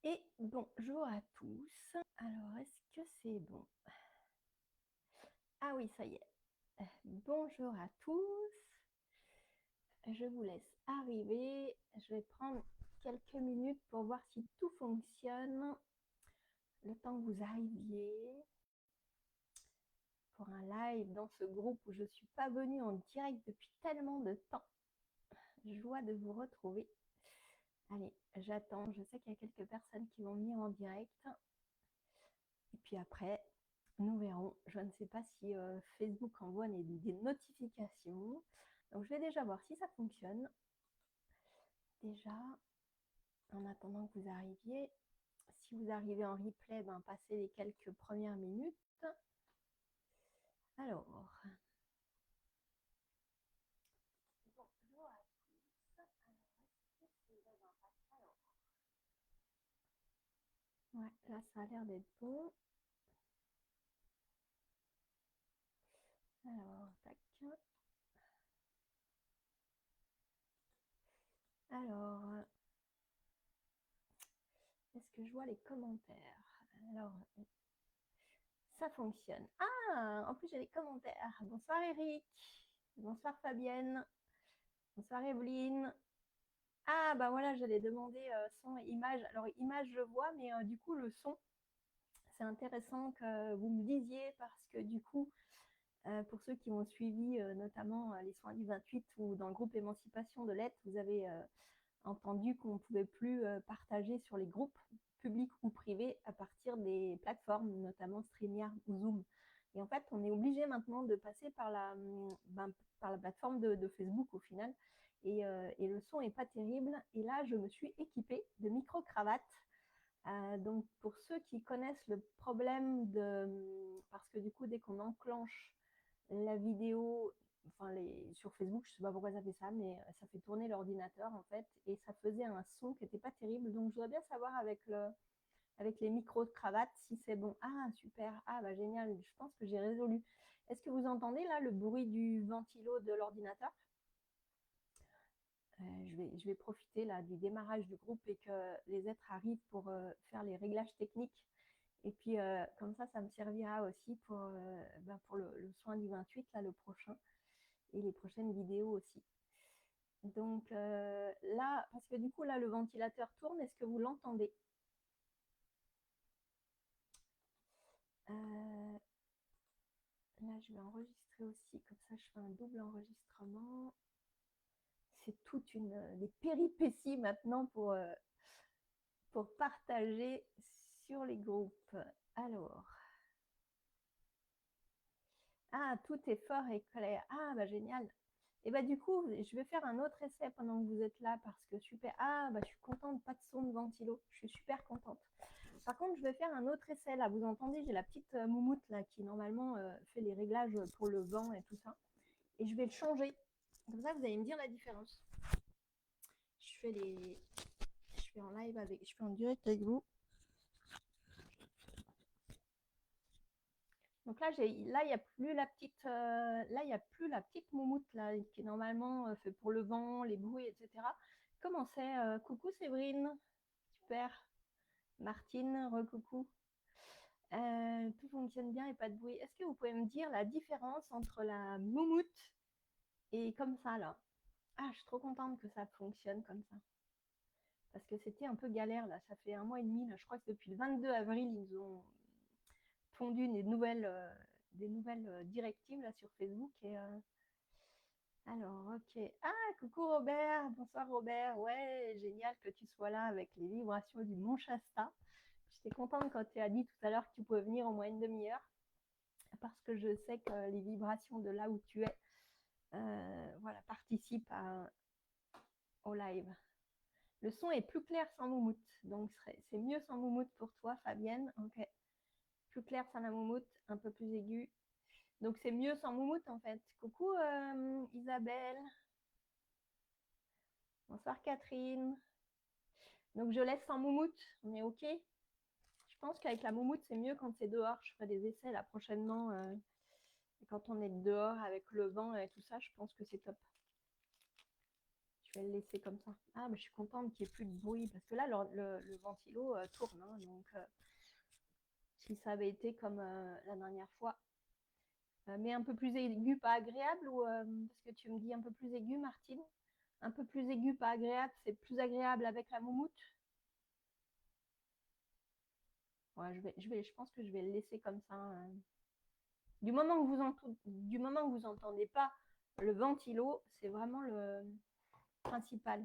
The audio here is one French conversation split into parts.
Et bonjour à tous. Alors, est-ce que c'est bon? Ah oui, ça y est. Bonjour à tous. Je vous laisse arriver. Je vais prendre quelques minutes pour voir si tout fonctionne. Le temps que vous arriviez pour un live dans ce groupe où je ne suis pas venue en direct depuis tellement de temps. Joie de vous retrouver. Allez, j'attends. Je sais qu'il y a quelques personnes qui vont venir en direct. Et puis après, nous verrons. Je ne sais pas si Facebook envoie des notifications. Donc, je vais déjà voir si ça fonctionne. Déjà, en attendant que vous arriviez. Si vous arrivez en replay, passez les quelques premières minutes. Alors, bonjour à tous. Ouais, là, ça a l'air d'être bon. Alors, tac. Alors, est-ce que je vois les commentaires? Alors, ça fonctionne. Ah, en plus, j'ai les commentaires. Bonsoir Eric. Bonsoir Fabienne. Bonsoir Evelyne. Ah, bah voilà, j'allais demander son et image. Alors, image, je vois, mais du coup, le son, c'est intéressant que vous me disiez parce que du coup, pour ceux qui ont suivi notamment les soins du 28 ou dans le groupe Émancipation de l'être, vous avez entendu qu'on ne pouvait plus partager sur les groupes publics ou privés à partir des plateformes, notamment StreamYard ou Zoom. Et en fait, on est obligé maintenant de passer par la plateforme de Facebook au final. Et le son n'est pas terrible. Et là, je me suis équipée de micro-cravates. Donc, pour ceux qui connaissent le problème parce que du coup, dès qu'on enclenche la vidéo, sur Facebook, je ne sais pas pourquoi ça fait ça, mais ça fait tourner l'ordinateur en fait, et ça faisait un son qui n'était pas terrible. Donc, je voudrais bien savoir avec les micro-cravates si c'est bon. Ah, super. Ah, bah génial. Je pense que j'ai résolu. Est-ce que vous entendez là le bruit du ventilo de l'ordinateur? Je vais profiter là du démarrage du groupe et que les êtres arrivent pour faire les réglages techniques. Et puis, comme ça me servira aussi pour le soin du 28, là, le prochain, et les prochaines vidéos aussi. Donc là, parce que du coup, là, le ventilateur tourne, est-ce que vous l'entendez? Là, je vais enregistrer aussi, comme ça, je fais un double enregistrement. C'est toute des péripéties maintenant pour partager sur les groupes. Alors, ah, tout est fort et clair. Ah, bah génial. Et bah du coup, je vais faire un autre essai pendant que vous êtes là parce que super. Ah, bah je suis contente, pas de son de ventilo. Je suis super contente. Par contre, je vais faire un autre essai là. Vous entendez, j'ai la petite moumoute là qui normalement fait les réglages pour le vent et tout ça. Et je vais le changer. Comme ça, vous allez me dire la différence. Je fais en live avec, je fais en direct avec vous. Donc là, il n'y a plus la petite, moumoute là, qui normalement fait pour le vent, les bruits, etc. Comment c'est? Coucou Séverine, super. Martine, recoucou. Tout fonctionne bien et pas de bruit. Est-ce que vous pouvez me dire la différence entre la moumoute et comme ça là? Ah, je suis trop contente que ça fonctionne comme ça. Parce que c'était un peu galère là, ça fait 1 mois et demi. Là. Je crois que depuis le 22 avril, ils ont pondu des nouvelles directives là, sur Facebook. Alors, ok. Ah, coucou Robert, bonsoir Robert. Ouais, génial que tu sois là avec les vibrations du Mont Shasta. J'étais contente quand tu as dit tout à l'heure que tu pouvais venir au moins une demi-heure parce que je sais que les vibrations de là où tu es voilà, participent au live. Le son est plus clair sans moumoute, donc c'est mieux sans moumoute pour toi, Fabienne. Ok. Plus clair sans la moumoute, un peu plus aigu. Donc c'est mieux sans moumoute en fait. Coucou Isabelle. Bonsoir Catherine. Donc je laisse sans moumoute, on est ok? Je pense qu'avec la moumoute c'est mieux quand c'est dehors. Je ferai des essais là prochainement. Quand on est dehors avec le vent et tout ça, je pense que c'est top. Je vais le laisser comme ça. Ah, mais je suis contente qu'il n'y ait plus de bruit parce que là, le ventilo tourne. Hein, donc, si ça avait été comme la dernière fois, mais un peu plus aigu, pas agréable, ou parce que tu me dis un peu plus aigu, Martine? Un peu plus aigu, pas agréable, c'est plus agréable avec la moumoute? Ouais, je pense que je vais le laisser comme ça. Du moment que vous entendez pas le ventilo, c'est vraiment le principal.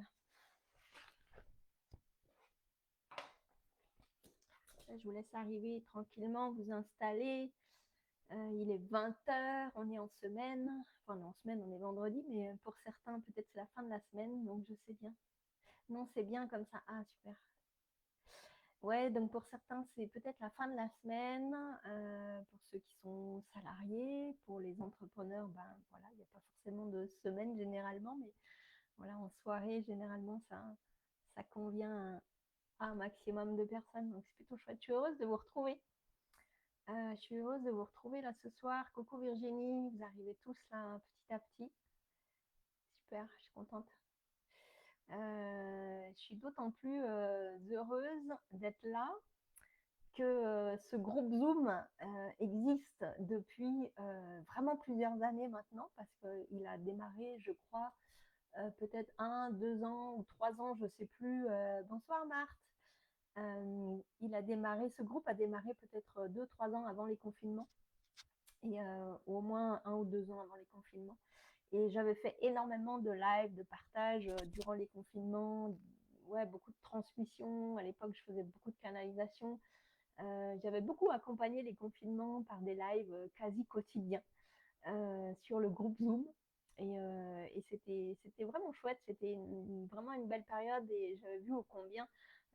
Je vous laisse arriver tranquillement, vous installer. Il est 20h, on est en semaine. Enfin, on est en semaine, on est vendredi, mais pour certains, peut-être c'est la fin de la semaine, donc je sais bien. Non, c'est bien comme ça. Ah, super. Ouais, donc pour certains, c'est peut-être la fin de la semaine. Pour ceux qui sont salariés, pour les entrepreneurs, ben voilà, il n'y a pas forcément de semaine généralement, mais voilà, en soirée, généralement, ça convient à un maximum de personnes. Donc c'est plutôt chouette. Je suis heureuse de vous retrouver. Je suis heureuse de vous retrouver là ce soir. Coucou Virginie, vous arrivez tous là petit à petit. Super, je suis contente. Je suis d'autant plus heureuse d'être là que ce groupe Zoom existe depuis vraiment plusieurs années maintenant, parce qu'il a démarré, je crois, peut-être 1, 2 ans ou 3 ans, je ne sais plus. Bonsoir Marthe. Ce groupe a démarré peut-être 2, 3 ans avant les confinements, et au moins 1 ou 2 ans avant les confinements. Et j'avais fait énormément de live, de partage durant les confinements, ouais, beaucoup de transmissions. À l'époque, je faisais beaucoup de canalisation. J'avais beaucoup accompagné les confinements par des lives quasi quotidiens sur le groupe Zoom. Et c'était vraiment chouette, c'était vraiment une belle période, et j'avais vu au combien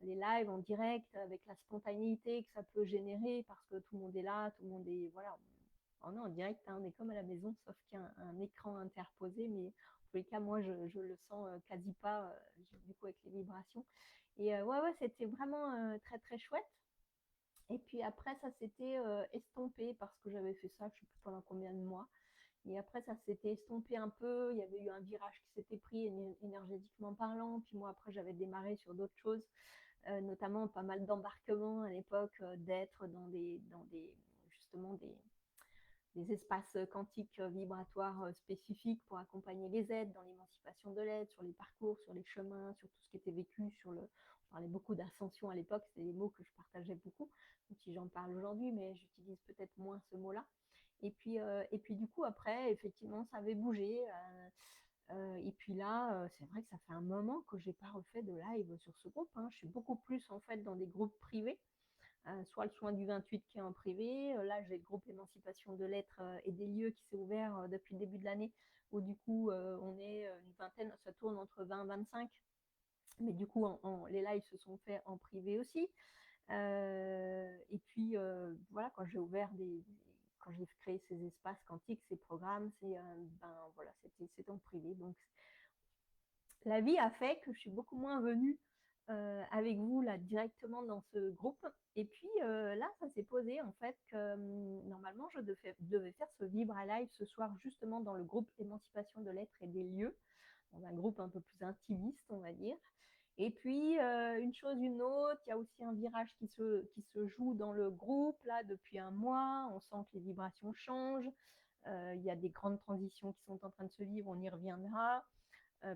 les lives en direct, avec la spontanéité que ça peut générer, parce que tout le monde est là, tout le monde est, voilà, on est en direct, hein, on est comme à la maison, sauf qu'il y a un écran interposé, mais en tous les cas, moi, je le sens quasi pas, du coup, avec les vibrations. Et ouais, c'était vraiment très, très chouette. Et puis après, ça s'était estompé parce que j'avais fait ça, je ne sais plus pendant combien de mois. Et après, ça s'était estompé un peu. Il y avait eu un virage qui s'était pris énergétiquement parlant. Puis moi, après, j'avais démarré sur d'autres choses, notamment pas mal d'embarquements à l'époque, d'être justement des espaces quantiques vibratoires spécifiques pour accompagner les aides dans l'émancipation de l'aide, sur les parcours, sur les chemins, sur tout ce qui était vécu, on parlait beaucoup d'ascension à l'époque, c'était des mots que je partageais beaucoup, même si j'en parle aujourd'hui, mais j'utilise peut-être moins ce mot-là. Et puis du coup, après, effectivement, ça avait bougé. Et puis là, c'est vrai que ça fait un moment que je n'ai pas refait de live sur ce groupe. Hein. Je suis beaucoup plus en fait dans des groupes privés. Soit le soin du 28 qui est en privé. Là, j'ai le groupe Émancipation de l'être et des lieux qui s'est ouvert depuis le début de l'année, où du coup, on est une vingtaine, ça tourne entre 20 et 25. Mais du coup, les lives se sont faits en privé aussi. Et puis, voilà, quand j'ai créé ces espaces quantiques, ces programmes, voilà, c'était en privé. Donc, la vie a fait que je suis beaucoup moins venue avec vous là directement dans ce groupe. Et puis là, ça s'est posé en fait que normalement, je devais faire ce Vibra Live ce soir justement dans le groupe Émancipation de l'être et des lieux, dans un groupe un peu plus intimiste, on va dire. Et puis, une chose, une autre, il y a aussi un virage qui se joue dans le groupe là depuis un mois. On sent que les vibrations changent. Il y a des grandes transitions qui sont en train de se vivre, on y reviendra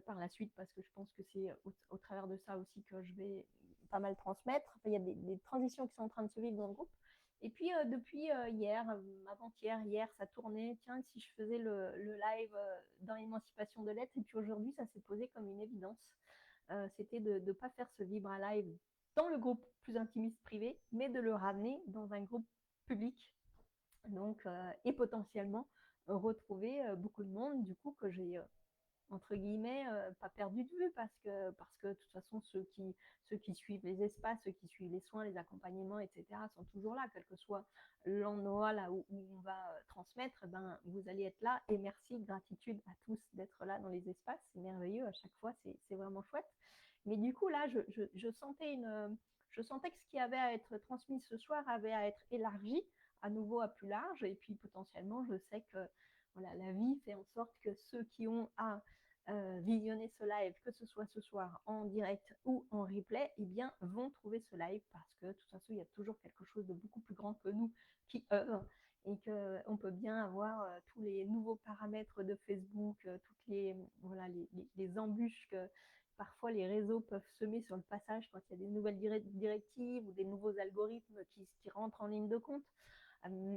par la suite, parce que je pense que c'est au travers de ça aussi que je vais pas mal transmettre. Enfin, il y a des transitions qui sont en train de se vivre dans le groupe. Et puis depuis hier, avant-hier, hier, ça tournait. Tiens, si je faisais le live dans l'émancipation de l'être. Et puis aujourd'hui, ça s'est posé comme une évidence. C'était de ne pas faire ce Vibra Live dans le groupe plus intimiste privé, mais de le ramener dans un groupe public. Donc, et potentiellement retrouver beaucoup de monde, du coup, que j'ai entre guillemets, pas perdu de vue, parce que de toute façon, ceux qui suivent les espaces, ceux qui suivent les soins, les accompagnements, etc., sont toujours là, quel que soit l'endroit là où on va transmettre, ben, vous allez être là. Et merci, gratitude à tous d'être là dans les espaces, c'est merveilleux, à chaque fois, c'est vraiment chouette. Mais du coup, là, je sentais que ce qui avait à être transmis ce soir avait à être élargi à nouveau à plus large. Et puis potentiellement, je sais que voilà, la vie fait en sorte que ceux qui ont à visionner ce live, que ce soit ce soir en direct ou en replay, eh bien, vont trouver ce live parce que de toute façon, il y a toujours quelque chose de beaucoup plus grand que nous qui œuvre et qu'on peut bien avoir tous les nouveaux paramètres de Facebook, toutes les, voilà, les embûches que parfois les réseaux peuvent semer sur le passage quand il y a des nouvelles directives ou des nouveaux algorithmes qui rentrent en ligne de compte.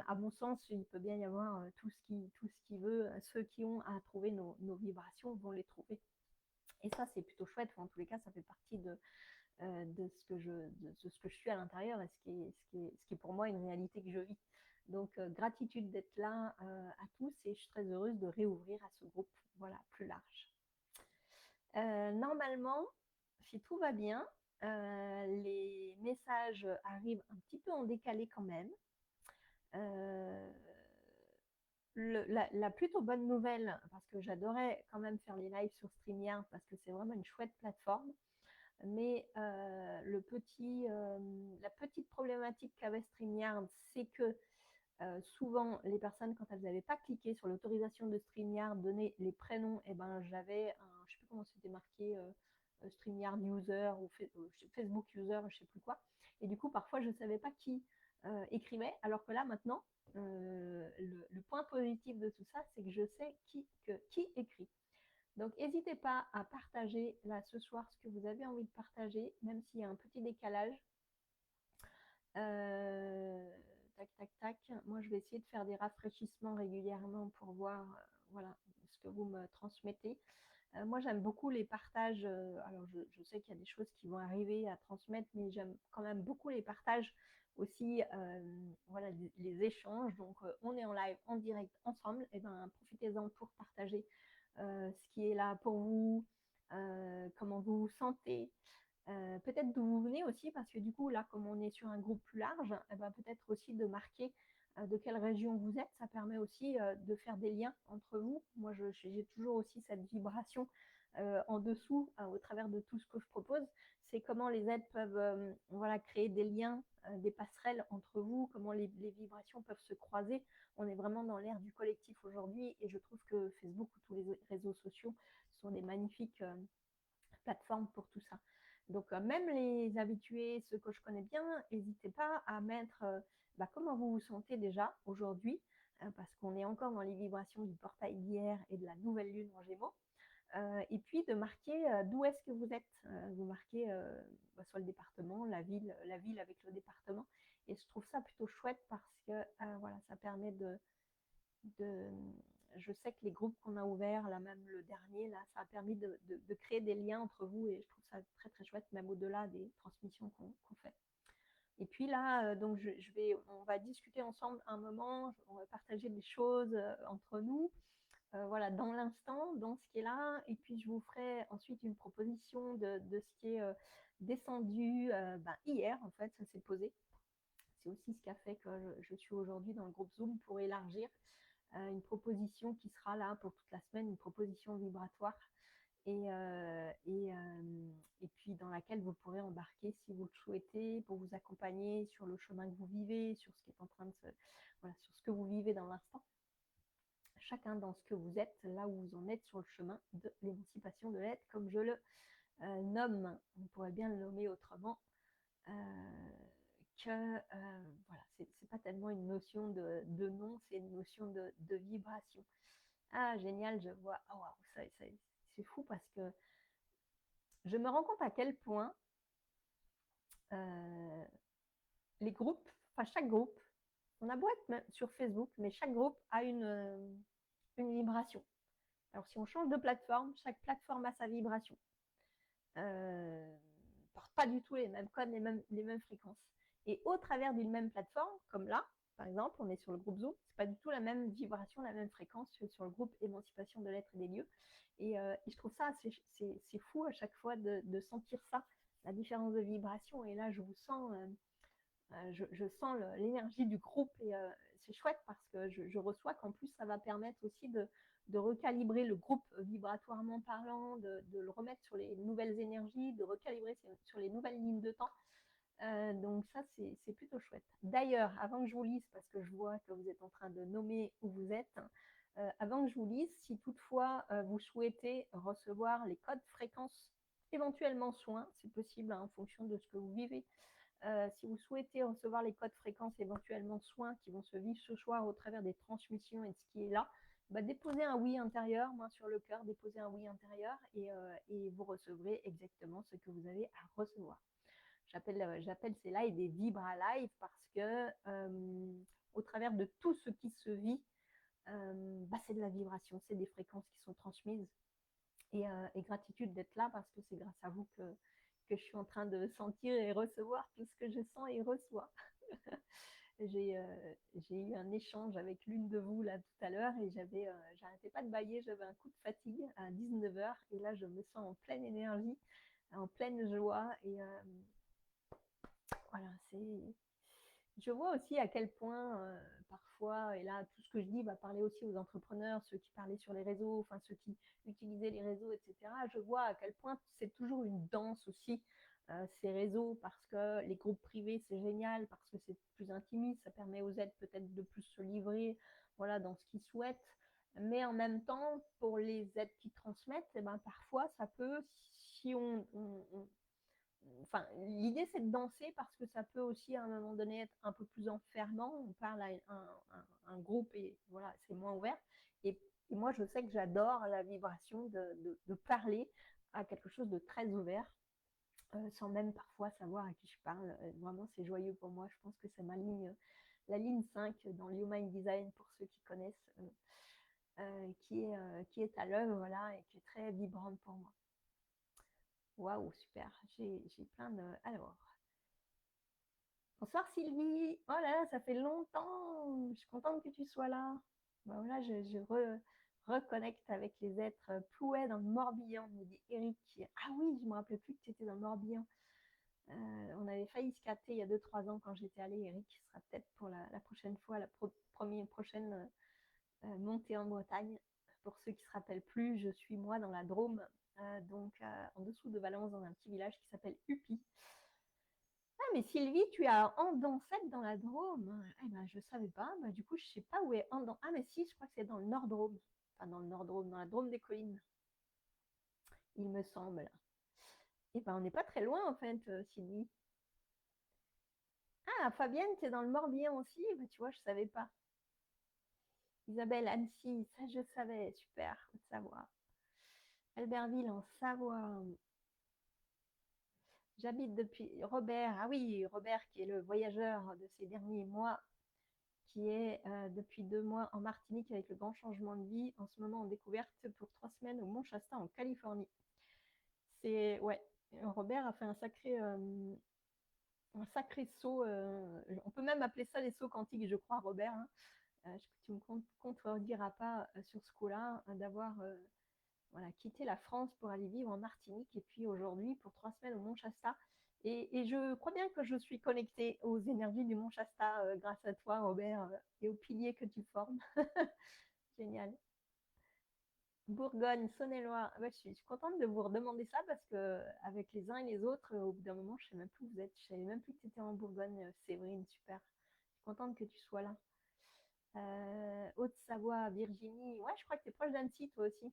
À mon sens, il peut bien y avoir tout ce qui veut. Ceux qui ont à trouver nos vibrations vont les trouver. Et ça, c'est plutôt chouette. En tous les cas, ça fait partie de ce que je suis à l'intérieur et ce qui est pour moi une réalité que je vis. Donc, gratitude d'être là à tous et je suis très heureuse de réouvrir à ce groupe, voilà, plus large. Normalement, si tout va bien, les messages arrivent un petit peu en décalé quand même. La plutôt bonne nouvelle, parce que j'adorais quand même faire les lives sur StreamYard, parce que c'est vraiment une chouette plateforme, mais la petite problématique qu'avait StreamYard, c'est que souvent, les personnes, quand elles n'avaient pas cliqué sur l'autorisation de StreamYard, donner les prénoms, et ben, j'avais je ne sais plus comment c'était marqué, StreamYard user ou Facebook user, je ne sais plus quoi. Et du coup, parfois, je ne savais pas qui écrivait, alors que là, maintenant, le point positif de tout ça, c'est que je sais qui écrit. Donc, n'hésitez pas à partager là ce soir ce que vous avez envie de partager, même s'il y a un petit décalage. Tac, tac, tac. Moi, je vais essayer de faire des rafraîchissements régulièrement pour voir voilà, ce que vous me transmettez. Moi, j'aime beaucoup les partages. Alors, je sais qu'il y a des choses qui vont arriver à transmettre, mais j'aime quand même beaucoup les partages aussi, voilà, les échanges. Donc, on est en live, en direct, ensemble. Et ben, profitez-en pour partager ce qui est là pour vous, comment vous vous sentez. Peut-être d'où vous venez aussi, parce que du coup, là, comme on est sur un groupe plus large, eh ben, peut-être aussi de marquer de quelle région vous êtes. Ça permet aussi de faire des liens entre vous. Moi, j'ai toujours aussi cette vibration en dessous, au travers de tout ce que je propose. C'est comment les aides peuvent voilà, créer des liens, des passerelles entre vous, comment les vibrations peuvent se croiser. On est vraiment dans l'ère du collectif aujourd'hui et je trouve que Facebook ou tous les réseaux sociaux sont des magnifiques plateformes pour tout ça. Donc, même les habitués, ceux que je connais bien, n'hésitez pas à mettre comment vous vous sentez déjà aujourd'hui, parce qu'on est encore dans les vibrations du portail d'hier et de la nouvelle lune en Gémeaux. Et puis de marquer d'où est-ce que vous êtes. Vous marquez soit le département, la ville avec le département. Et je trouve ça plutôt chouette parce que voilà, ça permet de, je sais que les groupes qu'on a ouverts, là même le dernier, là, ça a permis de créer des liens entre vous et je trouve ça très très chouette, même au-delà des transmissions qu'on fait. Et puis là, donc on va discuter ensemble un moment, on va partager des choses entre nous, voilà, dans l'instant, dans ce qui est là, et puis je vous ferai ensuite une proposition de ce qui est descendu hier, en fait, ça s'est posé. C'est aussi ce qui a fait que je suis aujourd'hui dans le groupe Zoom pour élargir une proposition qui sera là pour toute la semaine, une proposition vibratoire et puis dans laquelle vous pourrez embarquer si vous le souhaitez pour vous accompagner sur le chemin que vous vivez, sur ce qui est en train de voilà, sur ce que vous vivez dans l'instant. Chacun dans ce que vous êtes, là où vous en êtes sur le chemin de l'émancipation de l'être, comme je le nomme. On pourrait bien le nommer autrement. Voilà, c'est pas tellement une notion de nom, c'est une notion de vibration. Ah, génial, je vois. Oh, wow, c'est fou parce que je me rends compte à quel point les groupes, enfin chaque groupe, on a beau être sur Facebook, mais chaque groupe a une vibration. Alors si on change de plateforme, chaque plateforme a sa vibration. Porte pas du tout les mêmes codes, les mêmes fréquences. Et au travers d'une même plateforme, comme là, par exemple, on est sur le groupe Zoom, c'est pas du tout la même vibration, la même fréquence que sur le groupe Émancipation de l'être et des lieux. Et je trouve ça, c'est fou à chaque fois de sentir ça, la différence de vibration. Et là, je vous sens, je sens l'énergie du groupe et c'est chouette parce que je reçois qu'en plus, ça va permettre aussi de recalibrer le groupe vibratoirement parlant, de le remettre sur les nouvelles énergies, de recalibrer sur les nouvelles lignes de temps. Donc ça, c'est plutôt chouette. D'ailleurs, avant que je vous lise, parce que je vois que vous êtes en train de nommer où vous êtes, avant que je vous lise, si toutefois vous souhaitez recevoir les codes fréquences, éventuellement soins, c'est possible en fonction de ce que vous vivez. Si vous souhaitez recevoir les codes fréquences, éventuellement soins qui vont se vivre ce soir au travers des transmissions et de ce qui est là, déposez un oui intérieur, main sur le cœur, déposez un oui intérieur et vous recevrez exactement ce que vous avez à recevoir. J'appelle ces lives des Vibra Live parce que au travers de tout ce qui se vit, c'est de la vibration, c'est des fréquences qui sont transmises. Et gratitude d'être là parce que c'est grâce à vous que je suis en train de sentir et recevoir tout ce que je sens et reçois. J'ai eu un échange avec l'une de vous là tout à l'heure et j'arrêtais pas de bailler, j'avais un coup de fatigue à 19h et là je me sens en pleine énergie, en pleine joie et voilà, je vois aussi à quel point parfois, et là tout ce que je dis va parler aussi aux entrepreneurs, ceux qui parlaient sur les réseaux, enfin ceux qui utilisaient les réseaux, etc. Je vois à quel point c'est toujours une danse aussi, ces réseaux, parce que les groupes privés c'est génial, parce que c'est plus intimiste, ça permet aux aides peut-être de plus se livrer, voilà, dans ce qu'ils souhaitent. Mais en même temps, pour les aides qui transmettent, parfois ça peut, si enfin, l'idée c'est de danser parce que ça peut aussi à un moment donné être un peu plus enfermant. On parle à un groupe et voilà, c'est moins ouvert. Et moi, je sais que j'adore la vibration de parler à quelque chose de très ouvert, sans même parfois savoir à qui je parle. Vraiment, c'est joyeux pour moi. Je pense que c'est la ligne 5 dans le Human Design pour ceux qui connaissent, qui est à l'œuvre, voilà, et qui est très vibrante pour moi. Waouh, super. J'ai plein de. Alors. Bonsoir Sylvie. Oh là là, ça fait longtemps. Je suis contente que tu sois là. Voilà, reconnecte avec les êtres Plouet dans le Morbihan, me dit Eric. Ah oui, je me rappelais plus que tu étais dans le Morbihan. On avait failli se capter il y a 2-3 ans quand j'étais allée, Eric. Ce sera peut-être pour la prochaine fois, la prochaine montée en Bretagne. Pour ceux qui ne se rappellent plus, je suis moi dans la Drôme, donc en dessous de Valence, dans un petit village qui s'appelle Upi. Ah, mais Sylvie, tu es à Andancette dans la Drôme. Eh ben, je ne savais pas. Du coup, je ne sais pas où est Andan. Ah, mais si, je crois que c'est dans le Nord-Drôme. Enfin, dans le Nord-Drôme, dans la Drôme des collines, il me semble. Eh ben, on n'est pas très loin, en fait, Sylvie. Ah, Fabienne, tu es dans le Morbihan aussi. Tu vois, je ne savais pas. Isabelle, Annecy, ça, je savais. Super, Haute-Savoie. Albertville, en Savoie. J'habite depuis Robert. Ah oui, Robert, qui est le voyageur de ces derniers mois, qui est depuis 2 mois en Martinique avec le grand changement de vie, en ce moment en découverte pour 3 semaines au Mont Shasta en Californie. C'est ouais, Robert a fait un sacré saut. On peut même appeler ça les sauts quantiques, je crois, Robert. Hein. Tu me contrediras pas sur ce coup-là, d'avoir voilà, quitté la France pour aller vivre en Martinique et puis aujourd'hui pour 3 semaines au Mont Shasta. Et je crois bien que je suis connectée aux énergies du Mont Shasta grâce à toi, Robert, et aux piliers que tu formes. Génial. Bourgogne, Saône-et-Loire. Je suis contente de vous redemander ça parce que avec les uns et les autres, au bout d'un moment, je ne sais même plus où vous êtes. Je ne savais même plus que tu étais en Bourgogne, Séverine, super. Je suis contente que tu sois là. Haute-Savoie, Virginie. Ouais, je crois que tu es proche d'Annecy, toi aussi.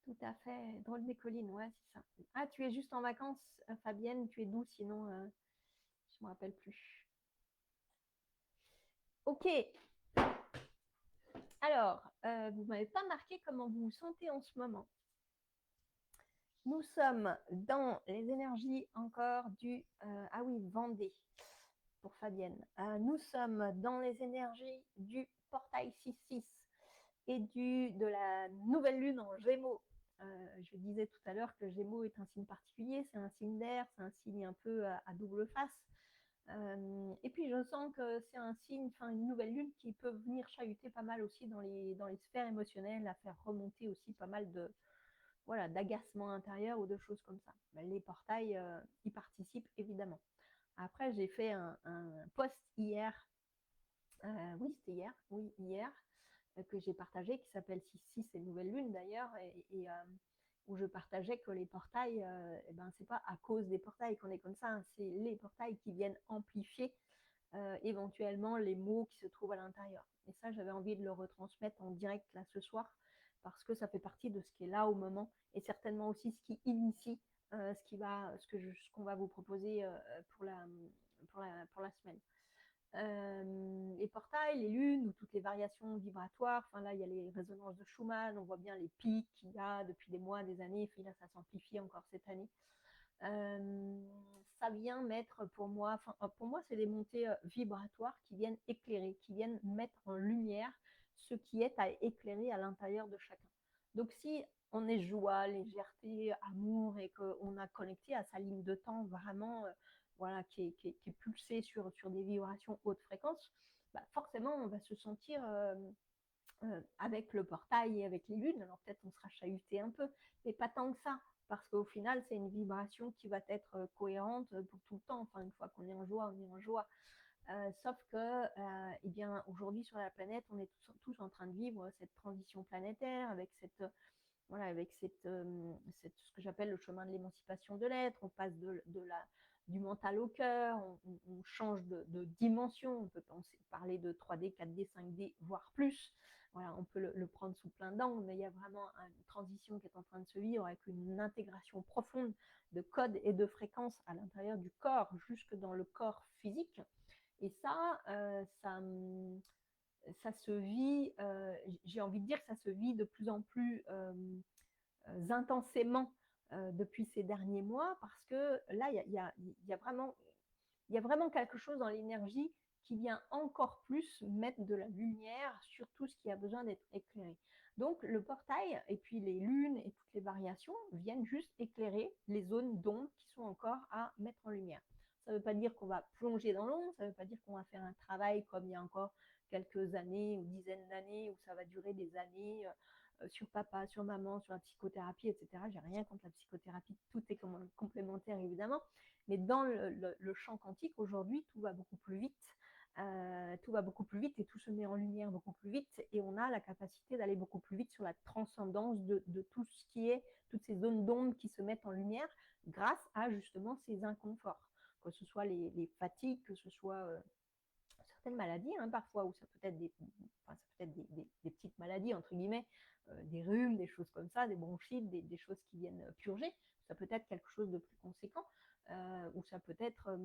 Tout à fait. Drôle des collines, ouais, c'est ça. Ah, tu es juste en vacances, Fabienne. Tu es d'où sinon je ne me rappelle plus. Ok. Alors, vous ne m'avez pas marqué comment vous vous sentez en ce moment. Nous sommes dans les énergies encore du... ah oui, Vendée, pour Fabienne. Nous sommes dans les énergies du portail 6-6 et de la nouvelle lune en Gémeaux. Je disais tout à l'heure que Gémeaux est un signe particulier, c'est un signe d'air, c'est un signe un peu à double face. Et puis je sens que c'est un signe, une nouvelle lune qui peut venir chahuter pas mal aussi dans les sphères émotionnelles, à faire remonter aussi pas mal d'agacement intérieur ou de choses comme ça. Les portails y participent évidemment. Après, j'ai fait un post hier, oui, c'était hier, que j'ai partagé, qui s'appelle 6-6 et Nouvelle Lune d'ailleurs, et où je partageais que les portails, c'est pas à cause des portails qu'on est comme ça, hein, c'est les portails qui viennent amplifier éventuellement les mots qui se trouvent à l'intérieur. Et ça, j'avais envie de le retransmettre en direct là ce soir, parce que ça fait partie de ce qui est là au moment, et certainement aussi ce qui initie ce qu'on va vous proposer pour la semaine. Les portails, les lunes ou toutes les variations vibratoires. Enfin là, il y a les résonances de Schumann, on voit bien les pics qu'il y a depuis des mois, des années. Puis là, ça s'amplifie encore cette année. Ça vient mettre pour moi, c'est des montées vibratoires qui viennent éclairer, qui viennent mettre en lumière ce qui est à éclairer à l'intérieur de chacun. Donc si on est joie, légèreté, amour et qu'on a connecté à sa ligne de temps vraiment voilà, qui est pulsée sur des vibrations haute fréquence, bah forcément on va se sentir avec le portail et avec les lunes. Alors peut-être on sera chahuté un peu, mais pas tant que ça, parce qu'au final c'est une vibration qui va être cohérente pour tout le temps. Enfin, une fois qu'on est en joie, on est en joie. Sauf que eh bien, aujourd'hui sur la planète, on est tous en train de vivre cette transition planétaire avec voilà, avec ce que j'appelle le chemin de l'émancipation de l'être. On passe du mental au cœur, on change de dimension, on peut parler de 3D, 4D, 5D, voire plus. Voilà, on peut le prendre sous plein d'angles, mais il y a vraiment une transition qui est en train de se vivre avec une intégration profonde de codes et de fréquences à l'intérieur du corps, jusque dans le corps physique. Et ça se vit, j'ai envie de dire que ça se vit de plus en plus intensément depuis ces derniers mois, parce que là, il y a vraiment quelque chose dans l'énergie qui vient encore plus mettre de la lumière sur tout ce qui a besoin d'être éclairé. Donc le portail et puis les lunes et toutes les variations viennent juste éclairer les zones d'ombre qui sont encore à mettre en lumière. Ça ne veut pas dire qu'on va plonger dans l'ombre, ça ne veut pas dire qu'on va faire un travail comme il y a encore quelques années ou dizaines d'années, où ça va durer des années sur papa, sur maman, sur la psychothérapie, etc. J'ai rien contre la psychothérapie, tout est complémentaire évidemment, mais dans le champ quantique aujourd'hui, tout va beaucoup plus vite. Tout va beaucoup plus vite et tout se met en lumière beaucoup plus vite, et on a la capacité d'aller beaucoup plus vite sur la transcendance de tout ce qui est, toutes ces zones d'ombre qui se mettent en lumière grâce à justement ces inconforts, que ce soit les fatigues, que ce soit certaines maladies, hein, parfois, où ça peut être des petites maladies, entre guillemets, des rhumes, des choses comme ça, des bronchites, des choses qui viennent purger. Ça peut être quelque chose de plus conséquent, ou ça peut être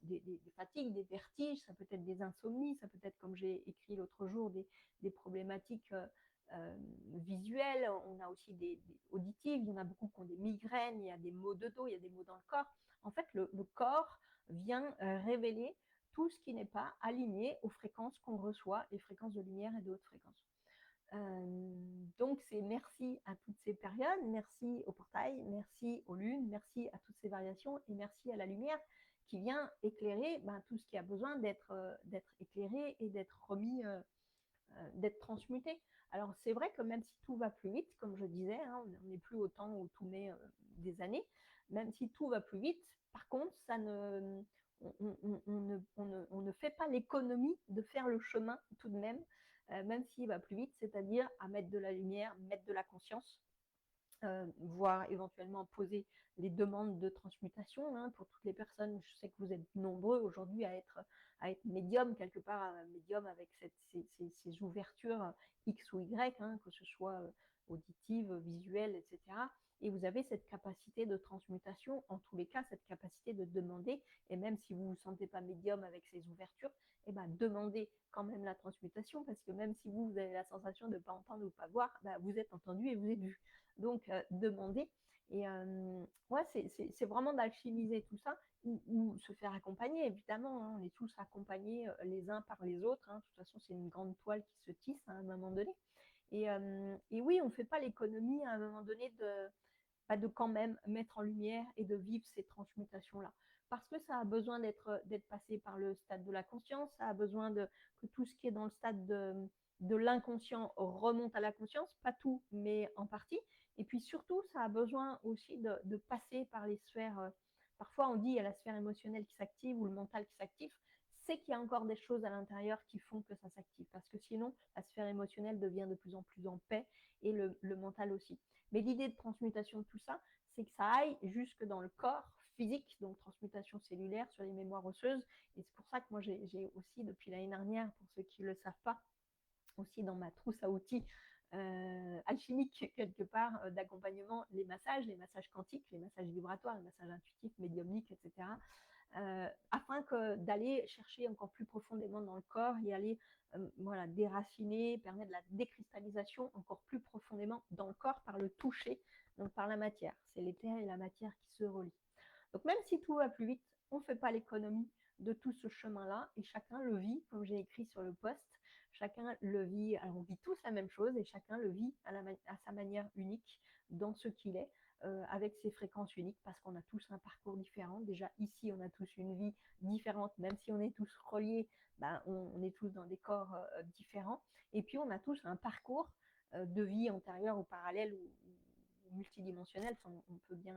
des fatigues, des vertiges, ça peut être des insomnies, ça peut être, comme j'ai écrit l'autre jour, des problématiques visuelles. On a aussi des auditives, il y en a beaucoup qui ont des migraines, il y a des maux de dos, il y a des maux dans le corps. En fait, le corps vient révéler tout ce qui n'est pas aligné aux fréquences qu'on reçoit, les fréquences de lumière et de haute fréquence. Donc c'est merci à toutes ces périodes, merci au portail, merci aux lunes, merci à toutes ces variations, et merci à la lumière qui vient éclairer tout ce qui a besoin d'être éclairé et d'être remis, d'être transmuté. Alors c'est vrai que même si tout va plus vite, comme je disais, hein, on n'est plus au temps où tout met des années, même si tout va plus vite, par contre, on ne fait pas l'économie de faire le chemin tout de même, même s'il va plus vite, c'est-à-dire à mettre de la lumière, mettre de la conscience, voire éventuellement poser les demandes de transmutation, hein, pour toutes les personnes. Je sais que vous êtes nombreux aujourd'hui à être médium quelque part, médium avec ces ouvertures X ou Y, hein, que ce soit auditive, visuelle, etc. Et vous avez cette capacité de transmutation, en tous les cas, cette capacité de demander, et même si vous ne vous sentez pas médium avec ces ouvertures, eh ben, demandez quand même la transmutation, parce que même si vous avez la sensation de ne pas entendre ou pas voir, vous êtes entendu et vous êtes vu. Donc, demander. Et ouais, c'est vraiment d'alchimiser tout ça, ou se faire accompagner, évidemment. Hein, on est tous accompagnés les uns par les autres. Hein, de toute façon, c'est une grande toile qui se tisse à un moment donné. Et oui, on ne fait pas l'économie à un moment donné de quand même mettre en lumière et de vivre ces transmutations-là. Parce que ça a besoin d'être passé par le stade de la conscience, ça a besoin que tout ce qui est dans le stade de l'inconscient remonte à la conscience, pas tout, mais en partie. Et puis surtout, ça a besoin aussi de passer par les sphères. Parfois, on dit il y a la sphère émotionnelle qui s'active ou le mental qui s'active. C'est qu'il y a encore des choses à l'intérieur qui font que ça s'active. Parce que sinon, la sphère émotionnelle devient de plus en plus en paix, et le mental aussi. Mais l'idée de transmutation de tout ça, c'est que ça aille jusque dans le corps physique, donc transmutation cellulaire sur les mémoires osseuses. Et c'est pour ça que moi, j'ai aussi, depuis l'année dernière, pour ceux qui ne le savent pas, aussi dans ma trousse à outils alchimique quelque part d'accompagnement, les massages quantiques, les massages vibratoires, les massages intuitifs, médiumniques, etc. Afin d'aller chercher encore plus profondément dans le corps et aller voilà, déraciner, permettre de la décristallisation encore plus profondément dans le corps par le toucher, donc par la matière. C'est l'éther et la matière qui se relient. Donc même si tout va plus vite, on ne fait pas l'économie de tout ce chemin-là et chacun le vit, comme j'ai écrit sur le post, chacun le vit, alors on vit tous la même chose et chacun le vit à sa manière unique dans ce qu'il est, avec ses fréquences uniques parce qu'on a tous un parcours différent. Déjà ici, on a tous une vie différente, même si on est tous reliés, ben, on est tous dans des corps différents. Et puis on a tous un parcours de vie antérieure ou parallèle ou multidimensionnel, enfin, on peut bien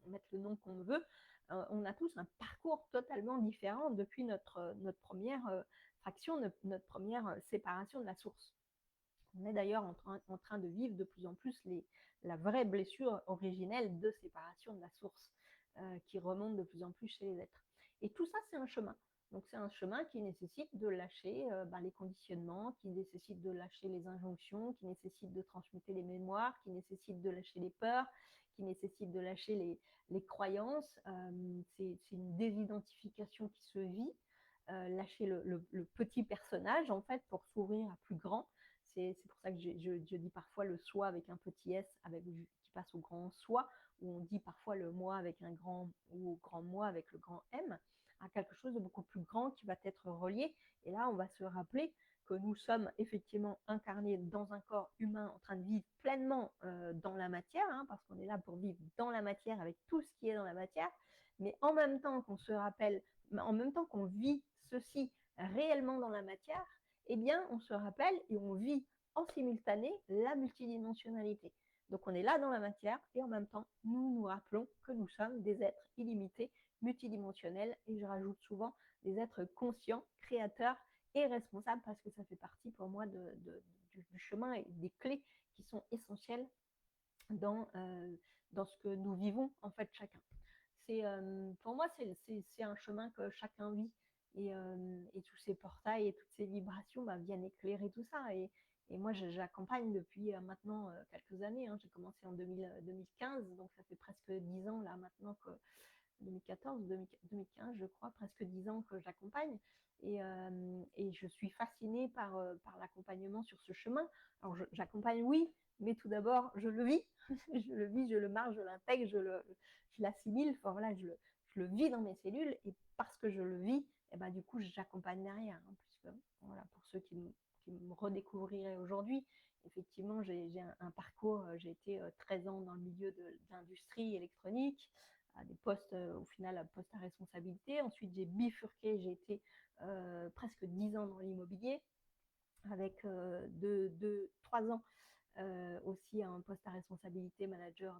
mettre le nom qu'on veut, on a tous un parcours totalement différent depuis notre première fraction, notre première séparation de la source. On est d'ailleurs en train de vivre de plus en plus la vraie blessure originelle de séparation de la source qui remonte de plus en plus chez les êtres. Et tout ça, c'est un chemin. Donc c'est un chemin qui nécessite de lâcher les conditionnements, qui nécessite de lâcher les injonctions, qui nécessite de transmuter les mémoires, qui nécessite de lâcher les peurs, qui nécessite de lâcher les croyances. C'est une désidentification qui se vit. Lâcher le petit personnage en fait pour s'ouvrir à plus grand. C'est pour ça que je dis parfois le soi avec un petit s qui passe au grand soi, ou on dit parfois le moi avec un grand, ou au grand moi avec le grand M, à quelque chose de beaucoup plus grand qui va être relié. Et là, on va se rappeler que nous sommes effectivement incarnés dans un corps humain en train de vivre pleinement dans la matière, hein, parce qu'on est là pour vivre dans la matière avec tout ce qui est dans la matière, mais en même temps qu'on se rappelle, en même temps qu'on vit ceci réellement dans la matière, eh bien, on se rappelle et on vit en simultané la multidimensionnalité. Donc, on est là dans la matière et en même temps, nous nous rappelons que nous sommes des êtres illimités, multidimensionnels et je rajoute souvent des êtres conscients, créateurs et responsables parce que ça fait partie pour moi du chemin et des clés qui sont essentielles dans ce que nous vivons en fait chacun. Pour moi, c'est un chemin que chacun vit et tous ces portails et toutes ces vibrations viennent éclairer tout ça. Et moi, j'accompagne depuis maintenant quelques années. Hein. J'ai commencé en 2015, donc ça fait presque 10 ans là maintenant que 2014, 2015, je crois, presque 10 ans que j'accompagne. Et je suis fascinée par l'accompagnement sur ce chemin. Alors, j'accompagne, oui, mais tout d'abord, je le vis. Je le vis, je le marche, je l'intègre, je l'assimile. Enfin, voilà, je le vis dans mes cellules. Et parce que je le vis, et ben, du coup, j'accompagne derrière. Hein, puisque, voilà, pour ceux qui me redécouvriraient aujourd'hui, effectivement, j'ai un parcours. J'ai été 13 ans dans le milieu de l'industrie électronique, à des postes, au final, à postes à responsabilité. Ensuite, j'ai bifurqué, j'ai été presque 10 ans dans l'immobilier, avec 3 ans aussi un poste à responsabilité manager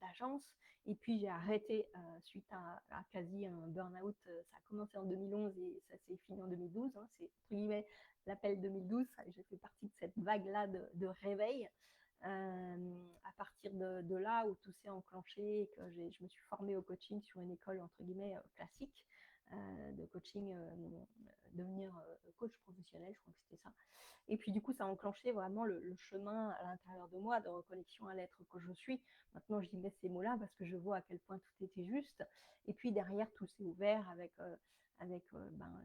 d'agence. Et puis j'ai arrêté suite à quasi un burn-out. Ça a commencé en 2011 et ça s'est fini en 2012. Hein. C'est entre guillemets l'appel 2012. J'ai fait partie de cette vague-là de réveil. À partir de là où tout s'est enclenché et que je me suis formée au coaching sur une école entre guillemets classique de coaching, devenir coach professionnel, je crois que c'était ça. Et puis du coup, ça a enclenché vraiment le chemin à l'intérieur de moi de reconnexion à l'être que je suis. Maintenant, je dis mais ces mots-là parce que je vois à quel point tout était juste. Et puis derrière, tout s'est ouvert avec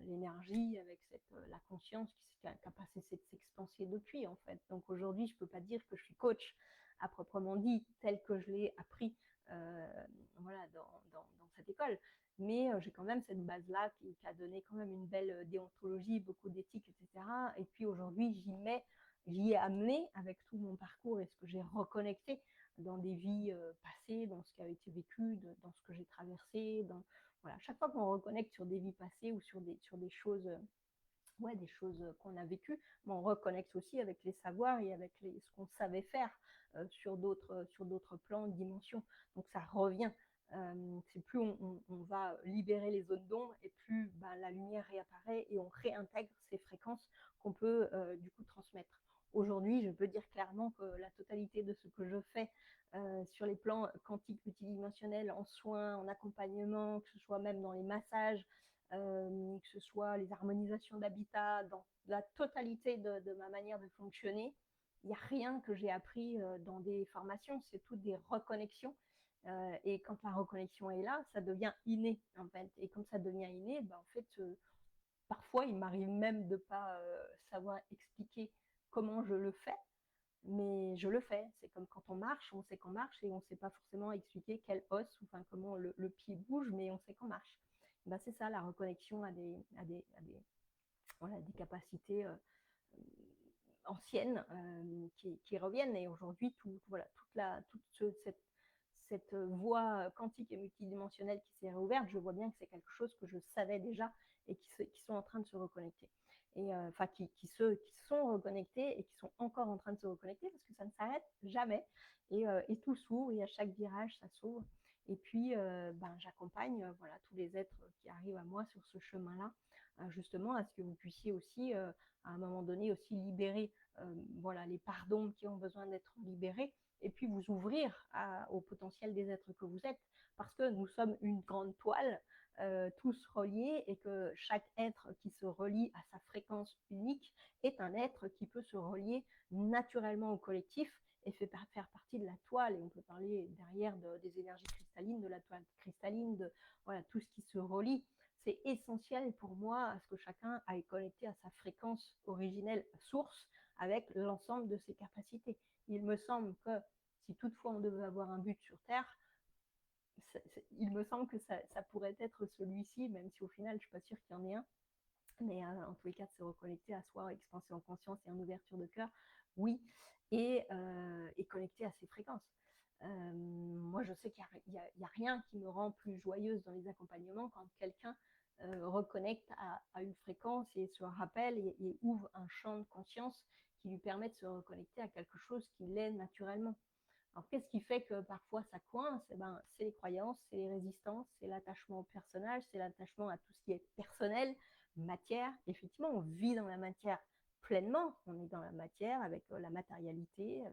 l'énergie, avec la conscience qui a passé de s'expanser depuis en fait. Donc aujourd'hui, je ne peux pas dire que je suis coach à proprement dit, tel que je l'ai appris voilà, dans cette école. Mais j'ai quand même cette base-là qui a donné quand même une belle déontologie, beaucoup d'éthique, etc. Et puis aujourd'hui, j'y ai amené avec tout mon parcours et ce que j'ai reconnecté dans des vies passées, dans ce qui a été vécu, dans ce que j'ai traversé. Voilà. Chaque fois qu'on reconnecte sur des vies passées ou sur des choses, des choses qu'on a vécues, on reconnecte aussi avec les savoirs et avec ce qu'on savait faire sur d'autres plans, dimensions. Donc ça revient. C'est plus on va libérer les zones d'ombre et plus la lumière réapparaît et on réintègre ces fréquences qu'on peut du coup transmettre. aujourd'hui, je peux dire clairement que la totalité de ce que je fais sur les plans quantiques multidimensionnels, en soins, en accompagnement, que ce soit même dans les massages, que ce soit les harmonisations d'habitat, dans la totalité de ma manière de fonctionner, il n'y a rien que j'ai appris dans des formations, c'est toutes des reconnexions. Et quand la reconnexion est là, ça devient inné, en fait. Et comme ça devient inné, ben, en fait, parfois, il m'arrive même de ne pas savoir expliquer comment je le fais, mais je le fais. C'est comme quand on marche, on sait qu'on marche et on ne sait pas forcément expliquer quel os, enfin comment le pied bouge, mais on sait qu'on marche. Ben, c'est ça, la reconnexion voilà, des capacités anciennes qui reviennent. Et aujourd'hui, voilà, cette voie quantique et multidimensionnelle qui s'est réouverte, je vois bien que c'est quelque chose que je savais déjà et qui sont en train de se reconnecter. Et enfin, qui se sont reconnectés et qui sont encore en train de se reconnecter parce que ça ne s'arrête jamais. Et tout s'ouvre et à chaque virage, ça s'ouvre. Et puis, ben, j'accompagne voilà, tous les êtres qui arrivent à moi sur ce chemin-là, justement, à ce que vous puissiez aussi, à un moment donné, aussi libérer voilà, les parts d'ombre qui ont besoin d'être libérées, et puis vous ouvrir au potentiel des êtres que vous êtes, parce que nous sommes une grande toile, tous reliés, et que chaque être qui se relie à sa fréquence unique est un être qui peut se relier naturellement au collectif et faire partie de la toile. Et on peut parler derrière des énergies cristallines, de la toile cristalline, de voilà, tout ce qui se relie. C'est essentiel pour moi à ce que chacun aille connecter à sa fréquence originelle source avec l'ensemble de ses capacités. Il me semble que si toutefois on devait avoir un but sur Terre, il me semble que ça pourrait être celui-ci, même si au final, je ne suis pas sûre qu'il y en ait un. Mais en tous les cas, de se reconnecter à soi, expansion en conscience et en ouverture de cœur, oui, et connecter à ses fréquences. Moi, je sais qu'il n'y a rien qui me rend plus joyeuse dans les accompagnements quand quelqu'un reconnecte à une fréquence et se rappelle et ouvre un champ de conscience qui lui permet de se reconnecter à quelque chose qu'il est naturellement. Alors, qu'est-ce qui fait que parfois ça coince? Ben, c'est les croyances, c'est les résistances, c'est l'attachement au personnage, c'est l'attachement à tout ce qui est personnel, matière. Effectivement, on vit dans la matière pleinement. On est dans la matière avec la matérialité,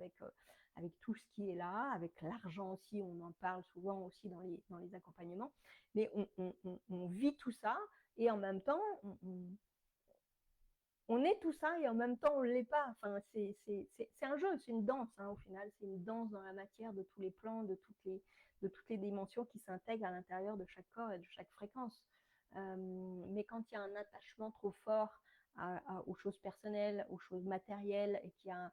avec tout ce qui est là, avec l'argent aussi. On en parle souvent aussi dans les accompagnements. Mais on vit tout ça et en même temps, on est tout ça et en même temps on ne l'est pas. Enfin, c'est un jeu, c'est une danse au final. C'est une danse dans la matière de tous les plans, de toutes les dimensions qui s'intègrent à l'intérieur de chaque corps et de chaque fréquence. Mais quand il y a un attachement trop fort aux choses personnelles, aux choses matérielles, et qu'il y a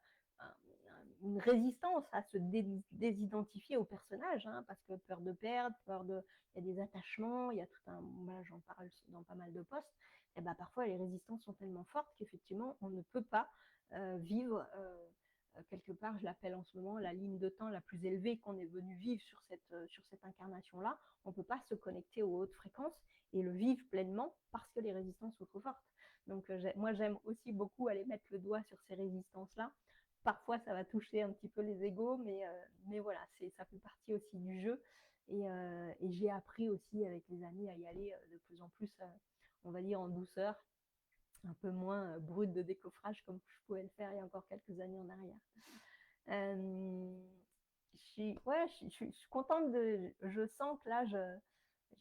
une résistance à se désidentifier au personnage, parce que peur de perdre, il y a des attachements, il y a tout un, voilà, j'en parle dans pas mal de posts, et ben parfois les résistances sont tellement fortes qu'effectivement on ne peut pas vivre quelque part, je l'appelle en ce moment la ligne de temps la plus élevée qu'on est venu vivre sur cette incarnation-là. On ne peut pas se connecter aux hautes fréquences et le vivre pleinement parce que les résistances sont trop fortes. Donc moi j'aime aussi beaucoup aller mettre le doigt sur ces résistances-là. Parfois ça va toucher un petit peu les égos, mais voilà, ça fait partie aussi du jeu. Et j'ai appris aussi avec les années à y aller de plus en plus, on va dire en douceur, un peu moins brut de décoffrage comme je pouvais le faire il y a encore quelques années en arrière. Je suis contente je sens que là,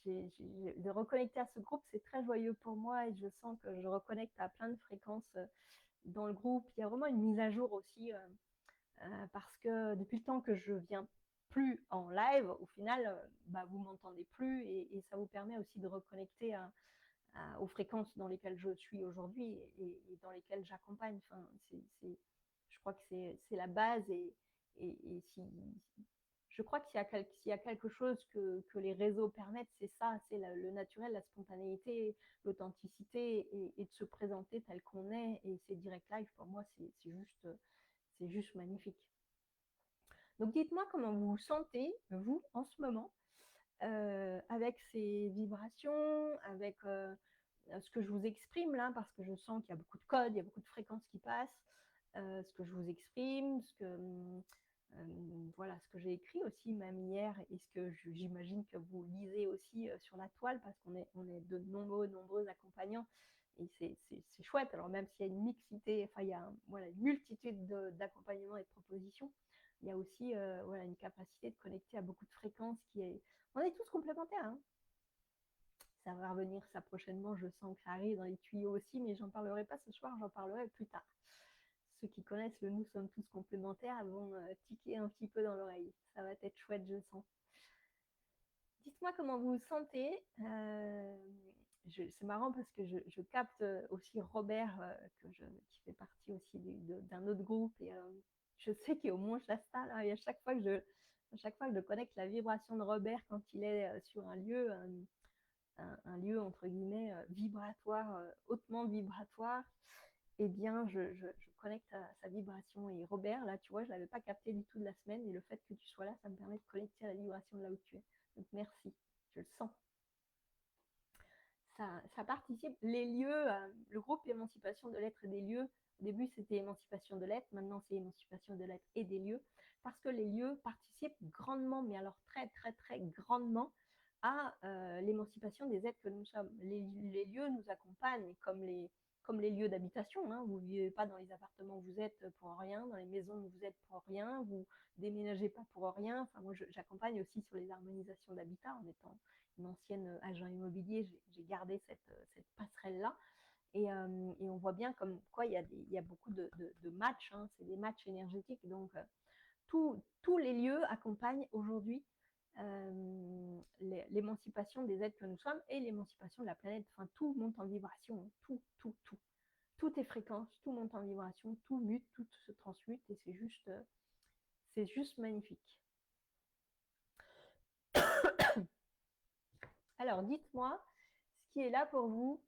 de reconnecter à ce groupe, c'est très joyeux pour moi et je sens que je reconnecte à plein de fréquences dans le groupe. Il y a vraiment une mise à jour aussi parce que depuis le temps que je viens plus en live, au final, vous m'entendez plus et ça vous permet aussi de reconnecter aux fréquences dans lesquelles je suis aujourd'hui et dans lesquelles j'accompagne. Enfin, je crois que c'est la base et je crois que s'il y a quelque chose que les réseaux permettent, c'est ça, c'est le naturel, la spontanéité, l'authenticité et de se présenter tel qu'on est. Et ces direct live, pour moi, c'est juste magnifique. Donc dites-moi comment vous vous sentez, vous, en ce moment, avec ces vibrations, avec ce que je vous exprime là, parce que je sens qu'il y a beaucoup de codes, il y a beaucoup de fréquences qui passent, ce que je vous exprime, voilà, ce que j'ai écrit aussi même hier et ce que j'imagine que vous lisez aussi sur la toile parce on est de nombreux accompagnants Et c'est chouette. Alors, même s'il y a une mixité, enfin, il y a voilà, une multitude d'accompagnements et de propositions, il y a aussi voilà, une capacité de connecter à beaucoup de fréquences qui est. On est tous complémentaires. Hein. Ça va revenir ça prochainement, je sens que ça arrive dans les tuyaux aussi, mais j'en parlerai pas ce soir, j'en parlerai plus tard. Ceux qui connaissent le Nous sommes tous complémentaires vont tiquer un petit peu dans l'oreille. Ça va être chouette, je sens. Dites-moi comment vous vous sentez. C'est marrant parce que je capte aussi Robert, qui fait partie aussi d'un autre groupe. Et je sais qu'au Mont Shasta, là, et à chaque fois que je connecte la vibration de Robert quand il est sur un lieu, un lieu entre guillemets vibratoire, hautement vibratoire, eh bien, je connecte à sa vibration. Et Robert, là, tu vois, je ne l'avais pas capté du tout de la semaine. Et le fait que tu sois là, ça me permet de connecter à la vibration de là où tu es. Donc, merci. Je le sens. Ça participe. Les lieux, le groupe Émancipation de l'être et des lieux, au début, c'était Émancipation de l'être. Maintenant, c'est Émancipation de l'être et des lieux. Parce que les lieux participent grandement, mais alors très, très, très grandement, à l'émancipation des êtres que nous sommes. Les lieux nous accompagnent comme les lieux d'habitation. Hein. Vous ne vivez pas dans les appartements où vous êtes pour rien, dans les maisons où vous êtes pour rien, vous déménagez pas pour rien. Enfin, moi, j'accompagne aussi sur les harmonisations d'habitat en étant une ancienne agent immobilier. J'ai gardé cette passerelle-là. Et on voit bien comme quoi il y a beaucoup de matchs. Hein. C'est des matchs énergétiques. Donc, tous les lieux accompagnent aujourd'hui l'émancipation des êtres que nous sommes et l'émancipation de la planète. Enfin, tout monte en vibration. Hein. Tout. Tout est fréquence, tout monte en vibration, tout mute, tout se transmute et c'est juste magnifique. Alors, dites-moi ce qui est là pour vous.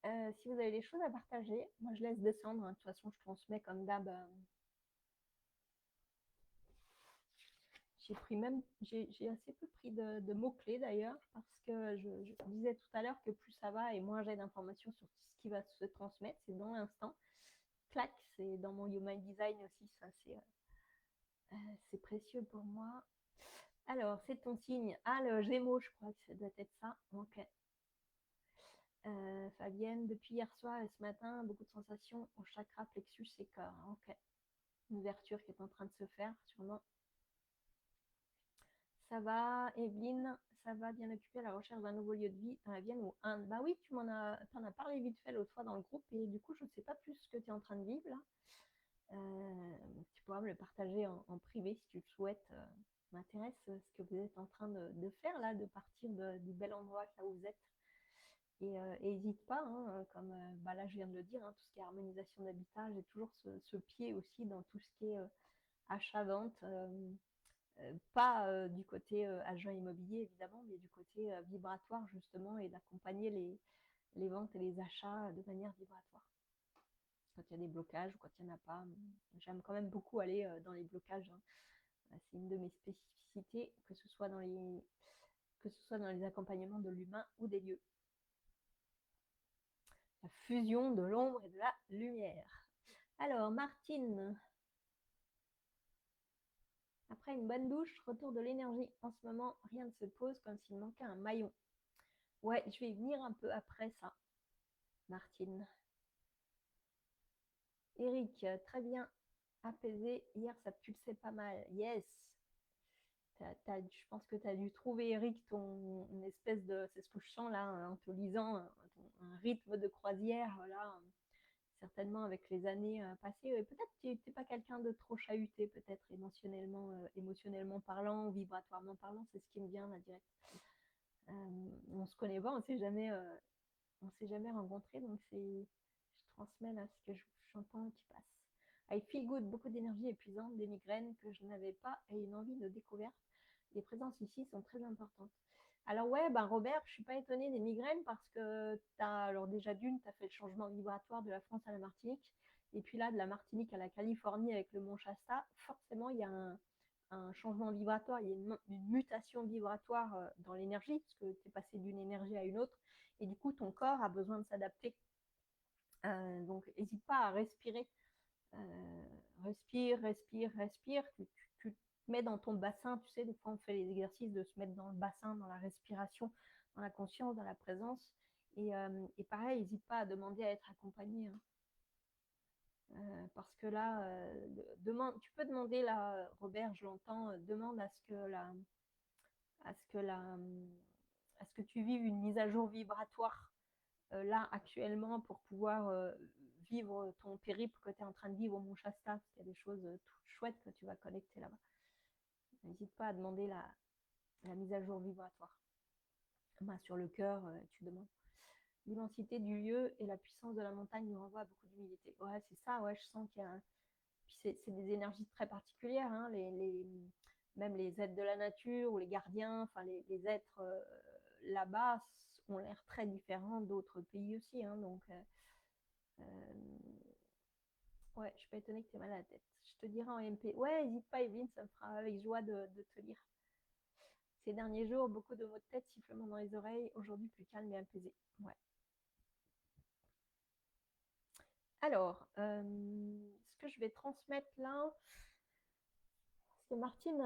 Si vous avez des choses à partager, moi je laisse descendre. Hein. De toute façon, je transmets comme d'hab. J'ai assez peu pris de mots-clés d'ailleurs, parce que je disais tout à l'heure que plus ça va et moins j'ai d'informations sur ce qui va se transmettre. C'est dans l'instant. Clac, c'est dans mon Human Design aussi. Ça, c'est précieux pour moi. Alors, c'est ton signe. Ah, le Gémeaux, je crois que ça doit être ça. Ok. Fabienne, depuis hier soir et ce matin, beaucoup de sensations au chakra plexus et corps. Ok. Une ouverture qui est en train de se faire, sûrement. Ça va, Evelyne, ça va, bien occupée à la recherche d'un nouveau lieu de vie dans la Vienne ou Inde. Bah oui, tu t'en as parlé vite fait l'autre fois dans le groupe et du coup, je ne sais pas plus ce que tu es en train de vivre là. Tu pourras me le partager en privé si tu le souhaites. M'intéresse ce que vous êtes en train de faire là, de partir du bel endroit là où vous êtes. Et n'hésite pas, hein, comme bah là je viens de le dire, hein, tout ce qui est harmonisation d'habitat, j'ai toujours ce pied aussi dans tout ce qui est achat-vente. Pas du côté agent immobilier évidemment, mais du côté vibratoire justement et d'accompagner les ventes et les achats de manière vibratoire. Quand il y a des blocages ou quand il n'y en a pas, j'aime quand même beaucoup aller dans les blocages. Hein. C'est une de mes spécificités, que ce soit dans les accompagnements de l'humain ou des lieux. La fusion de l'ombre et de la lumière. Alors, Martine, après une bonne douche, retour de l'énergie. En ce moment, rien ne se pose comme s'il manquait un maillon. Ouais, je vais y venir un peu après ça, Martine. Eric, très bien apaisé. Hier, ça pulsait pas mal. Yes. Je pense que tu as dû trouver, Eric, ton espèce de. C'est ce que je sens là, en te lisant, un rythme de croisière, voilà. Certainement avec les années passées. Peut-être que tu n'es pas quelqu'un de trop chahuté, peut-être émotionnellement parlant ou vibratoirement parlant, c'est ce qui me vient là direct. On se connaît pas, on s'est jamais rencontrés, donc je transmets là ce que j'entends qui passe. I feel good, beaucoup d'énergie épuisante, des migraines que je n'avais pas et une envie de découverte. Les présences ici sont très importantes. Alors ouais, ben Robert, je suis pas étonnée des migraines parce que alors déjà d'une, tu as fait le changement vibratoire de la France à la Martinique, et puis là de la Martinique à la Californie avec le Mont Shasta, forcément il y a un changement vibratoire, il y a une mutation vibratoire dans l'énergie, parce que tu es passé d'une énergie à une autre, et du coup ton corps a besoin de s'adapter. Donc n'hésite pas à respirer. Respire. mets dans ton bassin, tu sais, des fois on fait les exercices de se mettre dans le bassin, dans la respiration, dans la conscience, dans la présence. Et pareil, n'hésite pas à demander à être accompagné. Hein. Parce que là, tu peux demander, là, Robert, je l'entends, demande à ce que la, à ce que tu vives une mise à jour vibratoire là actuellement pour pouvoir vivre ton périple que tu es en train de vivre au Mont Shasta, parce qu'il y a des choses toutes chouettes que tu vas connecter là-bas. N'hésite pas à demander la mise à jour vibratoire. Bah, sur le cœur, tu demandes. L'immensité du lieu et la puissance de la montagne nous renvoient à beaucoup d'humilité. Ouais, c'est ça, ouais, je sens qu'il y a un... Puis c'est des énergies très particulières, hein, même les êtres de la nature ou les gardiens, enfin les êtres là-bas ont l'air très différents d'autres pays aussi. Hein, donc, ouais, je suis pas étonnée que tu aies mal à la tête. Je te dirai en MP. Ouais, n'hésite pas, Evelyne, ça me fera avec joie de te lire. Ces derniers jours, beaucoup de maux de tête, sifflements dans les oreilles. Aujourd'hui, plus calme et apaisé. Ouais. Alors, ce que je vais transmettre là, parce que Martine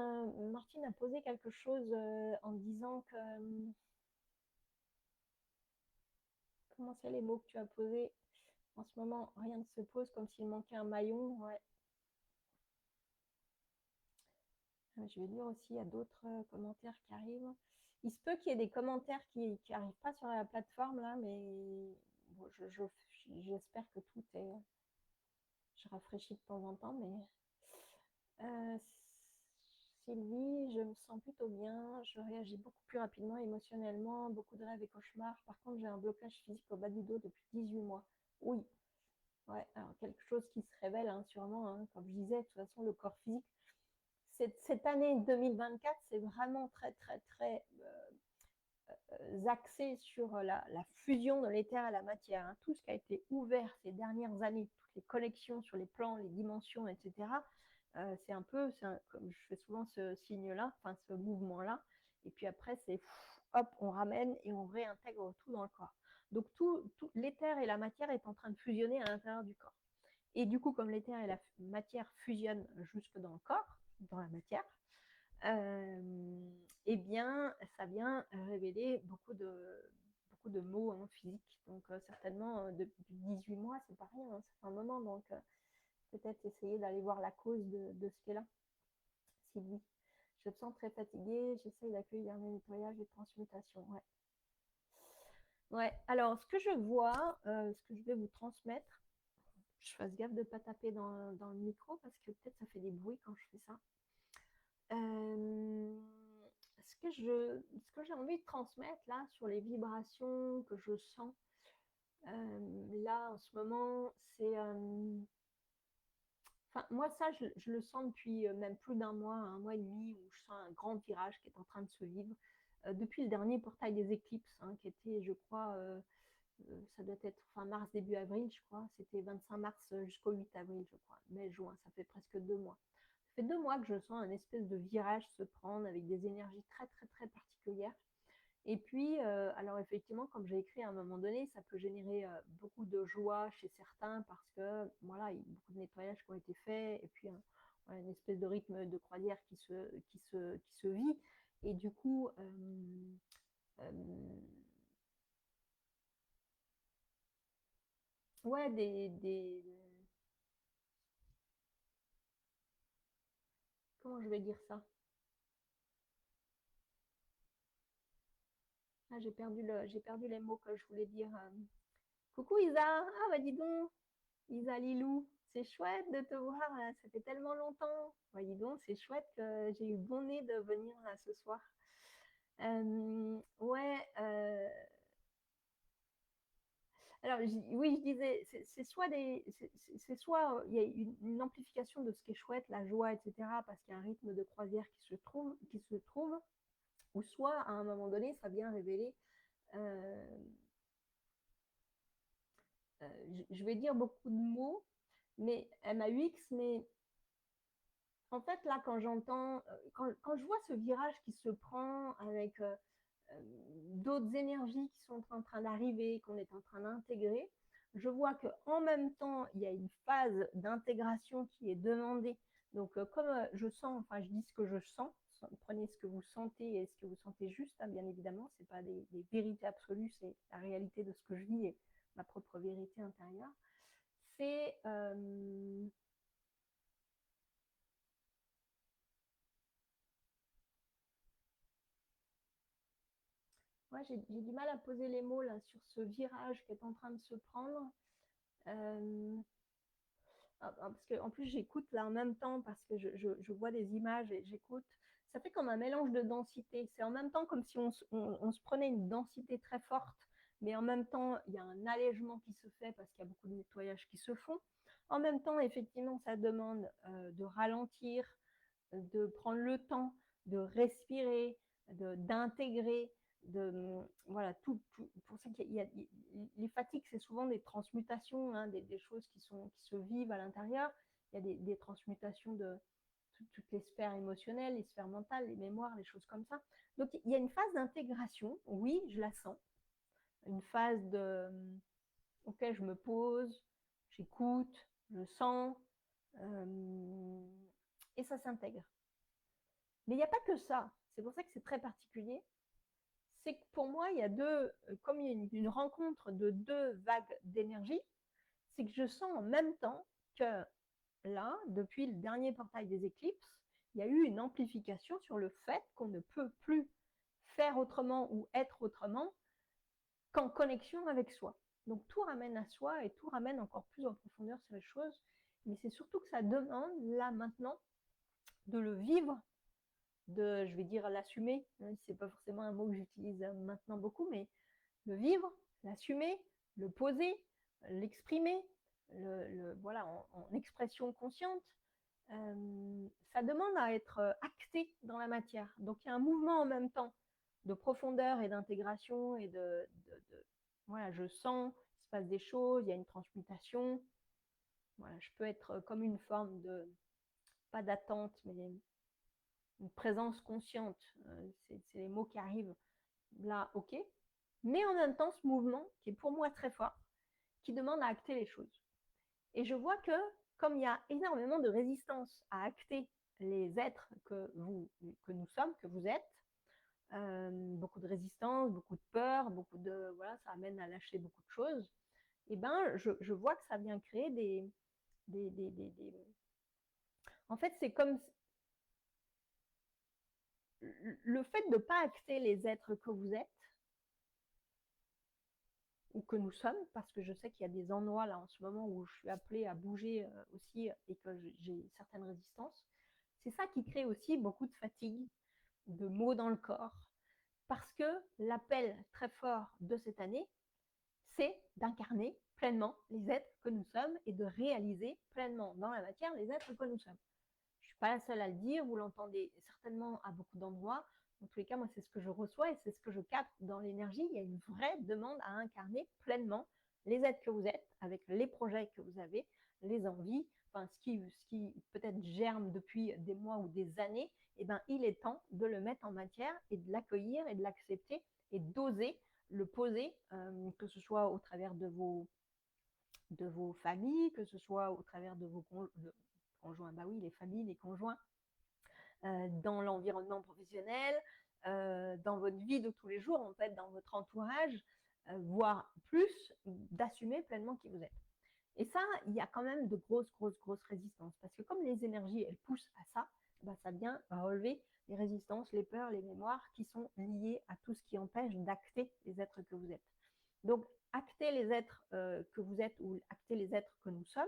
a posé quelque chose en disant que... comment c'est les mots que tu as posés? En ce moment, rien ne se pose comme s'il manquait un maillon. Ouais. Je vais lire aussi, il y a d'autres commentaires qui arrivent. Il se peut qu'il y ait des commentaires qui n'arrivent pas sur la plateforme là, mais bon, j'espère que tout est... Je rafraîchis de temps en temps, mais... Euh, Sylvie, je me sens plutôt bien, je réagis beaucoup plus rapidement émotionnellement, beaucoup de rêves et cauchemars. Par contre, j'ai un blocage physique au bas du dos depuis 18 mois. Oui, ouais, alors quelque chose qui se révèle hein, sûrement, hein, comme je disais, de toute façon, le corps physique. Cette année 2024, c'est vraiment très, très, très axé sur la fusion de l'éther et la matière. Hein. Tout ce qui a été ouvert ces dernières années, toutes les connexions sur les plans, les dimensions, etc., c'est un peu, comme je fais souvent ce signe-là, enfin ce mouvement-là. Et puis après, c'est hop, on ramène et on réintègre tout dans le corps. Donc tout l'éther et la matière est en train de fusionner à l'intérieur du corps. Et du coup, comme l'éther et la matière fusionnent jusque dans le corps, dans la matière, eh bien, ça vient révéler beaucoup de maux hein, physiques. Donc, certainement, depuis 18 mois, c'est pas rien, hein, ça fait un moment. Donc, peut-être essayer d'aller voir la cause de ce qu'est là. Sylvie, je me sens très fatiguée, j'essaye d'accueillir mes nettoyages et transmutations. Ouais. Ouais, alors, ce que je vois, ce que je vais vous transmettre, je fasse gaffe de ne pas taper dans le micro parce que peut-être ça fait des bruits quand je fais ça. Ce que j'ai envie de transmettre là sur les vibrations que je sens là en ce moment, c'est enfin moi ça je le sens depuis même plus d'un mois, un mois et demi où je sens un grand virage qui est en train de se vivre depuis le dernier portail des éclipses hein, qui était je crois ça doit être fin mars début avril je crois, c'était 25 mars jusqu'au 8 avril je crois, mai juin, ça fait presque 2 mois. Ça fait 2 mois que je sens un espèce de virage se prendre avec des énergies très très très particulières. Et puis, alors effectivement, comme j'ai écrit à un moment donné, ça peut générer beaucoup de joie chez certains parce que voilà, il y a beaucoup de nettoyages qui ont été faits et puis voilà, une espèce de rythme de croisière qui se vit. Et du coup, ouais, comment je vais dire ça? Ah, j'ai perdu les mots que je voulais dire. Coucou Isa, ah bah dis donc, Isa Lilou, c'est chouette de te voir, là. Ça fait tellement longtemps. Bah, dis donc, c'est chouette que j'ai eu bon nez de venir là, ce soir. Ouais, alors oui, je disais, c'est soit c'est soit il y a une amplification de ce qui est chouette, la joie, etc., parce qu'il y a un rythme de croisière qui se trouve, ou soit à un moment donné, ça vient révéler, euh, je vais dire beaucoup de mots, mais MAUX, mais en fait, là, quand j'entends, quand je vois ce virage qui se prend avec d'autres énergies qui sont en train d'arriver, qu'on est en train d'intégrer, je vois qu'en même temps, il y a une phase d'intégration qui est demandée Donc, comme je sens, enfin, je dis ce que je sens, prenez ce que vous sentez et ce que vous sentez juste, hein, bien évidemment, ce n'est pas des vérités absolues, c'est la réalité de ce que je vis et ma propre vérité intérieure. C'est moi, j'ai du mal à poser les mots là sur ce virage qui est en train de se prendre. Euh, parce qu'en plus, j'écoute là en même temps parce que je vois des images et j'écoute. Ça fait comme un mélange de densité. C'est en même temps comme si on se prenait une densité très forte, mais en même temps, il y a un allègement qui se fait parce qu'il y a beaucoup de nettoyage qui se font. En même temps, effectivement, ça demande de ralentir, de prendre le temps, de respirer, d'intégrer, voilà, tout. Pour ça qu'il y a les fatigues, c'est souvent des transmutations, hein, des choses qui se vivent à l'intérieur. Il y a des transmutations de toutes les sphères émotionnelles, les sphères mentales, les mémoires, les choses comme ça. Donc il y a une phase d'intégration, oui, je la sens. Une phase de ok, je me pose, j'écoute, je sens, et ça s'intègre. Mais il n'y a pas que ça. C'est pour ça que c'est très particulier. C'est que pour moi, il y a comme il y a une rencontre de deux vagues d'énergie, c'est que je sens en même temps que là, depuis le dernier portail des éclipses, il y a eu une amplification sur le fait qu'on ne peut plus faire autrement ou être autrement qu'en connexion avec soi. Donc tout ramène à soi et tout ramène encore plus en profondeur sur les choses. Mais c'est surtout que ça demande, là maintenant, de le vivre, je vais dire l'assumer, hein, c'est pas forcément un mot que j'utilise maintenant beaucoup, mais le vivre, l'assumer, le poser, l'exprimer, voilà, en expression consciente, ça demande à être acté dans la matière. Donc il y a un mouvement en même temps de profondeur et d'intégration et voilà, je sens, il se passe des choses, il y a une transmutation. Voilà, je peux être comme une forme de, pas d'attente, mais une présence consciente. C'est les mots qui arrivent là, ok. Mais en même temps, ce mouvement qui est pour moi très fort, qui demande à acter les choses. Et je vois que comme il y a énormément de résistance à acter les êtres que nous sommes, que vous êtes, beaucoup de résistance, beaucoup de peur, beaucoup de voilà, ça amène à lâcher beaucoup de choses. Et ben, je vois que ça vient créer des... En fait, c'est comme le fait de ne pas acter les êtres que vous êtes ou que nous sommes, parce que je sais qu'il y a des endroits là en ce moment où je suis appelée à bouger aussi et que j'ai certaines résistances. C'est ça qui crée aussi beaucoup de fatigue, de maux dans le corps, parce que l'appel très fort de cette année, c'est d'incarner pleinement les êtres que nous sommes et de réaliser pleinement dans la matière les êtres que nous sommes. Je ne suis pas la seule à le dire, vous l'entendez certainement à beaucoup d'endroits. Dans tous les cas, moi, c'est ce que je reçois et c'est ce que je capte dans l'énergie. Il y a une vraie demande à incarner pleinement les êtres que vous êtes, avec les projets que vous avez, les envies, enfin, ce qui peut-être germe depuis des mois ou des années, eh ben, il est temps de le mettre en matière et de l'accueillir et de l'accepter et d'oser le poser, que ce soit au travers de vos familles, que ce soit au travers de vos conjoints, bah oui, les familles, les conjoints, dans l'environnement professionnel, dans votre vie de tous les jours, en fait, dans votre entourage, voire plus, d'assumer pleinement qui vous êtes. Et ça, il y a quand même de grosses résistances. Parce que comme les énergies, elles poussent à ça, bah, ça vient relever les résistances, les peurs, les mémoires qui sont liées à tout ce qui empêche d'acter les êtres que vous êtes. Donc, acter les êtres que vous êtes ou acter les êtres que nous sommes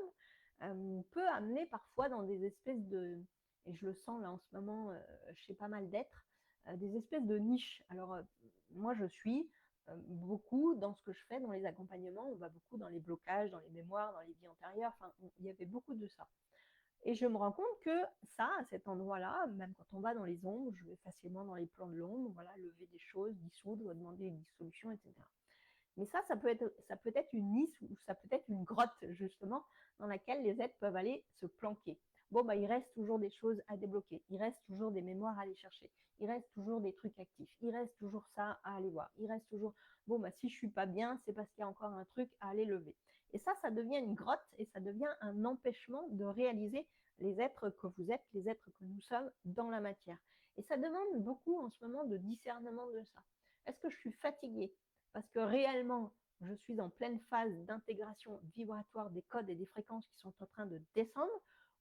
peut amener parfois dans des espèces de, et je le sens là en ce moment chez pas mal d'êtres, des espèces de niches. Alors, moi, je suis beaucoup dans ce que je fais, dans les accompagnements, on va beaucoup dans les blocages, dans les mémoires, dans les vies antérieures, enfin, il y avait beaucoup de ça. Et je me rends compte que ça, à cet endroit-là, même quand on va dans les ombres, je vais facilement dans les plans de l'ombre, voilà, lever des choses, dissoudre, demander une dissolution, etc. Mais ça peut être une niche ou ça peut être une grotte, justement, dans laquelle les êtres peuvent aller se planquer. Bon, bah, il reste toujours des choses à débloquer. Il reste toujours des mémoires à aller chercher. Il reste toujours des trucs actifs. Il reste toujours ça à aller voir. Il reste toujours, bon, bah, si je suis pas bien, c'est parce qu'il y a encore un truc à aller lever. Et ça devient une grotte et ça devient un empêchement de réaliser les êtres que vous êtes, les êtres que nous sommes dans la matière. Et ça demande beaucoup en ce moment de discernement de ça. Est-ce que je suis fatiguée parce que réellement, je suis en pleine phase d'intégration vibratoire des codes et des fréquences qui sont en train de descendre,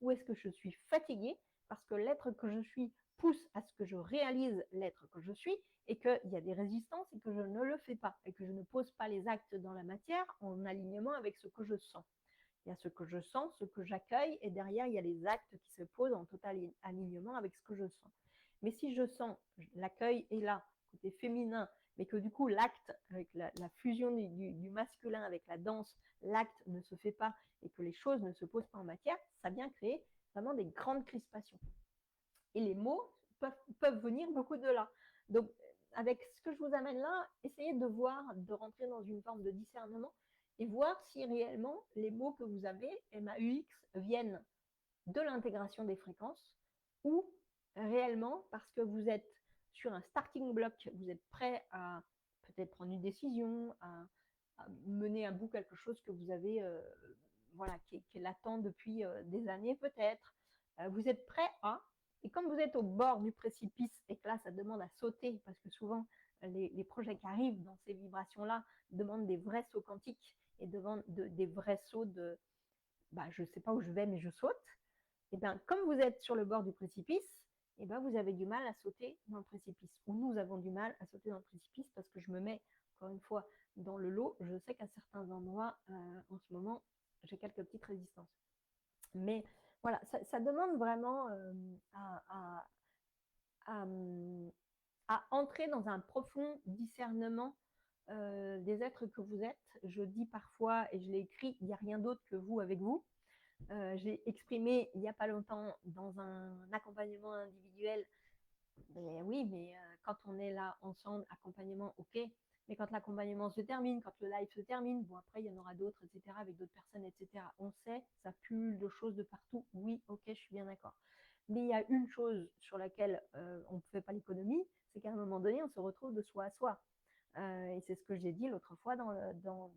ou est-ce que je suis fatiguée parce que l'être que je suis pousse à ce que je réalise l'être que je suis et qu'il y a des résistances et que je ne le fais pas et que je ne pose pas les actes dans la matière en alignement avec ce que je sens. Il y a ce que je sens, ce que j'accueille, et derrière, il y a les actes qui se posent en total alignement avec ce que je sens. Mais si je sens, l'accueil est là, côté féminin, mais que du coup, l'acte, avec la fusion du masculin avec la danse, l'acte ne se fait pas et que les choses ne se posent pas en matière, ça vient créer vraiment des grandes crispations. Et les mots peuvent venir beaucoup de là. Donc, avec ce que je vous amène là, essayez de voir, de rentrer dans une forme de discernement et voir si réellement les mots que vous avez, MAUX, viennent de l'intégration des fréquences ou réellement parce que vous êtes sur un starting block, vous êtes prêt à peut-être prendre une décision, à mener à bout quelque chose que vous avez, voilà, qui est latent depuis des années peut-être. Vous êtes prêt à, et comme vous êtes au bord du précipice et que là, ça demande à sauter, parce que souvent, les projets qui arrivent dans ces vibrations-là demandent des vrais sauts quantiques et demandent des vrais sauts de je ne sais pas où je vais, mais je saute. Et bien, comme vous êtes sur le bord du précipice, et ben, vous avez du mal à sauter dans le précipice. Ou nous avons du mal à sauter dans le précipice parce que je me mets, encore une fois, dans le lot. Je sais qu'à certains endroits, en ce moment, j'ai quelques petites résistances. Mais voilà, ça demande vraiment à entrer dans un profond discernement des êtres que vous êtes. Je dis parfois, et je l'ai écrit, il n'y a rien d'autre que vous avec vous. J'ai exprimé il n'y a pas longtemps dans un accompagnement individuel, mais oui, mais quand on est là ensemble, accompagnement, ok, mais quand l'accompagnement se termine, quand le live se termine, bon après il y en aura d'autres, etc., avec d'autres personnes, etc. On sait, ça pulle de choses de partout, oui, ok, je suis bien d'accord. Mais il y a une chose sur laquelle on ne fait pas l'économie, c'est qu'à un moment donné, on se retrouve de soi à soi. Et c'est ce que j'ai dit l'autre fois dans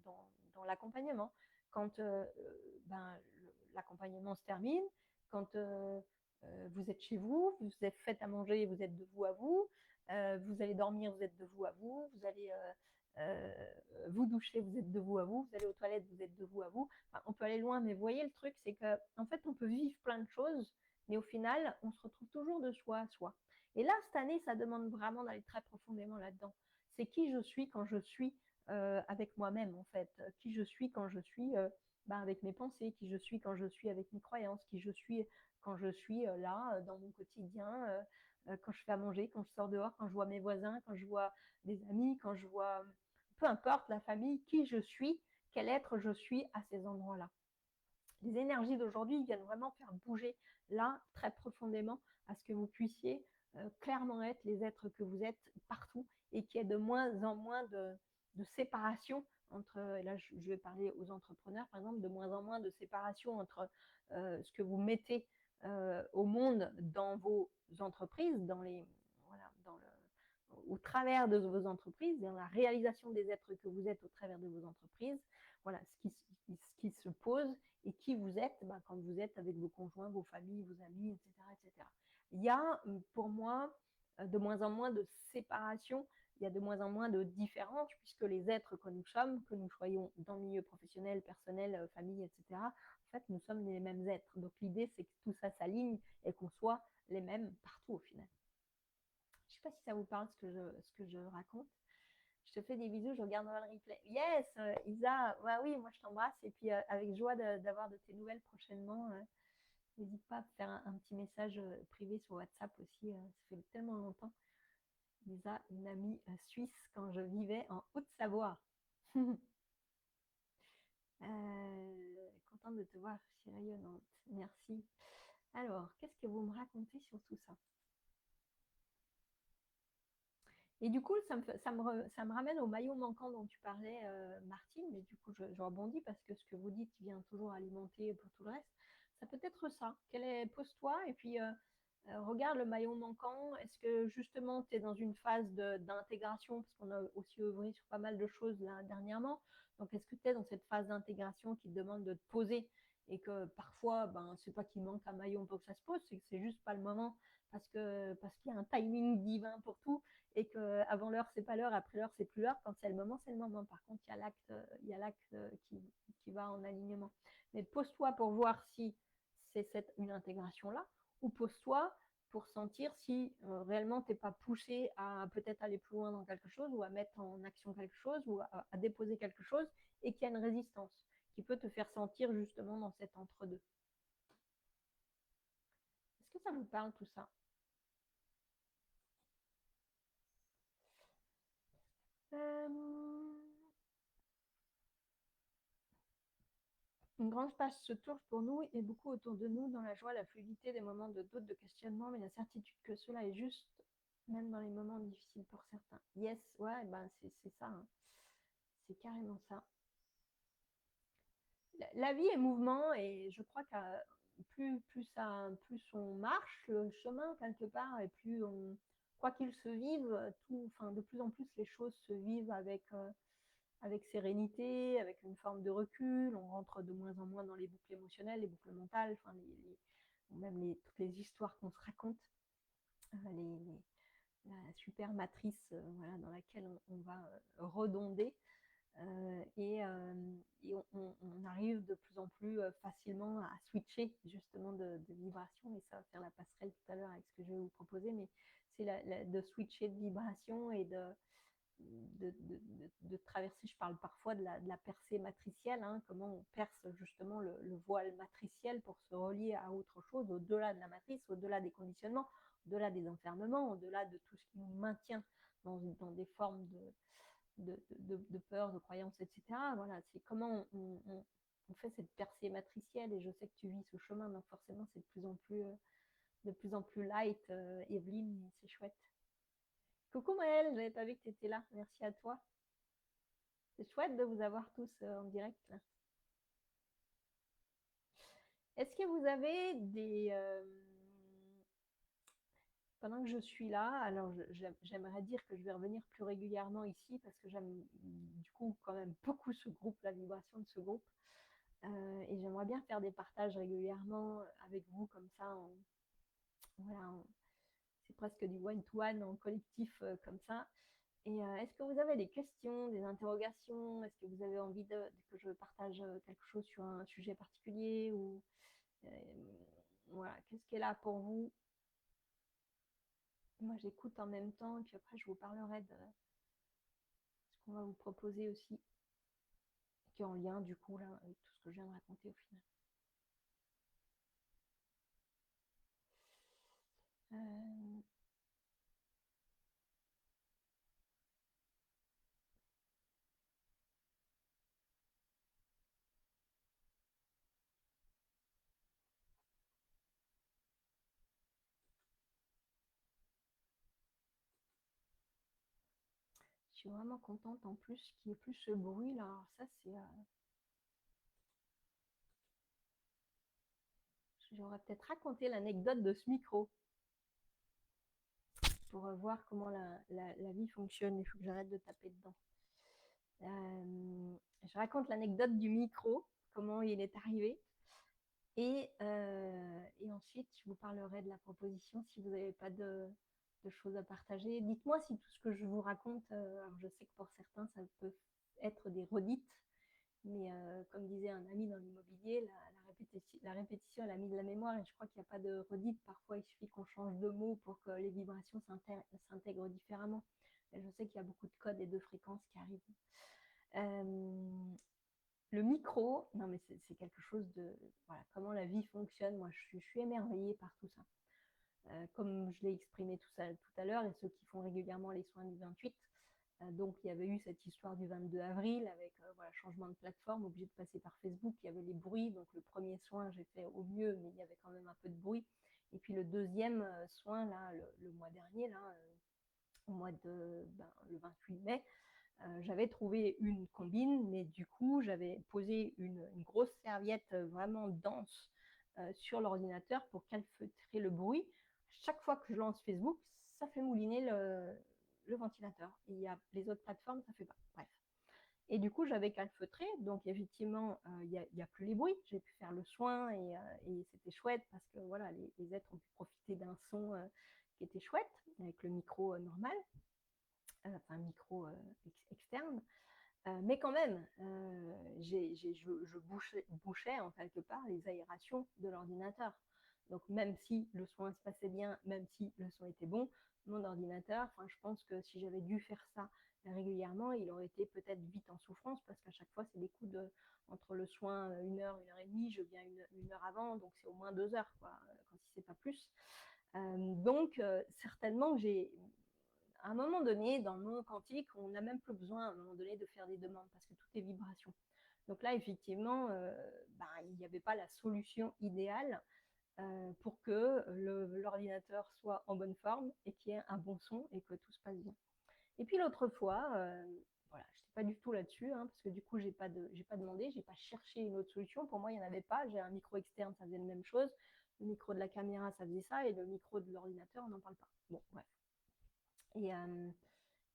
l'accompagnement. Quand l'accompagnement se termine, quand vous êtes chez vous, vous êtes fait à manger, vous êtes de vous à vous, vous allez dormir, vous êtes de vous à vous, vous allez vous doucher, vous êtes de vous à vous, vous allez aux toilettes, vous êtes de vous à vous. Enfin, on peut aller loin, mais vous voyez, le truc, c'est qu'en fait, on peut vivre plein de choses, mais au final, on se retrouve toujours de soi à soi. Et là, cette année, ça demande vraiment d'aller très profondément là-dedans. C'est qui je suis quand je suis avec moi-même, en fait. Qui je suis quand je suis avec mes pensées, qui je suis quand je suis avec mes croyances, qui je suis quand je suis là, dans mon quotidien, quand je fais à manger, quand je sors dehors, quand je vois mes voisins, quand je vois des amis, quand je vois, peu importe, la famille, qui je suis, quel être je suis à ces endroits-là. Les énergies d'aujourd'hui viennent vraiment faire bouger là, très profondément, à ce que vous puissiez clairement être les êtres que vous êtes partout et qu'il y ait de moins en moins de séparation entre, et là je vais parler aux entrepreneurs par exemple, de moins en moins de séparation entre ce que vous mettez au monde dans vos entreprises, au travers de vos entreprises, dans la réalisation des êtres que vous êtes au travers de vos entreprises. Voilà ce qui se pose et qui vous êtes quand vous êtes avec vos conjoints, vos familles, vos amis, etc. etc. Il y a pour moi de moins en moins de séparation, il y a de moins en moins de différence, puisque les êtres que nous sommes, que nous soyons dans le milieu professionnel, personnel, famille, etc., en fait, nous sommes les mêmes êtres. Donc l'idée, c'est que tout ça s'aligne et qu'on soit les mêmes partout au final. Je ne sais pas si ça vous parle ce que je raconte. Je te fais des bisous, je regarde le replay. Yes, Isa, oui, moi je t'embrasse et puis avec joie d'avoir de tes nouvelles prochainement. N'hésite pas à faire un petit message privé sur WhatsApp aussi, ça fait tellement longtemps. Isa, une amie suisse quand je vivais en Haute-Savoie. Contente de te voir, je suis rayonnante. Merci. Alors, qu'est-ce que vous me racontez sur tout ça? Et du coup, ça me ramène au maillot manquant dont tu parlais, Martine, mais du coup, je rebondis parce que ce que vous dites vient toujours alimenter pour tout le reste. Ça peut être ça. Pose-toi et puis regarde le maillon manquant. Est-ce que justement, tu es dans une phase d'intégration, parce qu'on a aussi œuvré sur pas mal de choses là, dernièrement. Donc, est-ce que tu es dans cette phase d'intégration qui te demande de te poser et que parfois, c'est pas qu'il manque un maillon pour que ça se pose, c'est que c'est juste pas le moment parce qu'il y a un timing divin pour tout et que avant l'heure c'est pas l'heure, après l'heure c'est plus l'heure. Quand c'est le moment, c'est le moment. Par contre, il y a l'acte qui va en alignement. Mais pose-toi pour voir si c'est une intégration là, ou pose-toi pour sentir si réellement tu n'es pas poussé à peut-être aller plus loin dans quelque chose ou à mettre en action quelque chose ou à déposer quelque chose et qu'il y a une résistance qui peut te faire sentir justement dans cet entre-deux. Est-ce que ça vous parle tout ça? Une grande page se tourne pour nous et beaucoup autour de nous dans la joie, la fluidité des moments de doute, de questionnement, mais la certitude que cela est juste, même dans les moments difficiles pour certains. Yes, ouais, c'est ça. Hein. C'est carrément ça. La vie est mouvement et je crois que plus on marche le chemin quelque part et plus on, quoi qu'il se vive, de plus en plus les choses se vivent avec sérénité, avec une forme de recul. On rentre de moins en moins dans les boucles émotionnelles, les boucles mentales, même toutes les histoires qu'on se raconte, la super matrice voilà, dans laquelle on va redonder. On arrive de plus en plus facilement à switcher justement de vibration, et ça va faire la passerelle tout à l'heure avec ce que je vais vous proposer, mais c'est de switcher de vibration et de traverser. Je parle parfois de la percée matricielle, hein, comment on perce justement le voile matriciel pour se relier à autre chose, au-delà de la matrice, au-delà des conditionnements, au-delà des enfermements, au-delà de tout ce qui nous maintient dans des formes de peur, de croyances, etc. Voilà, c'est comment on fait cette percée matricielle, et je sais que tu vis ce chemin, donc forcément c'est de plus en plus light, Evelyne, c'est chouette. Coucou Maëlle, je n'avais pas vu que tu étais là, merci à toi. C'est chouette de vous avoir tous en direct là. Est-ce que vous avez pendant que je suis là, alors j'aimerais dire que je vais revenir plus régulièrement ici parce que j'aime du coup quand même beaucoup ce groupe, la vibration de ce groupe. Et j'aimerais bien faire des partages régulièrement avec vous comme ça. Voilà, c'est presque du one-to-one en collectif comme ça. Et est-ce que vous avez des questions, des interrogations? Est-ce que vous avez envie que je partage quelque chose sur un sujet particulier ou voilà, qu'est-ce qui est là pour vous? Moi, j'écoute en même temps et puis après, je vous parlerai de ce qu'on va vous proposer aussi, qui est en lien du coup là avec tout ce que je viens de raconter au final. Euh, je suis vraiment contente en plus qu'il n'y ait plus ce bruit là. Alors ça, c'est. J'aurais peut-être raconté l'anecdote de ce micro pour voir comment la vie fonctionne. Il faut que j'arrête de taper dedans. Je raconte l'anecdote du micro, comment il est arrivé. Et ensuite, je vous parlerai de la proposition si vous n'avez pas de choses à partager. Dites-moi si tout ce que je vous raconte, alors je sais que pour certains, ça peut être des redites, mais comme disait un ami dans l'immobilier, la répétition est l'ami de la mémoire, et je crois qu'il n'y a pas de redite. Parfois, il suffit qu'on change de mots pour que les vibrations s'intègrent différemment. Et je sais qu'il y a beaucoup de codes et de fréquences qui arrivent. Le micro, non mais c'est quelque chose de... Voilà, comment la vie fonctionne. Moi, je suis émerveillée par tout ça. Comme je l'ai exprimé tout à l'heure, et ceux qui font régulièrement les soins du 28, donc il y avait eu cette histoire du 22 avril avec voilà, changement de plateforme, obligé de passer par Facebook, il y avait les bruits, donc le premier soin j'ai fait au mieux, mais il y avait quand même un peu de bruit. Et puis le deuxième soin, là, le mois dernier, là, au mois de le 28 mai, j'avais trouvé une combine, mais du coup, j'avais posé une grosse serviette vraiment dense sur l'ordinateur pour calfeutrer le bruit. Chaque fois que je lance Facebook, ça fait mouliner le ventilateur. Et il y a les autres plateformes, ça fait pas. Bref. Et du coup, j'avais calfeutré, donc effectivement, il y a plus les bruits. J'ai pu faire le soin et c'était chouette parce que voilà, les êtres ont pu profiter d'un son qui était chouette avec le micro normal, enfin micro externe. Mais quand même, je bouchais en quelque part les aérations de l'ordinateur. Donc même si le son se passait bien, même si le son était bon, mon ordinateur, je pense que si j'avais dû faire ça régulièrement, il aurait été peut-être vite en souffrance parce qu'à chaque fois, c'est des coups entre le soin 1 heure et demie, je viens une heure avant, donc c'est au moins 2 heures, quoi, quand si c'est pas plus. Donc certainement que j'ai à un moment donné, dans le monde quantique, on n'a même plus besoin à un moment donné de faire des demandes parce que tout est vibration. Donc là, effectivement, il n'y avait pas la solution idéale pour que l'ordinateur soit en bonne forme et qu'il y ait un bon son et que tout se passe bien. Et puis l'autre fois, voilà, je n'étais pas du tout là-dessus, hein, parce que du coup, j'ai pas demandé, j'ai pas cherché une autre solution. Pour moi, il n'y en avait pas. J'ai un micro externe, ça faisait la même chose. Le micro de la caméra, ça faisait ça. Et le micro de l'ordinateur, on n'en parle pas. Bon, bref. Et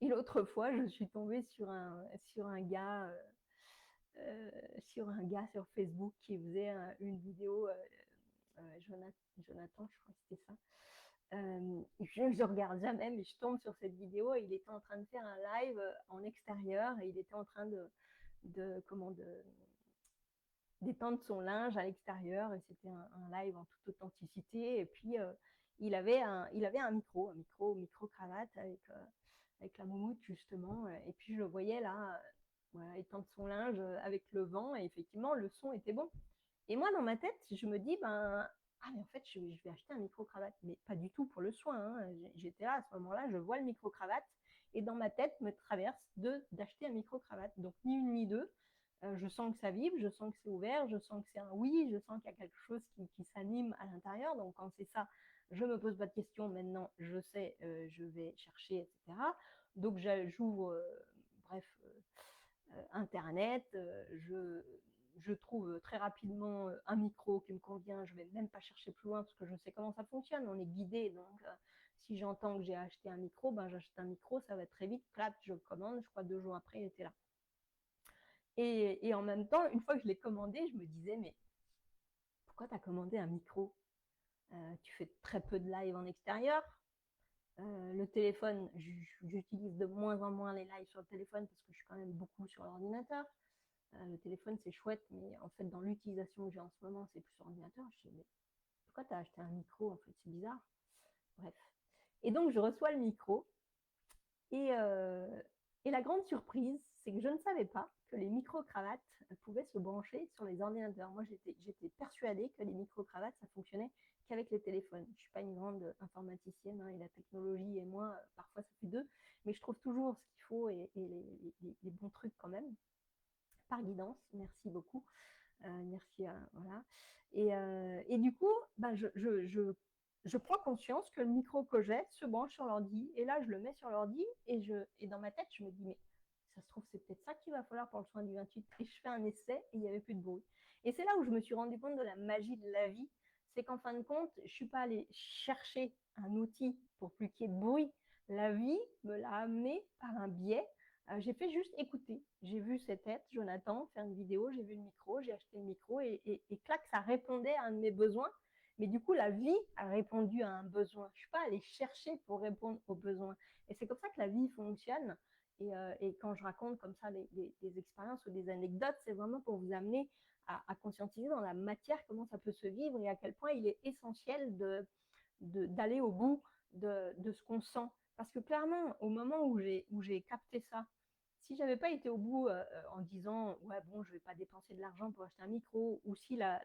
l'autre fois, je suis tombée sur un gars sur Facebook qui faisait une vidéo, Jonathan, je crois que c'était ça. Je regarde jamais, mais je tombe sur cette vidéo et il était en train de faire un live en extérieur et il était en train d'étendre son linge à l'extérieur et c'était un live en toute authenticité. Et puis il avait un micro cravate avec la moumoute justement. Et puis je le voyais là, voilà, étendre son linge avec le vent et effectivement le son était bon. Et moi dans ma tête, je me dis mais en fait je vais acheter un micro cravate, mais pas du tout pour le soin. Hein. J'étais là à ce moment-là, je vois le micro cravate et dans ma tête me traverse d'acheter un micro cravate. Donc ni une ni deux. Je sens que ça vibre, je sens que c'est ouvert, je sens que c'est un oui, je sens qu'il y a quelque chose qui s'anime à l'intérieur. Donc quand c'est ça, je ne me pose pas de questions. Maintenant, je sais, je vais chercher, etc. Donc j'ouvre, bref, Internet, je trouve très rapidement un micro qui me convient. Je ne vais même pas chercher plus loin parce que je sais comment ça fonctionne. On est guidé, donc si j'entends que j'ai acheté un micro, j'achète un micro, ça va être très vite. Clap, je le commande. Je crois 2 jours après, il était là. Et en même temps, une fois que je l'ai commandé, je me disais, mais pourquoi tu as commandé un micro? Tu fais très peu de live en extérieur. Le téléphone, j'utilise de moins en moins les lives sur le téléphone parce que je suis quand même beaucoup sur l'ordinateur. Le téléphone, c'est chouette, mais en fait, dans l'utilisation que j'ai en ce moment, c'est plus sur l'ordinateur. Je me dis, mais pourquoi tu as acheté un micro? En fait, c'est bizarre. Bref. Et donc, je reçois le micro et la grande surprise, c'est que je ne savais pas que les micro-cravates pouvaient se brancher sur les ordinateurs. Moi, j'étais persuadée que les micro-cravates, ça fonctionnait qu'avec les téléphones. Je ne suis pas une grande informaticienne, hein, et la technologie et moi, parfois, ça fait deux. Mais je trouve toujours ce qu'il faut et les bons trucs quand même, par guidance. Merci beaucoup. Merci, voilà. Et du coup, je prends conscience que le micro que j'ai se branche sur l'ordi. Et là, je le mets sur l'ordi et dans ma tête, je me dis, mais ça se trouve, c'est peut-être ça qu'il va falloir pour le soin du 28. Et je fais un essai et il n'y avait plus de bruit. Et c'est là où je me suis rendu compte de la magie de la vie. C'est qu'en fin de compte, je ne suis pas allée chercher un outil pour plus qu'il y ait de bruit. La vie me l'a amené par un biais. J'ai fait juste écouter. J'ai vu cet être, Jonathan, faire une vidéo, j'ai vu le micro, j'ai acheté le micro et clac, ça répondait à un de mes besoins. Mais du coup, la vie a répondu à un besoin. Je ne suis pas allée chercher pour répondre aux besoins. Et c'est comme ça que la vie fonctionne. Et quand je raconte comme ça des expériences ou des anecdotes, c'est vraiment pour vous amener à conscientiser dans la matière comment ça peut se vivre et à quel point il est essentiel d'aller au bout de ce qu'on sent. Parce que clairement, au moment où j'ai capté ça, si j'avais pas été au bout en disant ouais bon je vais pas dépenser de l'argent pour acheter un micro, ou si la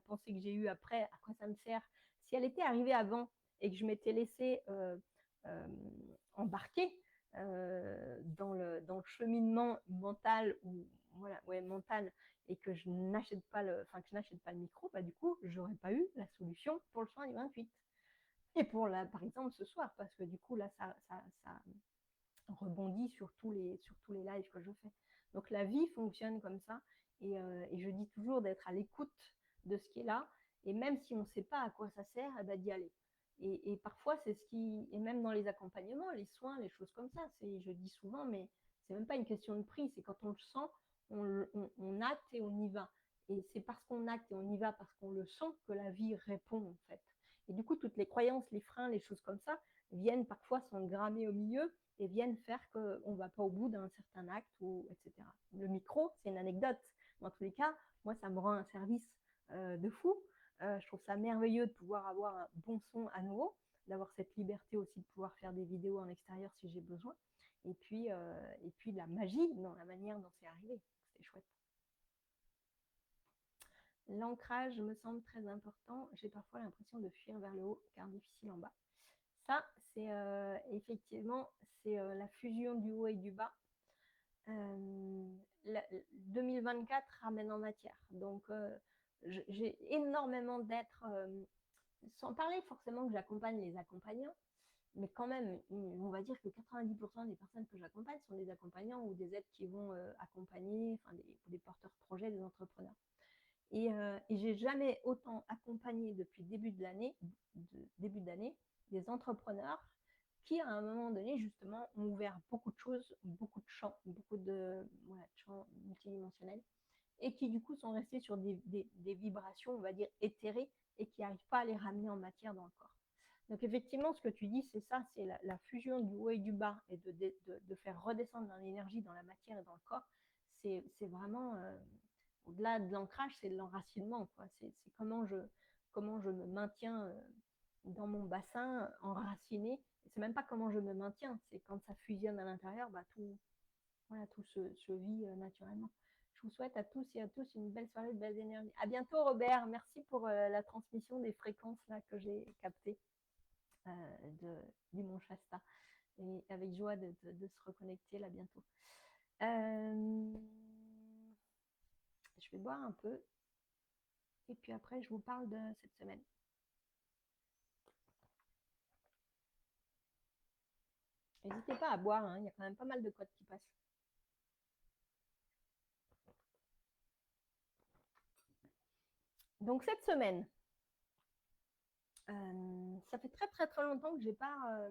pensée que j'ai eue après, à quoi ça me sert, si elle était arrivée avant et que je m'étais laissée euh, embarquer dans le cheminement mental ou voilà ouais mental, et que je n'achète pas le micro, du coup j'aurais pas eu la solution pour le soin du 28 et pour par exemple ce soir, parce que du coup là ça rebondit sur tous les lives que je fais. Donc la vie fonctionne comme ça et je dis toujours d'être à l'écoute de ce qui est là, et même si on ne sait pas à quoi ça sert, d'y aller. Et parfois c'est ce qui, et même dans les accompagnements, les soins, les choses comme ça, je dis souvent, mais C'est même pas une question de prix, c'est quand on le sent, on acte et on y va. Et c'est parce qu'on acte et on y va, parce qu'on le sent, que la vie répond en fait. Et du coup, toutes les croyances, les freins, les choses comme ça, viennent parfois s'engrammer au milieu et viennent faire qu'on ne va pas au bout d'un certain acte, ou, etc. Le micro, c'est une anecdote. Dans tous les cas, moi, ça me rend un service de fou. Je trouve ça merveilleux de pouvoir avoir un bon son à nouveau, d'avoir cette liberté aussi de pouvoir faire des vidéos en extérieur si j'ai besoin. Et puis la magie dans la manière dont c'est arrivé. C'est chouette. L'ancrage me semble très important. J'ai parfois l'impression de fuir vers le haut car difficile en bas. Ça, c'est effectivement, c'est la fusion du haut et du bas. 2024 ramène en matière. Donc, j'ai énormément d'êtres, sans parler forcément que j'accompagne les accompagnants, mais quand même, on va dire que 90% des personnes que j'accompagne sont des accompagnants ou des aides qui vont accompagner, enfin des porteurs de projets, des entrepreneurs. Et j'ai jamais autant accompagné depuis début d'année des entrepreneurs qui, à un moment donné, justement, ont ouvert beaucoup de choses, beaucoup de champs, beaucoup de champs multidimensionnels, et qui, du coup, sont restés sur des vibrations, on va dire, éthérées, et qui n'arrivent pas à les ramener en matière dans le corps. Donc, effectivement, ce que tu dis, c'est ça, c'est la fusion du haut et du bas, et de faire redescendre dans l'énergie, dans la matière et dans le corps. C'est vraiment, au-delà de l'ancrage, c'est de l'enracinement, quoi. C'est comment je me maintiens dans mon bassin enraciné. C'est même pas comment je me maintiens, c'est quand ça fusionne à l'intérieur, bah, tout se vit naturellement. Je vous souhaite à tous et à tous une belle soirée, de belles énergies. À bientôt, Robert. Merci pour la transmission des fréquences là que j'ai captées du Mont Shasta. Et avec joie de se reconnecter là bientôt. Je vais boire un peu. Et puis après, je vous parle de cette semaine. N'hésitez pas à boire, hein, il y a quand même pas mal de codes qui passent. Donc cette semaine, ça fait très très très longtemps que je n'ai pas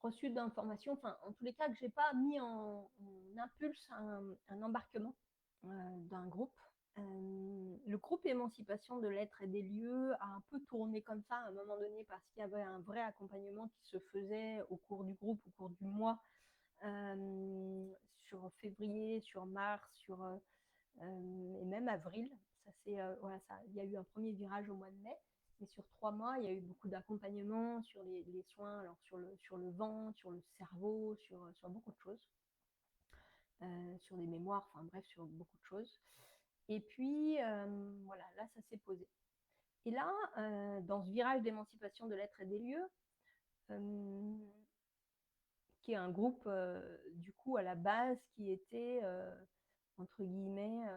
reçu d'informations, enfin en tous les cas que je n'ai pas mis en impulse un embarquement d'un groupe. Le groupe Émancipation de l'être et des lieux a un peu tourné comme ça à un moment donné parce qu'il y avait un vrai accompagnement qui se faisait au cours du groupe, au cours du mois, sur février, sur mars, et même avril. Voilà, il y a eu un premier virage au mois de mai, mais sur 3 mois, il y a eu beaucoup d'accompagnement sur les soins, alors sur le ventre, sur le cerveau, sur beaucoup de choses, sur les mémoires, enfin bref, sur beaucoup de choses. Et puis, voilà, là, ça s'est posé. Et là, dans ce virage d'émancipation de l'être et des lieux, qui est un groupe, du coup, à la base, qui était, entre guillemets,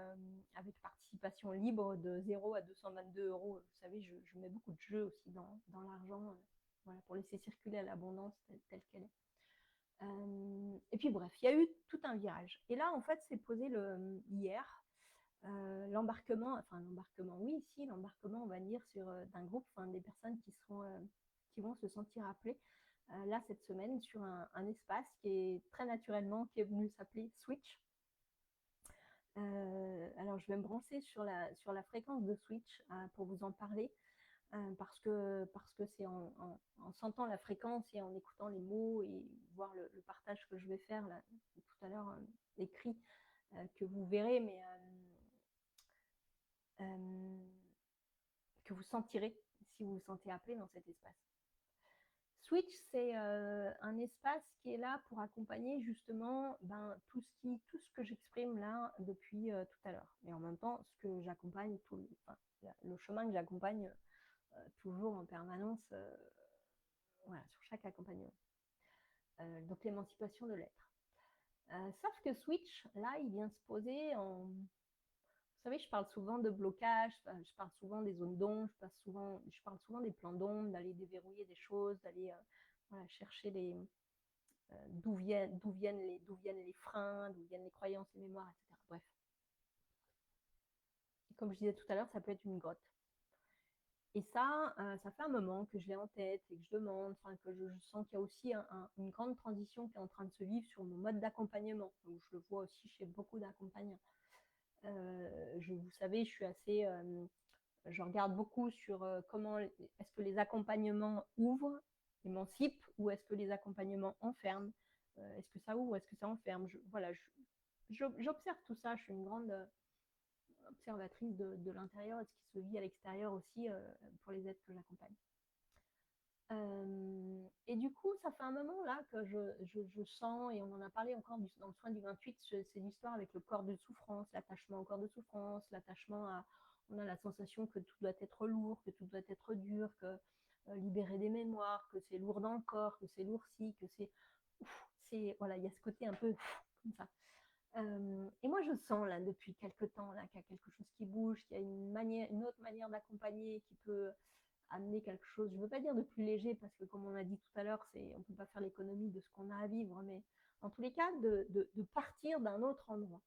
avec participation libre de 0 à 222 euros. Vous savez, je mets beaucoup de jeux aussi dans l'argent, voilà, pour laisser circuler l'abondance telle qu'elle est. Et puis bref, il y a eu tout un virage. Et là, en fait, c'est posé hier l'embarquement, oui, si, l'embarquement, on va dire, d'un groupe, des personnes qui vont se sentir appelées là cette semaine sur un espace qui est très naturellement, qui est venu s'appeler Switch. Alors, je vais me brancher sur la fréquence de Switch pour vous en parler, parce que c'est en sentant la fréquence et en écoutant les mots et voir le partage que je vais faire là, tout à l'heure écrit, que vous verrez, mais que vous sentirez si vous vous sentez appelé dans cet espace. Switch, c'est un espace qui est là pour accompagner justement tout ce que j'exprime là depuis tout à l'heure. Et en même temps, ce que j'accompagne, le chemin que j'accompagne toujours en permanence voilà, sur chaque accompagnement. Donc l'émancipation de l'être. Sauf que Switch, là, il vient se poser en... Vous savez, je parle souvent de blocage, je parle souvent des zones d'ombre, je parle souvent des plans d'ombre, d'aller déverrouiller des choses, d'aller voilà, chercher d'où viennent les freins, d'où viennent les croyances, les mémoires, etc. Bref. Et comme je disais tout à l'heure, ça peut être une grotte. Et ça fait un moment que je l'ai en tête et que je demande, enfin, que je sens qu'il y a aussi une grande transition qui est en train de se vivre sur mon mode d'accompagnement. Donc, je le vois aussi chez beaucoup d'accompagnants. Vous savez, je suis assez, je regarde beaucoup sur comment est-ce que les accompagnements ouvrent, émancipent, ou est-ce que les accompagnements enferment. Est-ce que ça ouvre, est-ce que ça enferme. Voilà, j'observe tout ça. Je suis une grande observatrice de l'intérieur et de ce qui se vit à l'extérieur aussi pour les aides que j'accompagne. Et du coup, ça fait un moment là que je sens, et on en a parlé encore dans le soin du 28, c'est l'histoire avec le corps de souffrance, l'attachement au corps de souffrance, l'attachement à... On a la sensation que tout doit être lourd, que tout doit être dur, que libérer des mémoires, que c'est lourd dans le corps, que c'est lourci, que c'est... Voilà, il y a ce côté un peu comme ça. Et moi, je sens là depuis quelques temps là qu'il y a quelque chose qui bouge, qu'il y a une autre manière d'accompagner qui peut amener quelque chose, je ne veux pas dire de plus léger, parce que comme on a dit tout à l'heure, on ne peut pas faire l'économie de ce qu'on a à vivre, mais en tous les cas, de partir d'un autre endroit.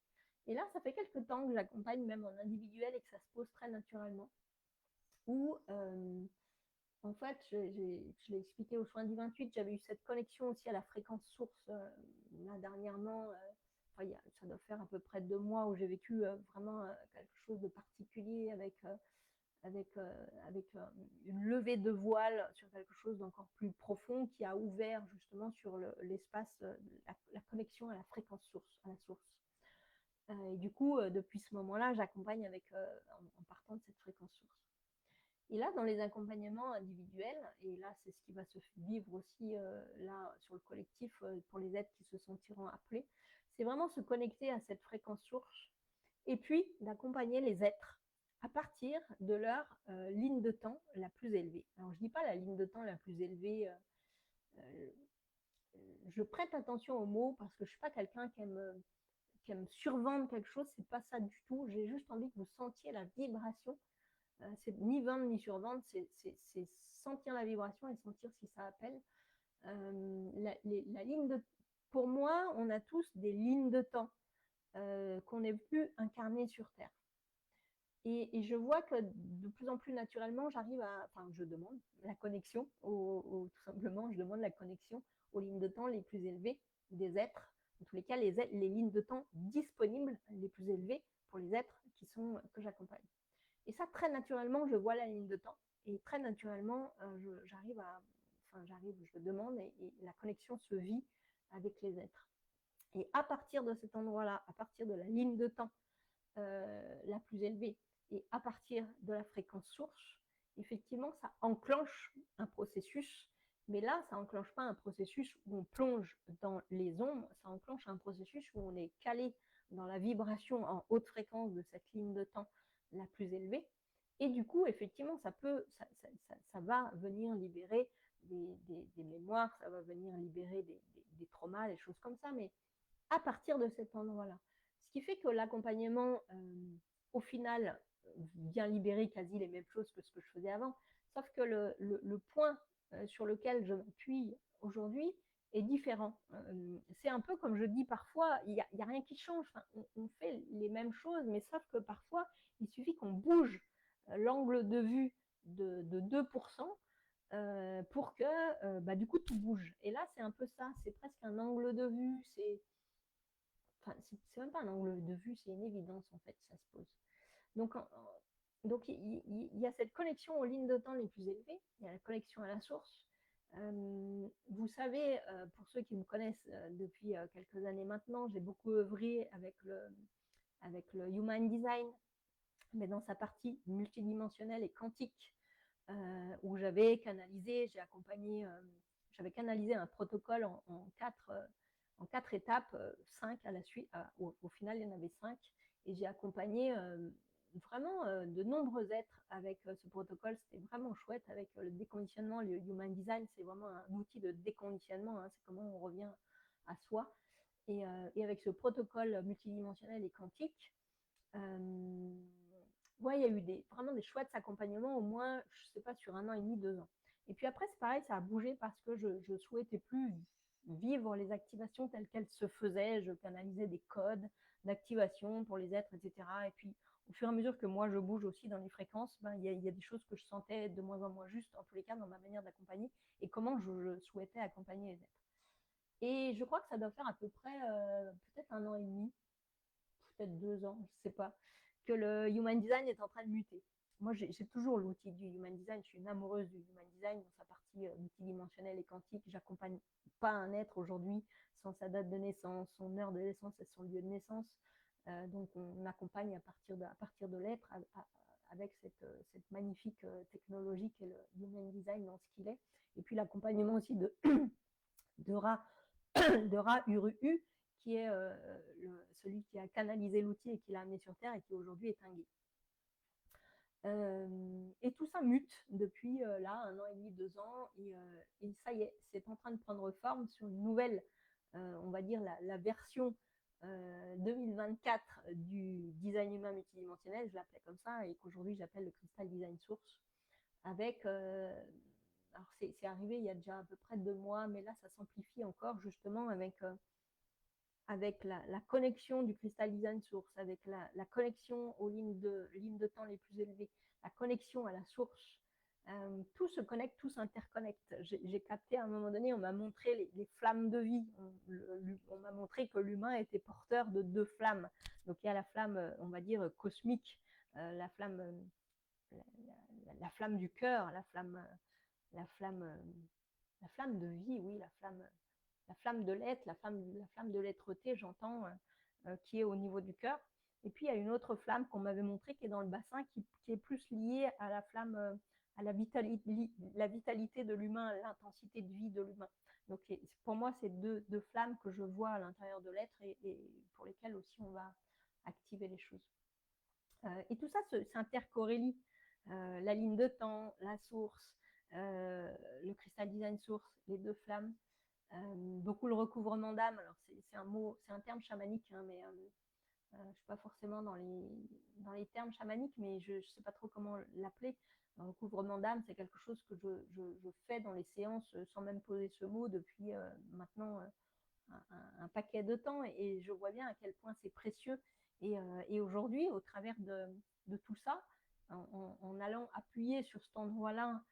Et là, ça fait quelques temps que j'accompagne même en individuel et que ça se pose très naturellement. Où, en fait, je l'ai expliqué au soin du 28, j'avais eu cette connexion aussi à la fréquence source là dernièrement. Ça doit faire à peu près 2 mois où j'ai vécu vraiment quelque chose de particulier avec une levée de voile sur quelque chose d'encore plus profond qui a ouvert justement sur l'espace, la connexion à la fréquence source, à la source. Et du coup, depuis ce moment-là, j'accompagne en partant de cette fréquence source. Et là, dans les accompagnements individuels, et là, c'est ce qui va se vivre aussi là sur le collectif pour les aides qui se sentiront appelées, c'est vraiment se connecter à cette fréquence source et puis d'accompagner les êtres à partir de leur ligne de temps la plus élevée. Alors, je ne dis pas la ligne de temps la plus élevée, je prête attention aux mots parce que je ne suis pas quelqu'un qui aime survendre quelque chose, c'est pas ça du tout. J'ai juste envie que vous sentiez la vibration. C'est ni vendre ni survendre, c'est sentir la vibration et sentir si ça appelle. La ligne de... Pour moi, on a tous des lignes de temps qu'on ait pu incarner sur Terre. Et je vois que de plus en plus naturellement, j'arrive à... Enfin, je demande la connexion, tout simplement, je demande la connexion aux lignes de temps les plus élevées des êtres, en tous les cas, les lignes de temps disponibles les plus élevées pour les êtres que j'accompagne. Et ça, très naturellement, je vois la ligne de temps. Et très naturellement, je demande et la connexion se vit avec les êtres. Et à partir de cet endroit-là, à partir de la ligne de temps la plus élevée et à partir de la fréquence source, effectivement, ça enclenche un processus. Mais là, ça n'enclenche pas un processus où on plonge dans les ombres, ça enclenche un processus où on est calé dans la vibration en haute fréquence de cette ligne de temps la plus élevée. Et du coup, effectivement, ça va venir libérer des mémoires, ça va venir libérer des traumas, des choses comme ça, mais à partir de cet endroit-là. Ce qui fait que l'accompagnement, au final, vient libérer quasi les mêmes choses que ce que je faisais avant, sauf que le point sur lequel je m'appuie aujourd'hui est différent. C'est un peu comme je dis parfois, il n'y a rien qui change. Enfin, on fait les mêmes choses, mais sauf que parfois, il suffit qu'on bouge l'angle de vue de 2%, pour que du coup tout bouge. Et là, c'est un peu ça, c'est presque un angle de vue, c'est même pas un angle de vue, c'est une évidence en fait, ça se pose. Donc il y a cette connexion aux lignes de temps les plus élevées, il y a la connexion à la source. Vous savez, pour ceux qui me connaissent depuis quelques années maintenant, j'ai beaucoup œuvré avec le Human Design, mais dans sa partie multidimensionnelle et quantique, où j'avais canalisé un protocole en 4 étapes, 5 à la suite. Au final, il y en avait 5. Et j'ai accompagné vraiment de nombreux êtres avec ce protocole. C'était vraiment chouette avec le déconditionnement. Le Human Design, c'est vraiment un outil de déconditionnement. Hein, c'est comment on revient à soi. Et avec ce protocole multidimensionnel et quantique, il y a eu vraiment des chouettes accompagnements, au moins, je ne sais pas, sur 1 an et demi, 2 ans. Et puis après, c'est pareil, ça a bougé parce que je ne souhaitais plus vivre les activations telles qu'elles se faisaient. Je canalisais des codes d'activation pour les êtres, etc. Et puis, au fur et à mesure que moi je bouge aussi dans les fréquences, il y a des choses que je sentais de moins en moins justes, en tous les cas, dans ma manière d'accompagner et comment je souhaitais accompagner les êtres. Et je crois que ça doit faire à peu près peut-être 1 an et demi, peut-être 2 ans, je ne sais pas, que le Human Design est en train de muter. Moi, j'ai toujours l'outil du Human Design. Je suis une amoureuse du Human Design dans sa partie multidimensionnelle et quantique. J'accompagne pas un être aujourd'hui sans sa date de naissance, son heure de naissance et son lieu de naissance. Donc, on accompagne à partir de l'être avec cette magnifique technologie qu'est le Human Design dans ce qu'il est. Et puis, l'accompagnement aussi de Ra, de Ra Uru, qui est celui qui a canalisé l'outil et qui l'a amené sur Terre et qui aujourd'hui est un guide. Et tout ça mute depuis là 1 an et demi, 2 ans, et ça y est, c'est en train de prendre forme sur une nouvelle, on va dire la version 2024 du design humain multidimensionnel, je l'appelais comme ça, et qu'aujourd'hui j'appelle le Crystal Design Source, avec alors c'est arrivé il y a déjà à peu près 2 mois, mais là ça s'amplifie encore justement avec la connexion du Crystal Design Source, avec la connexion aux lignes de temps les plus élevées, la connexion à la source. Tout se connecte, tout s'interconnecte. J'ai capté à un moment donné, on m'a montré les flammes de vie. On m'a montré que l'humain était porteur de 2 flammes. Donc il y a la flamme, on va dire, cosmique, la flamme, la flamme du cœur, la flamme, la flamme de vie, oui, la flamme de l'être, la flamme de l'être-té, j'entends, qui est au niveau du cœur. Et puis, il y a une autre flamme qu'on m'avait montrée qui est dans le bassin, qui est plus liée à la flamme, à la vitalité de l'humain, l'intensité de vie de l'humain. Donc, pour moi, c'est deux flammes que je vois à l'intérieur de l'être et pour lesquelles aussi on va activer les choses. Et tout ça s'intercorrélie. La ligne de temps, la source, le Crystal Design Source, les 2 flammes. Beaucoup le recouvrement d'âme. Alors c'est un terme chamanique, hein, mais je ne suis pas forcément dans les termes chamaniques, mais je ne sais pas trop comment l'appeler. Un recouvrement d'âme, c'est quelque chose que je fais dans les séances sans même poser ce mot depuis maintenant un paquet de temps, et je vois bien à quel point c'est précieux. Et aujourd'hui, au travers de tout ça, en allant appuyer sur cet endroit-là,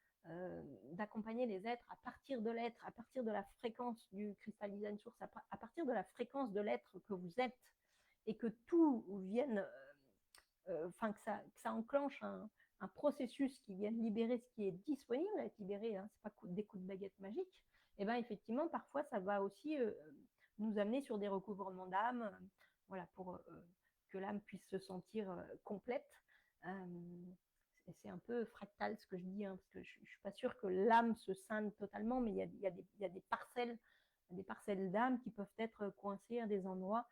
d'accompagner les êtres à partir de l'être, à partir de la fréquence du Crystal Design Source, à partir de la fréquence de l'être que vous êtes, et que tout vienne, enfin que ça enclenche un processus qui vienne libérer ce qui est disponible à être libéré, hein, c'est pas des coups de baguette magique, et bien effectivement, parfois, ça va aussi nous amener sur des recouvrements d'âme, voilà, pour que l'âme puisse se sentir complète. C'est un peu fractal ce que je dis, hein, parce que je ne suis pas sûre que l'âme se scinde totalement, mais il y a des parcelles d'âme qui peuvent être coincées à des endroits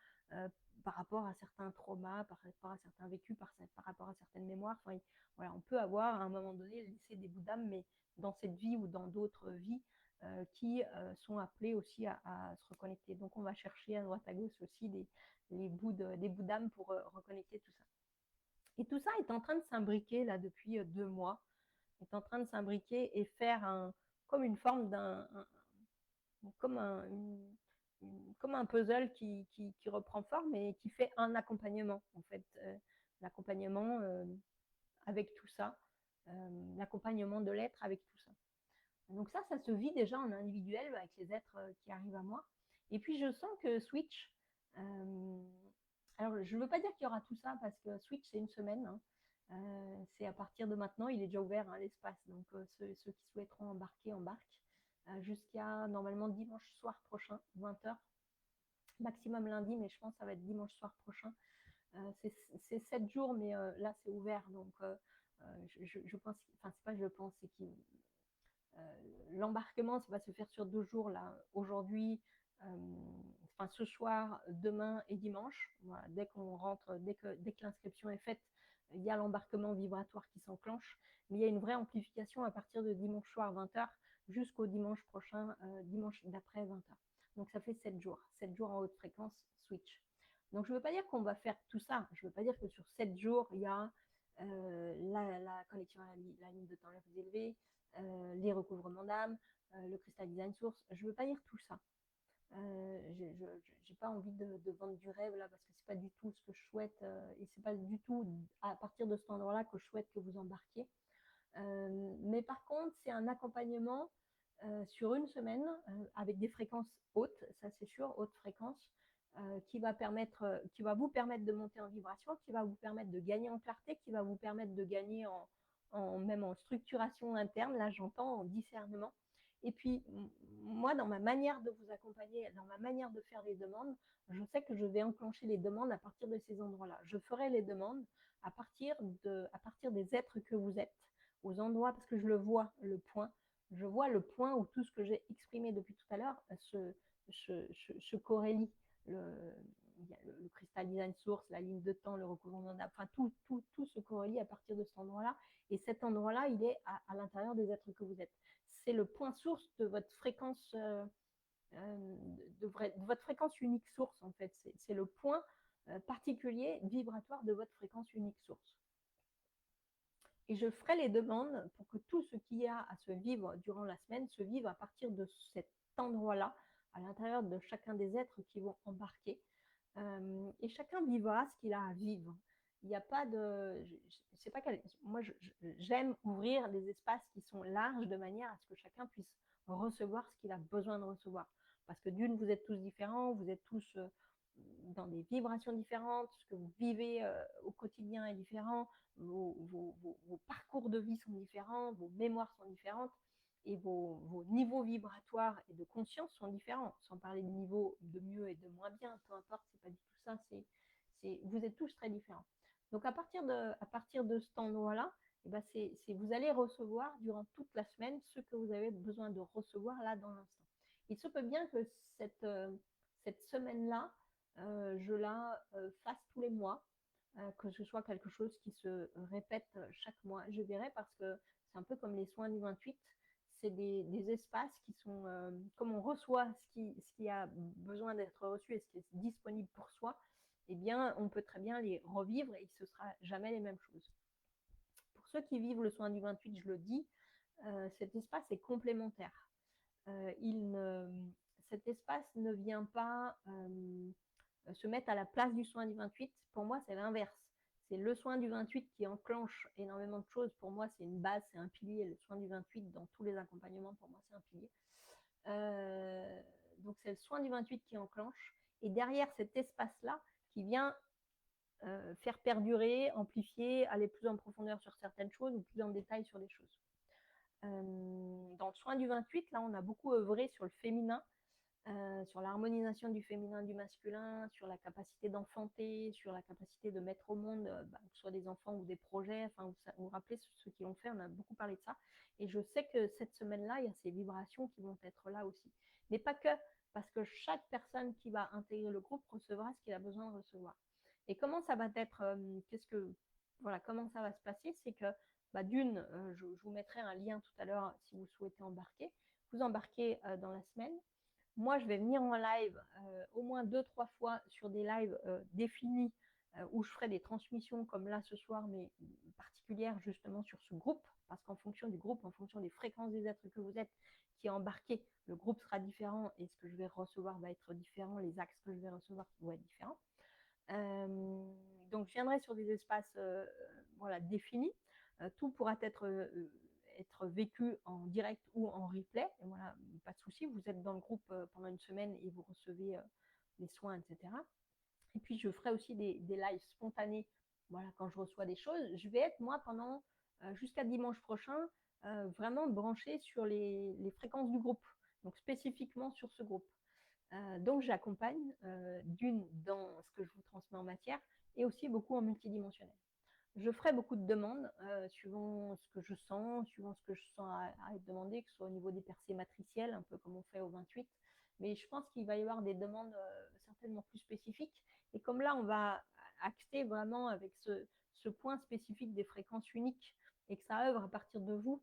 par rapport à certains traumas, par rapport à certains vécus, par rapport à certaines mémoires. Enfin, voilà, on peut avoir à un moment donné laissé des bouts d'âme, mais dans cette vie ou dans d'autres vies, qui sont appelés aussi à se reconnecter. Donc on va chercher à droite à gauche aussi des bouts d'âme pour reconnecter tout ça. Et tout ça est en train de s'imbriquer là depuis 2 mois, est en train de s'imbriquer et faire comme une forme comme un puzzle qui reprend forme et qui fait un accompagnement, en fait, l'accompagnement avec tout ça, l'accompagnement de l'être avec tout ça. Donc ça se vit déjà en individuel avec les êtres qui arrivent à moi. Et puis je sens que Switch, alors je ne veux pas dire qu'il y aura tout ça parce que Switch c'est une semaine, hein. C'est à partir de maintenant, il est déjà ouvert à l'espace, donc ceux qui souhaiteront embarquer embarquent jusqu'à normalement dimanche soir prochain, 20h, maximum lundi, mais je pense que ça va être dimanche soir prochain. C'est 7 jours, mais là c'est ouvert, donc je pense, enfin c'est pas je pense, c'est qu'il l'embarquement va se faire sur 2 jours là, aujourd'hui, enfin ce soir, demain et dimanche. Voilà, dès qu'on rentre, dès que l'inscription est faite, il y a l'embarquement vibratoire qui s'enclenche, mais il y a une vraie amplification à partir de dimanche soir 20h jusqu'au dimanche prochain, dimanche d'après 20h. Donc ça fait 7 jours, 7 jours en haute fréquence switch. Donc je ne veux pas dire qu'on va faire tout ça, je ne veux pas dire que sur 7 jours, il y a la connexion à la ligne de temps la plus élevée, les recouvrements d'âme, le Crystal Design Source. Je ne veux pas dire tout ça. J'ai j'ai pas envie de vendre du rêve là parce que c'est pas du tout ce que je souhaite et c'est pas du tout à partir de cet endroit-là que je souhaite que vous embarquiez. Mais par contre, c'est un accompagnement sur une semaine avec des fréquences hautes, ça c'est sûr, hautes fréquences, qui va vous permettre de monter en vibration, qui va vous permettre de gagner en clarté, qui va vous permettre de gagner même en structuration interne, là j'entends, en discernement. Et puis, moi, dans ma manière de vous accompagner, dans ma manière de faire les demandes, je sais que je vais enclencher les demandes à partir de ces endroits-là. Je ferai les demandes à partir des êtres que vous êtes, aux endroits, parce que je le vois, le point. Je vois le point où tout ce que j'ai exprimé depuis tout à l'heure se corrélie. Il y a le crystal design source, la ligne de temps, le recouvrement d'âme, enfin tout se corrélie à partir de cet endroit-là. Et cet endroit-là, il est à l'intérieur des êtres que vous êtes. C'est le point source de votre fréquence, de votre fréquence unique source, en fait. C'est le point particulier vibratoire de votre fréquence unique source. Et je ferai les demandes pour que tout ce qu'il y a à se vivre durant la semaine se vive à partir de cet endroit-là, à l'intérieur de chacun des êtres qui vont embarquer. Et chacun vivra ce qu'il a à vivre. Il n'y a pas de... Je sais pas quel, moi, j'aime ouvrir des espaces qui sont larges de manière à ce que chacun puisse recevoir ce qu'il a besoin de recevoir. Parce que d'une, vous êtes tous différents, vous êtes tous dans des vibrations différentes, ce que vous vivez au quotidien est différent, vos parcours de vie sont différents, vos mémoires sont différentes et vos niveaux vibratoires et de conscience sont différents, sans parler de niveau de mieux et de moins bien, peu importe, c'est pas du tout ça, vous êtes tous très différents. Donc à partir de cet endroit-là, eh ben vous allez recevoir durant toute la semaine ce que vous avez besoin de recevoir là dans l'instant. Il se peut bien que cette semaine-là, je la fasse tous les mois, que ce soit quelque chose qui se répète chaque mois. Je verrai parce que c'est un peu comme les soins du 28. C'est des espaces qui sont, comme on reçoit ce qui a besoin d'être reçu et ce qui est disponible pour soi, eh bien, on peut très bien les revivre et ce ne sera jamais les mêmes choses. Pour ceux qui vivent le soin du 28, je le dis, cet espace est complémentaire. Cet espace ne vient pas se mettre à la place du soin du 28. Pour moi, c'est l'inverse. C'est le soin du 28 qui enclenche énormément de choses. Pour moi, c'est une base, c'est un pilier. Le soin du 28, dans tous les accompagnements, pour moi, c'est un pilier. Donc, c'est le soin du 28 qui enclenche. Et derrière cet espace-là, qui vient faire perdurer, amplifier, aller plus en profondeur sur certaines choses ou plus en détail sur des choses. Dans le soin du 28, là, on a beaucoup œuvré sur le féminin, sur l'harmonisation du féminin et du masculin, sur la capacité d'enfanter, sur la capacité de mettre au monde, que ce soit des enfants ou des projets. Enfin, vous vous rappelez ceux qui l'ont fait, on a beaucoup parlé de ça. Et je sais que cette semaine-là, il y a ces vibrations qui vont être là aussi. Mais pas que, parce que chaque personne qui va intégrer le groupe recevra ce qu'il a besoin de recevoir. Et comment ça va être, comment ça va se passer, c'est que d'une, je vous mettrai un lien tout à l'heure si vous souhaitez embarquer. Vous embarquez dans la semaine. Moi, je vais venir en live au moins 2-3 fois sur des lives définis où je ferai des transmissions comme là ce soir, mais particulières justement sur ce groupe, parce qu'en fonction du groupe, en fonction des fréquences des êtres que vous êtes qui est embarqué, le groupe sera différent et ce que je vais recevoir va être différent, les axes que je vais recevoir vont être différents. Donc, je viendrai sur des espaces définis. Tout pourra être vécu en direct ou en replay. Et voilà, pas de souci, vous êtes dans le groupe pendant une semaine et vous recevez les soins, etc. Et puis, je ferai aussi des lives spontanés. Voilà, quand je reçois des choses, je vais être, moi, pendant jusqu'à dimanche prochain, vraiment branchée sur les fréquences du groupe, donc spécifiquement sur ce groupe. Donc, j'accompagne d'une dans ce que je vous transmets en matière et aussi beaucoup en multidimensionnel. Je ferai beaucoup de demandes suivant ce que je sens, suivant ce que je sens à être demandé, que ce soit au niveau des percées matricielles, un peu comme on fait au 28. Mais je pense qu'il va y avoir des demandes certainement plus spécifiques. Et comme là, on va acter vraiment avec ce point spécifique des fréquences uniques et que ça œuvre à partir de vous,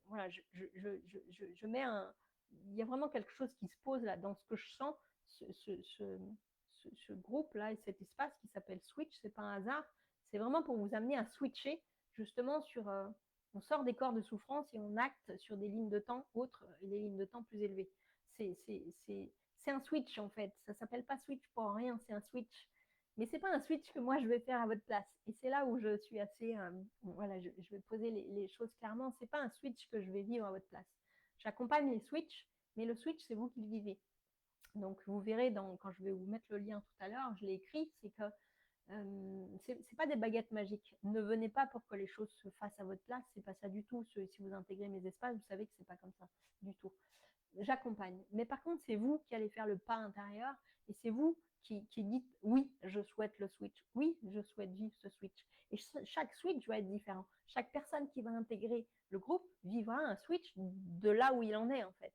voilà, je mets un... Il y a vraiment quelque chose qui se pose là dans ce que je sens, ce groupe-là et cet espace qui s'appelle Switch, c'est pas un hasard. C'est vraiment pour vous amener à switcher justement sur... on sort des corps de souffrance et on acte sur des lignes de temps autres et des lignes de temps plus élevées. C'est c'est un switch en fait. Ça s'appelle pas switch pour rien, c'est un switch. Mais c'est pas un switch que moi je vais faire à votre place. Et c'est là où je suis assez, voilà, je vais poser les choses clairement. C'est pas un switch que je vais vivre à votre place. J'accompagne les switches, mais le switch c'est vous qui le vivez. Donc vous verrez quand je vais vous mettre le lien tout à l'heure, je l'ai écrit, c'est que c'est pas des baguettes magiques. Ne venez pas pour que les choses se fassent à votre place, c'est pas ça du tout. Si vous intégrez mes espaces, vous savez que c'est pas comme ça du tout. J'accompagne. Mais par contre, c'est vous qui allez faire le pas intérieur et c'est vous qui dites oui, je souhaite le switch. Oui, je souhaite vivre ce switch. Et chaque switch va être différent. Chaque personne qui va intégrer le groupe vivra un switch de là où il en est en fait.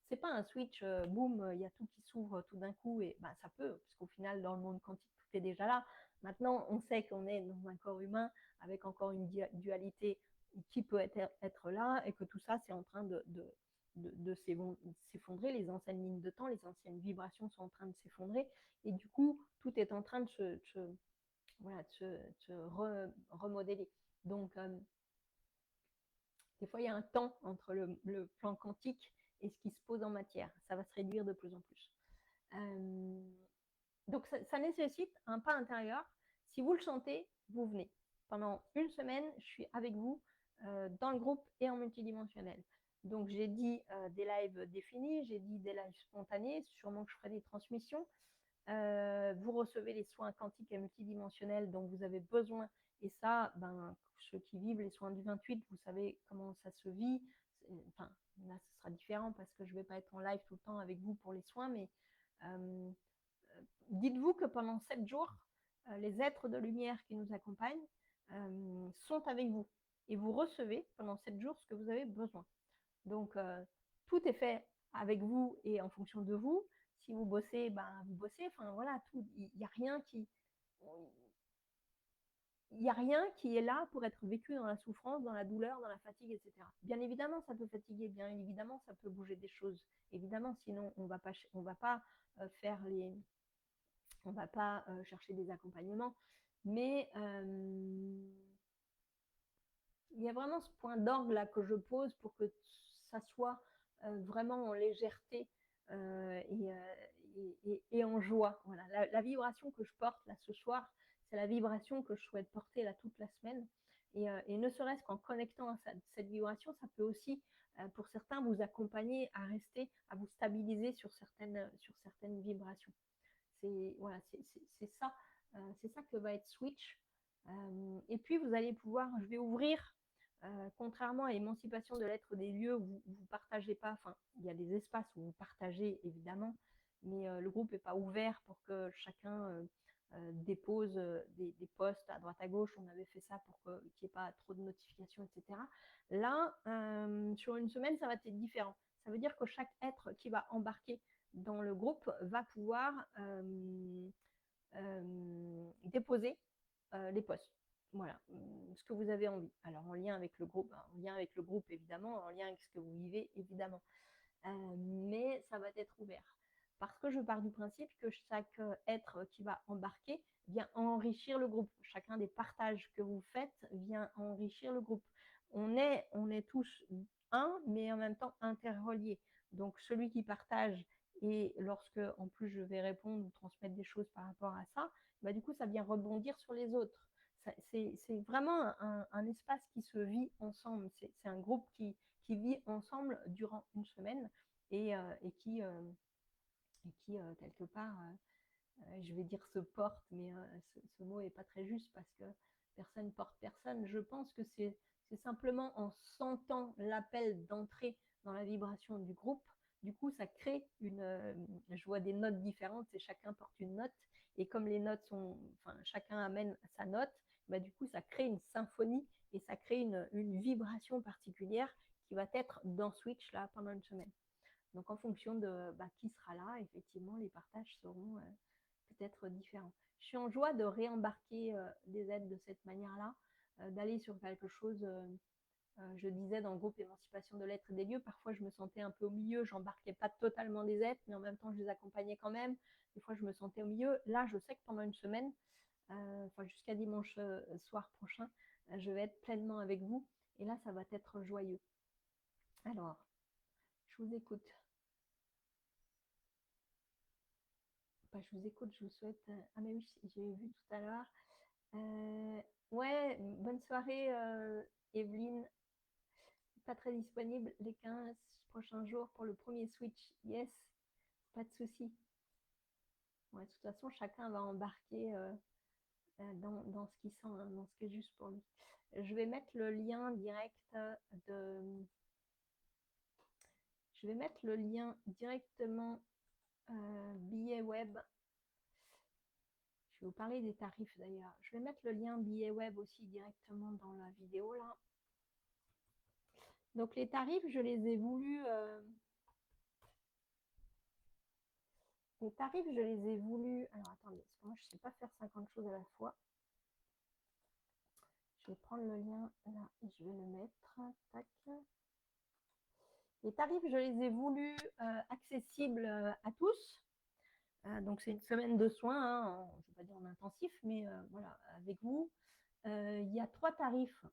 C'est pas un switch, boum, il y a tout qui s'ouvre tout d'un coup et bah, ça peut, puisqu'au final, dans le monde quantique, tout est déjà là. Maintenant, on sait qu'on est dans un corps humain avec encore une dualité qui peut être là et que tout ça, c'est en train de s'effondrer. Les anciennes lignes de temps, les anciennes vibrations sont en train de s'effondrer et du coup, tout est en train de se remodeler. Donc, des fois, il y a un temps entre le plan quantique et ce qui se pose en matière. Ça va se réduire de plus en plus. Donc, ça nécessite un pas intérieur. Si vous le sentez, vous venez. Pendant une semaine, je suis avec vous dans le groupe et en multidimensionnel. Donc, j'ai dit des lives définis, j'ai dit des lives spontanés, sûrement que je ferai des transmissions. Vous recevez les soins quantiques et multidimensionnels dont vous avez besoin. Et ça, ceux qui vivent les soins du 28, vous savez comment ça se vit. Enfin, là, ce sera différent parce que je ne vais pas être en live tout le temps avec vous pour les soins, mais dites-vous que pendant 7 jours, les êtres de lumière qui nous accompagnent sont avec vous. Et vous recevez pendant 7 jours ce que vous avez besoin. Donc, tout est fait avec vous et en fonction de vous. Si vous bossez, vous bossez. Enfin, voilà, tout. Il n'y a rien qui... Il n'y a rien qui est là pour être vécu dans la souffrance, dans la douleur, dans la fatigue, etc. Bien évidemment, ça peut fatiguer, bien évidemment, ça peut bouger des choses. Évidemment, sinon, on va pas faire les... On va pas chercher des accompagnements. Mais il y a vraiment ce point d'orgue là que je pose pour que ça soit vraiment en légèreté et en joie. Voilà. La vibration que je porte là ce soir, c'est la vibration que je souhaite porter là toute la semaine. Et ne serait-ce qu'en connectant à cette vibration, ça peut aussi, pour certains, vous accompagner à rester, à vous stabiliser sur certaines vibrations. Voilà, c'est ça, c'est ça que va être Switch. Et puis vous allez pouvoir, je vais ouvrir, contrairement à l'émancipation de l'être des lieux où vous ne partagez pas, enfin il y a des espaces où vous partagez évidemment, mais le groupe n'est pas ouvert pour que chacun dépose des posts à droite à gauche. On avait fait ça pour qu'il n'y ait pas trop de notifications, etc. Là, sur une semaine, ça va être différent. Ça veut dire que chaque être qui va embarquer dans le groupe va pouvoir déposer les posts. Voilà, ce que vous avez envie. Alors en lien avec le groupe, évidemment, en lien avec ce que vous vivez évidemment. Mais ça va être ouvert. Parce que je pars du principe que chaque être qui va embarquer vient enrichir le groupe. Chacun des partages que vous faites vient enrichir le groupe. On est tous un, mais en même temps interreliés. Donc celui qui partage, et lorsque en plus je vais répondre ou transmettre des choses par rapport à ça, du coup ça vient rebondir sur les autres. C'est vraiment un espace qui se vit ensemble. C'est un groupe qui vit ensemble durant une semaine et qui, quelque part, je vais dire se porte, mais ce mot n'est pas très juste parce que personne porte personne. Je pense que c'est simplement en sentant l'appel d'entrer dans la vibration du groupe. Du coup, ça crée je vois des notes différentes et chacun porte une note. Et comme les notes chacun amène sa note, du coup, ça crée une symphonie et ça crée une vibration particulière qui va être dans Switch là pendant une semaine. Donc, en fonction de qui sera là, effectivement, les partages seront peut-être différents. Je suis en joie de réembarquer des aides de cette manière-là, d'aller sur quelque chose. Je disais dans le groupe Émancipation de l'être et des lieux, parfois je me sentais un peu au milieu, j'embarquais pas totalement des êtres, mais en même temps je les accompagnais quand même. Des fois je me sentais au milieu. Là, je sais que pendant une semaine, jusqu'à dimanche soir prochain, je vais être pleinement avec vous. Et là, ça va être joyeux. Alors, je vous écoute. Bah, je vous écoute, je vous souhaite. Ah, mais oui, j'ai vu tout à l'heure. Ouais, bonne soirée, Evelyne. Pas très disponible les 15 prochains jours pour le premier Switch. Yes, pas de souci. Ouais, de toute façon, chacun va embarquer dans ce qu'il sent, hein, dans ce qui est juste pour lui. Je vais mettre le lien direct de. Je vais mettre le lien directement billet web. Je vais vous parler des tarifs d'ailleurs. Je vais mettre le lien billet web aussi directement dans la vidéo là. Donc les tarifs, je les ai voulu. Les tarifs, je les ai voulu. Alors attendez, parce que moi je ne sais pas faire 50 choses à la fois. Je vais prendre le lien là et je vais le mettre. Tac. Les tarifs, je les ai voulu accessibles à tous. Donc c'est une semaine de soins, hein, je ne vais pas dire en intensif, mais voilà, avec vous. Il y a 3 tarifs.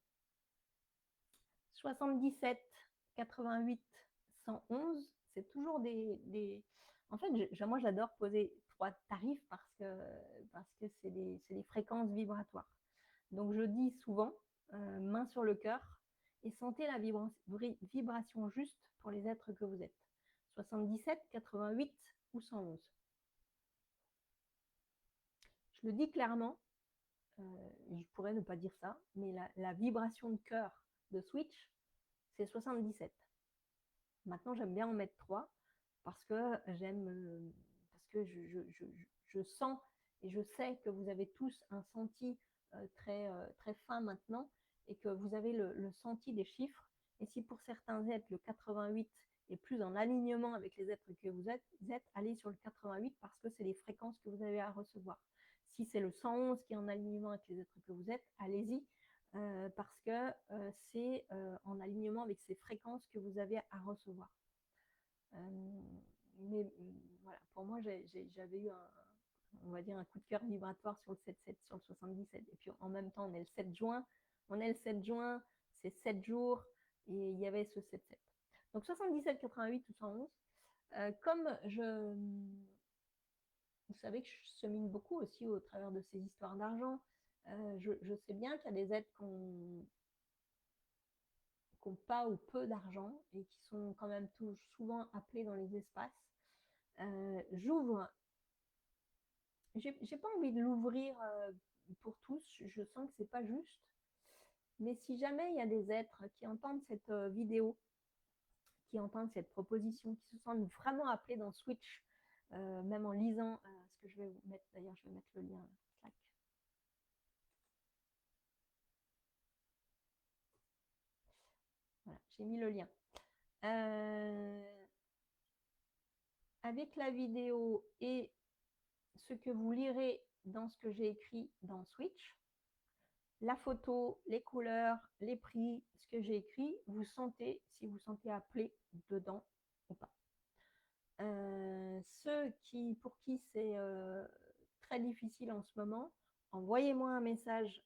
77, 88, 111. C'est toujours des. En fait, moi, j'adore poser 3 tarifs parce que c'est des fréquences vibratoires. Donc, je dis souvent, main sur le cœur, et sentez la vibration juste pour les êtres que vous êtes. 77, 88 ou 111. Je le dis clairement, je pourrais ne pas dire ça, mais la vibration de cœur de Switch, c'est 77. Maintenant, j'aime bien en mettre 3 parce que parce que je sens et je sais que vous avez tous un senti très fin maintenant et que vous avez le senti des chiffres. Et si pour certains êtres, le 88 est plus en alignement avec les êtres que vous êtes, allez sur le 88 parce que c'est les fréquences que vous avez à recevoir. Si c'est le 111 qui est en alignement avec les êtres que vous êtes, allez-y. Parce que c'est en alignement avec ces fréquences que vous avez à recevoir. Mais voilà, pour moi, j'avais eu on va dire un coup de cœur vibratoire sur le 7-7, sur le 77. Et puis en même temps, on est le 7 juin. C'est 7 jours et il y avait ce 7-7. Donc 77, 88 ou 111. Comme vous savez que je chemine beaucoup aussi au travers de ces histoires d'argent, je sais bien qu'il y a des êtres qui n'ont pas ou peu d'argent et qui sont quand même souvent appelés dans les espaces. J'ouvre, j'ai pas envie de l'ouvrir pour tous, je sens que c'est pas juste. Mais si jamais il y a des êtres qui entendent cette vidéo, qui entendent cette proposition, qui se sentent vraiment appelés dans Switch, même en lisant ce que je vais vous mettre, d'ailleurs je vais mettre le lien Slack. Voilà, j'ai mis le lien. Avec la vidéo et ce que vous lirez dans ce que j'ai écrit dans Switch, la photo, les couleurs, les prix, ce que j'ai écrit, vous sentez, si vous sentez appelé dedans ou pas. Ceux pour qui c'est très difficile en ce moment, envoyez-moi un message.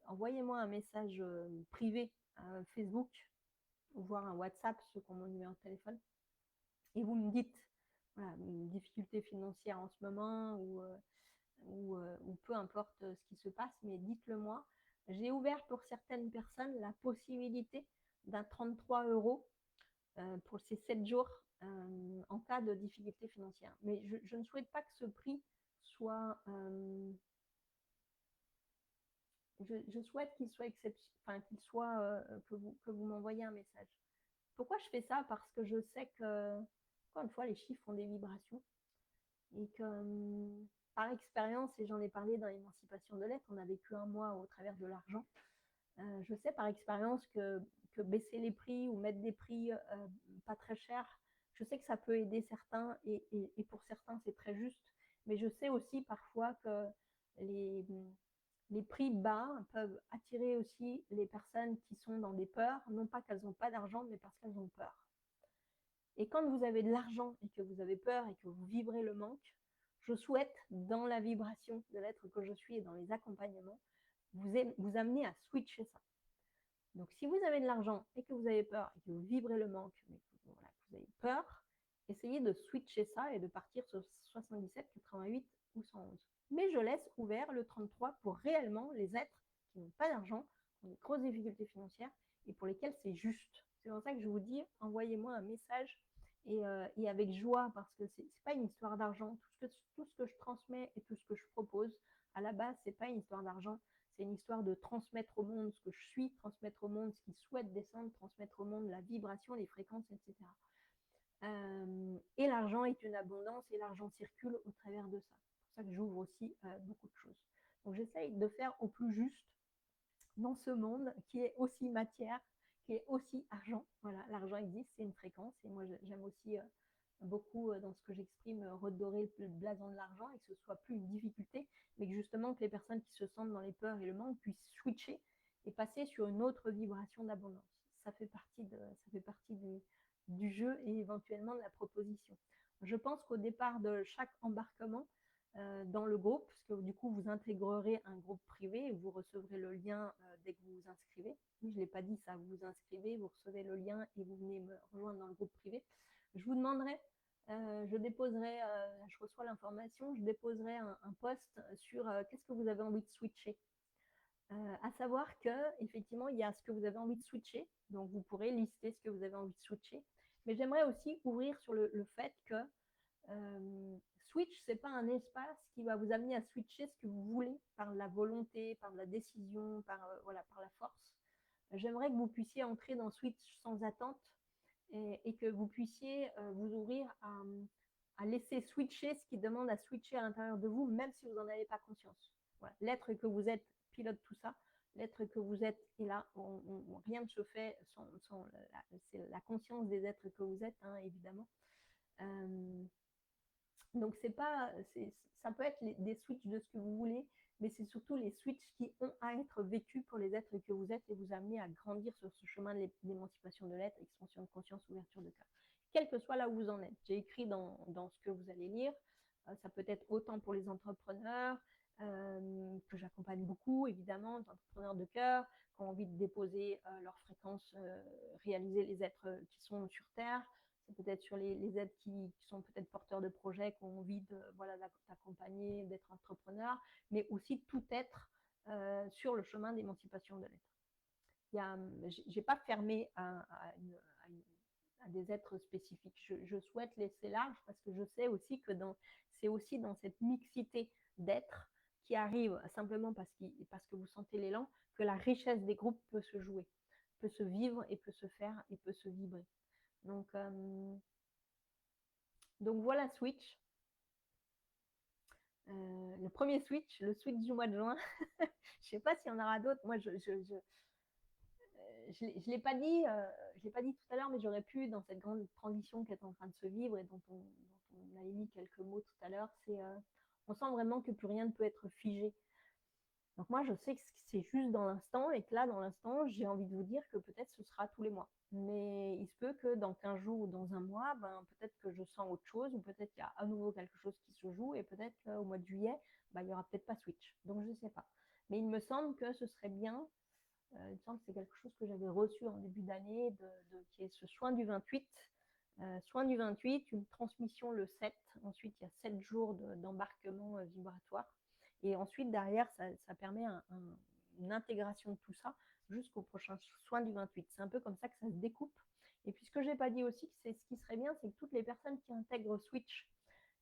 Envoyez-moi un message privé Facebook ou voir un WhatsApp, ceux qui ont mon numéro de téléphone, et vous me dites voilà, une difficulté financière en ce moment ou peu importe ce qui se passe, mais dites-le moi. J'ai ouvert pour certaines personnes la possibilité d'un 33 € pour ces 7 jours en cas de difficulté financière. Mais je ne souhaite pas que ce prix soit... je souhaite qu'il soit que vous m'envoyez un message. Pourquoi je fais ça? Parce que je sais que, encore une fois, les chiffres ont des vibrations et que par expérience, et j'en ai parlé dans l'émancipation de l'être, on a vécu un mois au travers de l'argent. Je sais par expérience que baisser les prix ou mettre des prix pas très chers, je sais que ça peut aider certains et pour certains c'est très juste, mais je sais aussi parfois que les prix bas peuvent attirer aussi les personnes qui sont dans des peurs, non pas qu'elles n'ont pas d'argent, mais parce qu'elles ont peur. Et quand vous avez de l'argent et que vous avez peur et que vous vibrez le manque, je souhaite, dans la vibration de l'être que je suis et dans les accompagnements, vous amener à switcher ça. Donc, si vous avez de l'argent et que vous avez peur et que vous vibrez le manque, mais que, voilà, que vous avez peur, essayer de switcher ça et de partir sur 77, 88 ou 111. Mais je laisse ouvert le 33 pour réellement les êtres qui n'ont pas d'argent, qui ont des grosses difficultés financières et pour lesquels c'est juste. C'est pour ça que je vous dis, envoyez-moi un message et avec joie, parce que c'est pas une histoire d'argent. Tout ce que je transmets et tout ce que je propose, à la base, c'est pas une histoire d'argent. C'est une histoire de transmettre au monde ce que je suis, transmettre au monde ce qu'ils souhaitent descendre, transmettre au monde la vibration, les fréquences, etc. Et l'argent est une abondance et l'argent circule au travers de ça. C'est pour ça que j'ouvre aussi beaucoup de choses. Donc j'essaye de faire au plus juste dans ce monde qui est aussi matière, qui est aussi argent. Voilà, l'argent existe, c'est une fréquence. Et moi, j'aime aussi beaucoup dans ce que j'exprime, redorer le blason de l'argent et que ce soit plus une difficulté, mais que justement que les personnes qui se sentent dans les peurs et le manque puissent switcher et passer sur une autre vibration d'abondance. Ça fait partie du jeu et éventuellement de la proposition. Je pense qu'au départ de chaque embarquement, dans le groupe, parce que du coup, vous intégrerez un groupe privé et vous recevrez le lien dès que vous vous inscrivez. Oui, je ne l'ai pas dit ça, vous vous inscrivez, vous recevez le lien et vous venez me rejoindre dans le groupe privé. Je vous demanderai, je déposerai, je reçois l'information, je déposerai un post sur qu'est-ce que vous avez envie de switcher. À savoir que effectivement, il y a ce que vous avez envie de switcher, donc vous pourrez lister ce que vous avez envie de switcher. Mais j'aimerais aussi ouvrir sur le fait que switch, c'est pas un espace qui va vous amener à switcher ce que vous voulez par la volonté, par la décision, voilà, par la force. J'aimerais que vous puissiez entrer dans switch sans attente et que vous puissiez vous ouvrir à laisser switcher ce qui demande à switcher à l'intérieur de vous, même si vous n'en avez pas conscience. Voilà. L'être que vous êtes pilote tout ça. L'être que vous êtes est là. Rien ne se fait sans c'est la conscience des êtres que vous êtes, hein, évidemment. Donc c'est pas, ça peut être des switches de ce que vous voulez, mais c'est surtout les switches qui ont à être vécus pour les êtres que vous êtes et vous amener à grandir sur ce chemin d'émancipation de l'être, expansion de conscience, ouverture de cœur. Quel que soit là où vous en êtes. J'ai écrit dans ce que vous allez lire, ça peut être autant pour les entrepreneurs, que j'accompagne beaucoup, évidemment, des entrepreneurs de cœur, qui ont envie de déposer leur fréquence, réaliser les êtres qui sont sur Terre. C'est peut-être sur les aides qui sont peut-être porteurs de projets, qui ont envie d'accompagner, d'être entrepreneur, mais aussi tout être sur le chemin d'émancipation de l'être. Je n'ai pas fermé à des êtres spécifiques. Je souhaite laisser large parce que je sais aussi que c'est aussi dans cette mixité d'êtres qui arrive simplement parce que vous sentez l'élan, que la richesse des groupes peut se jouer, peut se vivre et peut se faire et peut se vibrer. Donc voilà Switch. Le premier Switch, le Switch du mois de juin. Je ne sais pas s'il y en aura d'autres. Moi, je l'ai pas dit, je l'ai pas dit tout à l'heure, mais j'aurais pu, dans cette grande transition qui est en train de se vivre et dont on a émis quelques mots tout à l'heure, on sent vraiment que plus rien ne peut être figé. Donc moi, je sais que c'est juste dans l'instant et que là, dans l'instant, j'ai envie de vous dire que peut-être ce sera tous les mois. Mais il se peut que dans 15 jours ou dans un mois, peut-être que je sens autre chose ou peut-être qu'il y a à nouveau quelque chose qui se joue et peut-être qu'au mois de juillet, il n'y aura peut-être pas Switch. Donc je ne sais pas. Mais il me semble que ce serait bien, il me semble que c'est quelque chose que j'avais reçu en début d'année, qui est ce soin du 28. Soin du 28, une transmission le 7. Ensuite, il y a 7 jours d'embarquement vibratoire. Et ensuite, derrière, ça permet une intégration de tout ça jusqu'au prochain soin du 28. C'est un peu comme ça que ça se découpe. Et puis, ce que je n'ai pas dit aussi, c'est ce qui serait bien, c'est que toutes les personnes qui intègrent Switch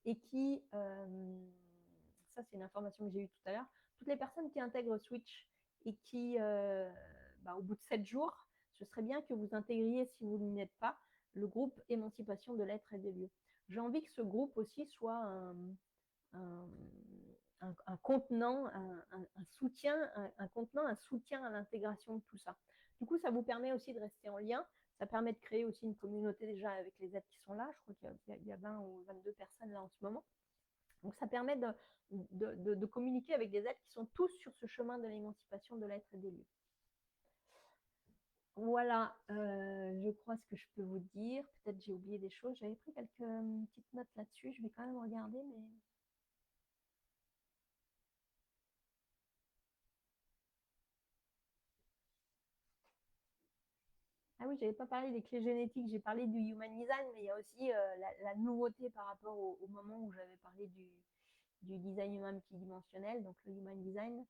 et qui, ça c'est une information que j'ai eue tout à l'heure, toutes les personnes qui intègrent Switch et qui, au bout de 7 jours, ce serait bien que vous intégriez, si vous n'y êtes pas, le groupe Émancipation de l'être et des lieux. J'ai envie que ce groupe aussi soit un contenant, un soutien, un contenant, un soutien à l'intégration de tout ça. Du coup, ça vous permet aussi de rester en lien. Ça permet de créer aussi une communauté déjà avec les êtres qui sont là. Je crois qu'il y a 20 ou 22 personnes là en ce moment. Donc, ça permet de communiquer avec des êtres qui sont tous sur ce chemin de l'émancipation de l'être et des lieux. Voilà, je crois ce que je peux vous dire. Peut-être j'ai oublié des choses. J'avais pris quelques petites notes là-dessus. Je vais quand même regarder, mais... Ah oui, j'avais pas parlé des clés génétiques, j'ai parlé du human design, mais il y a aussi la nouveauté par rapport au moment où j'avais parlé du design humain multidimensionnel, donc le human design.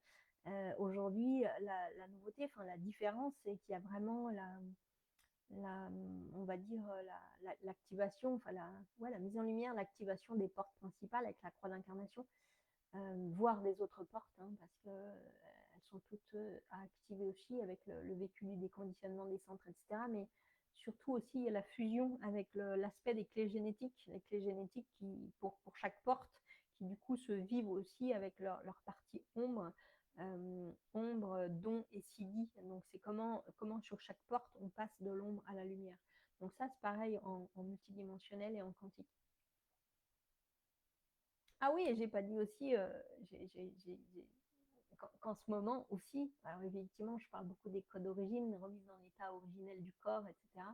Aujourd'hui, la nouveauté, enfin la différence, c'est qu'il y a vraiment la, on va dire l'activation, enfin la mise en lumière, l'activation des portes principales avec la croix d'incarnation, voire des autres portes, hein, parce que elles sont toutes à activer aussi avec le vécu du déconditionnement des centres, etc. Mais surtout aussi, il y a la fusion avec l'aspect des clés génétiques, les clés génétiques qui, pour chaque porte, qui du coup se vivent aussi avec leur partie ombre, ombre, don et sidi. Donc c'est comment sur chaque porte on passe de l'ombre à la lumière. Donc ça c'est pareil en multidimensionnel et en quantique. Ah oui, et j'ai pas dit aussi, qu'en ce moment aussi, alors effectivement, je parle beaucoup des codes d'origine, remise dans l'état originel du corps, etc.,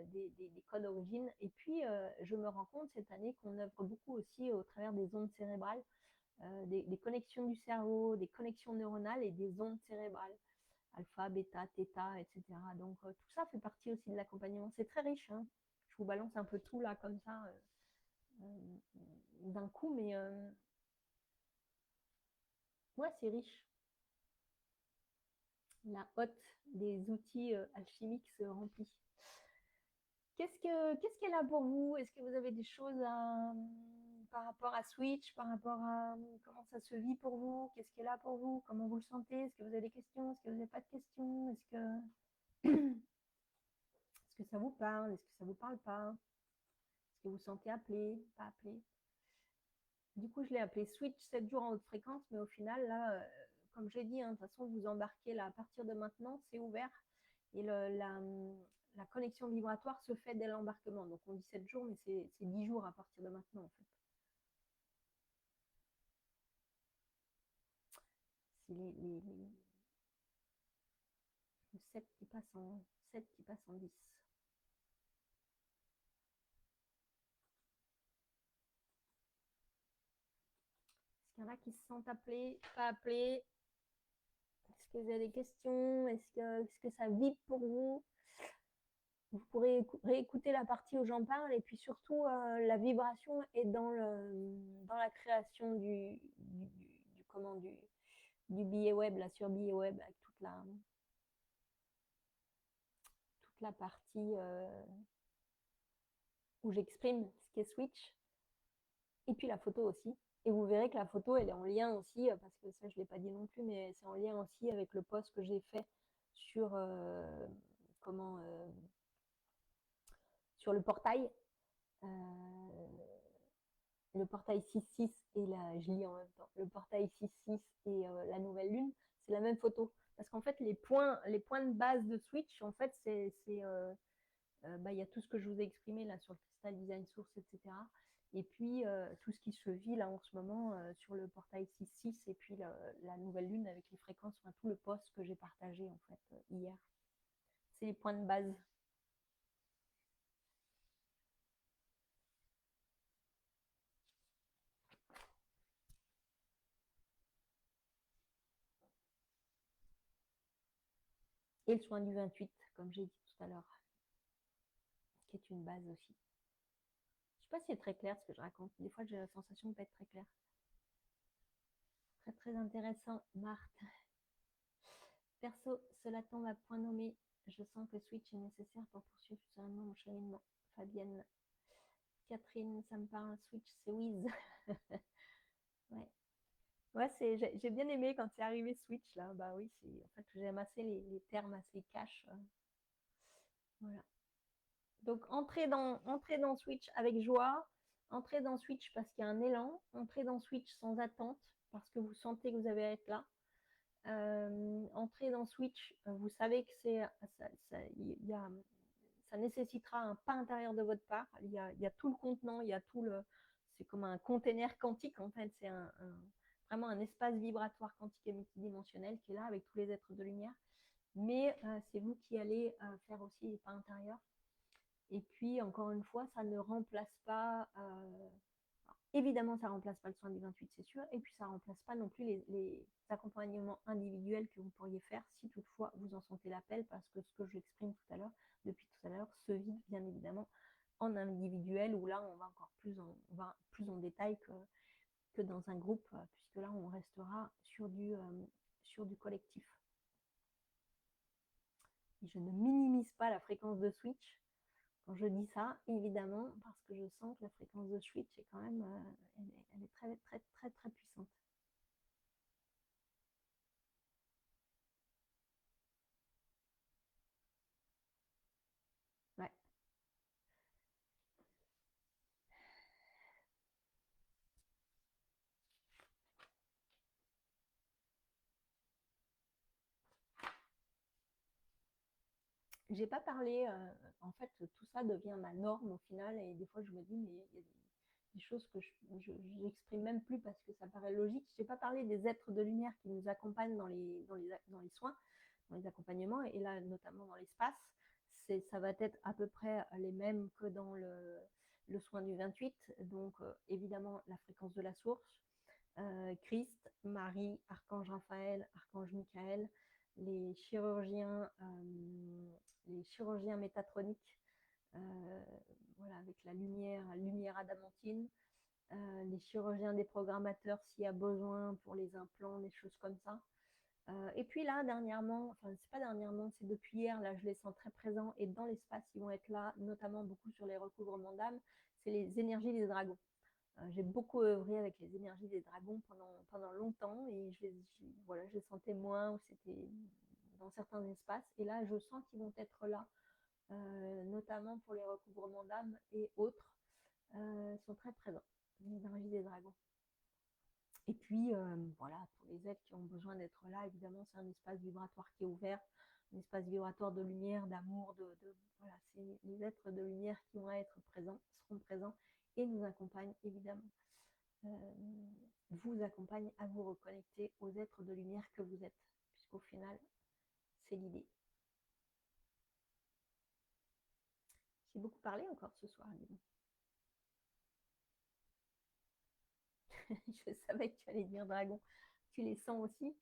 des codes d'origine. Et puis, je me rends compte cette année qu'on œuvre beaucoup aussi au travers des ondes cérébrales, des connexions du cerveau, des connexions neuronales et des ondes cérébrales, alpha, bêta, theta, etc. Donc, tout ça fait partie aussi de l'accompagnement. C'est très riche, hein. Je vous balance un peu tout là, comme ça, d'un coup, mais ouais, c'est riche. La hotte des outils alchimiques se remplit. Qu'est-ce qu'elle a pour vous? Est-ce que vous avez des choses par rapport à Switch, par rapport à comment ça se vit pour vous? Qu'est-ce qu'elle a pour vous? Comment vous le sentez? Est-ce que vous avez des questions? Est-ce que vous n'avez pas de questions? Est-ce que ça vous parle? Est-ce que ça vous parle pas? Est-ce que vous sentez appelé? Pas appelé? Du coup, je l'ai appelé Switch 7 jours en haute fréquence, mais au final, là, comme j'ai dit, hein, de toute façon, vous embarquez là à partir de maintenant, c'est ouvert. Et la connexion vibratoire se fait dès l'embarquement. Donc on dit 7 jours, mais c'est 10 jours à partir de maintenant, en fait. C'est le 7 qui passe en 7 qui passe en 10. Est-ce qu'il y en a qui se sentent appelés, pas appelés? Est-ce que vous avez des questions? Est-ce que ça vibre pour vous? Vous pourrez réécouter la partie où j'en parle et puis surtout la vibration est dans la création du billet web, là sur billet web avec toute la partie où j'exprime ce qu'est Switch et puis la photo aussi. Et vous verrez que la photo elle est en lien aussi, parce que ça je ne l'ai pas dit non plus, mais c'est en lien aussi avec le post que j'ai fait sur comment sur le portail. Euh, le portail 6.6 et je lis en même temps, le portail 6.6 et la nouvelle lune, c'est la même photo. Parce qu'en fait, les points de base de Switch, en fait, bah, y a tout ce que je vous ai exprimé là sur le Crystal Design Source, etc. Et puis, tout ce qui se vit là en ce moment sur le portail 6.6 et puis la nouvelle lune avec les fréquences, enfin, tout le post que j'ai partagé en fait hier. C'est les points de base. Et le soin du 28, comme j'ai dit tout à l'heure, qui est une base aussi. Je sais pas si c'est très clair ce que je raconte. Des fois, j'ai la sensation de ne pas être très clair. Très, très intéressant, Marthe. Perso, cela tombe à point nommé. Je sens que Switch est nécessaire pour poursuivre sereinement mon cheminement. Fabienne. Catherine, ça me parle. Switch, c'est Wiz. Ouais. Ouais, j'ai bien aimé quand c'est arrivé Switch, là. Bah oui, en fait, j'aime assez les termes assez cash. Voilà. Donc, entrez dans Switch avec joie, entrez dans Switch parce qu'il y a un élan, entrez dans Switch sans attente parce que vous sentez que vous allez être là. Entrez dans Switch, vous savez que ça nécessitera un pas intérieur de votre part. Il y a tout le contenant, c'est comme un container quantique en fait, c'est vraiment un espace vibratoire quantique et multidimensionnel qui est là avec tous les êtres de lumière. Mais c'est vous qui allez faire aussi les pas intérieurs. Et puis, encore une fois, ça ne remplace pas. Évidemment, ça ne remplace pas le soin du 28, c'est sûr, et puis ça ne remplace pas non plus les accompagnements individuels que vous pourriez faire si toutefois vous en sentez l'appel, parce que ce que j'exprime tout à l'heure, depuis tout à l'heure, se vide bien évidemment en individuel, où là on va encore plus en détail que dans un groupe, puisque là on restera sur du collectif. Et je ne minimise pas la fréquence de switch quand je dis ça, évidemment, parce que je sens que la fréquence de switch est quand même, elle est très, très, très, très puissante. Ouais. J'ai pas parlé, en fait, tout ça devient ma norme au final, et des fois je me dis, mais il y a des choses que je n'exprime même plus parce que ça paraît logique. J'ai pas parlé des êtres de lumière qui nous accompagnent dans les soins, dans les accompagnements, et là notamment dans l'espace. Ça va être à peu près les mêmes que dans le soin du 28, donc évidemment la fréquence de la source, Christ, Marie, Archange Raphaël, Archange Michael, les chirurgiens, les chirurgiens métatroniques, euh, voilà, avec la lumière adamantine, les chirurgiens des programmateurs s'il y a besoin pour les implants, des choses comme ça. Et puis là, dernièrement, enfin c'est pas dernièrement, c'est depuis hier, là je les sens très présents, et dans l'espace ils vont être là, notamment beaucoup sur les recouvrements d'âme, c'est les énergies des dragons. J'ai beaucoup œuvré avec les énergies des dragons pendant longtemps, et voilà, je les sentais moins, ou c'était dans certains espaces. Et là, je sens qu'ils vont être là, notamment pour les recouvrements d'âme et autres. Ils sont très présents, les énergies des dragons. Et puis, voilà, pour les êtres qui ont besoin d'être là, évidemment, c'est un espace vibratoire qui est ouvert, un espace vibratoire de lumière, d'amour, voilà, c'est les êtres de lumière qui vont être présents, seront présents et nous accompagnent, évidemment. Euh, vous accompagne à vous reconnecter aux êtres de lumière que vous êtes, puisqu'au final, c'est l'idée. J'ai beaucoup parlé encore ce soir, dis-moi. Je savais que tu allais dire dragon. Tu les sens aussi?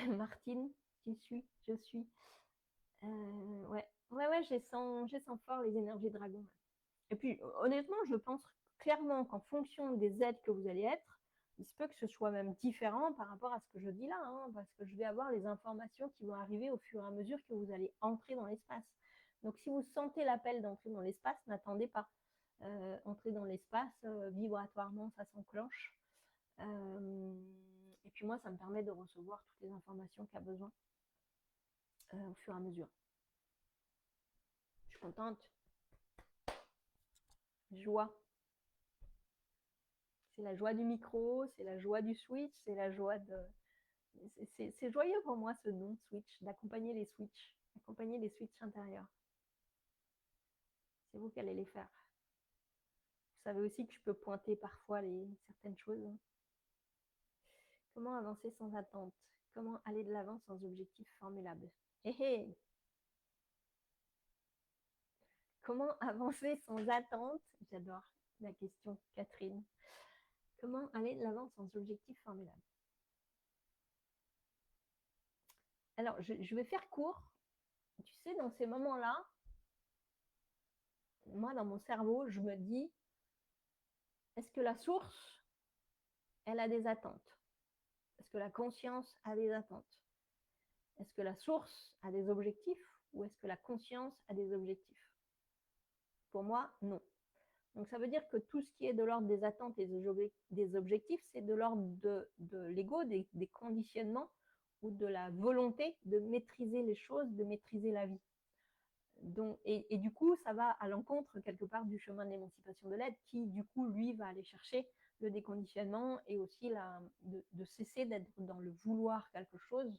Martine, tu suis, je suis. Ouais, ouais, je sens fort les énergies dragon. Et puis, honnêtement, je pense clairement qu'en fonction des aides que vous allez être, il se peut que ce soit même différent par rapport à ce que je dis là, hein, parce que je vais avoir les informations qui vont arriver au fur et à mesure que vous allez entrer dans l'espace. Donc, si vous sentez l'appel d'entrer dans l'espace, n'attendez pas. Entrer dans l'espace, vibratoirement, ça s'enclenche. Et puis moi, ça me permet de recevoir toutes les informations qu'il y a besoin au fur et à mesure. Je suis contente. Joie. C'est la joie du micro, c'est la joie du switch, c'est la joie de... C'est joyeux pour moi ce nom switch, d'accompagner les switches, accompagner les switches intérieurs. C'est vous qui allez les faire. Vous savez aussi que je peux pointer parfois certaines choses. Comment avancer sans attente? Comment aller de l'avant sans objectif formulable? Hé hé. Comment avancer sans attente? J'adore la question, Catherine. Comment aller de l'avant sans objectif formulable? Alors, je vais faire court. Tu sais, dans ces moments-là, moi, dans mon cerveau, je me dis, est-ce que la source, elle a des attentes? Est-ce que la conscience a des attentes? Est-ce que la source a des objectifs, ou est-ce que la conscience a des objectifs? Pour moi, non. Donc ça veut dire que tout ce qui est de l'ordre des attentes et des objectifs, c'est de l'ordre de l'ego, des conditionnements, ou de la volonté de maîtriser les choses, de maîtriser la vie. Donc, et du coup, ça va à l'encontre quelque part du chemin de l'émancipation de l'aide, qui du coup, lui, va aller chercher le déconditionnement, et aussi de cesser d'être dans le vouloir quelque chose,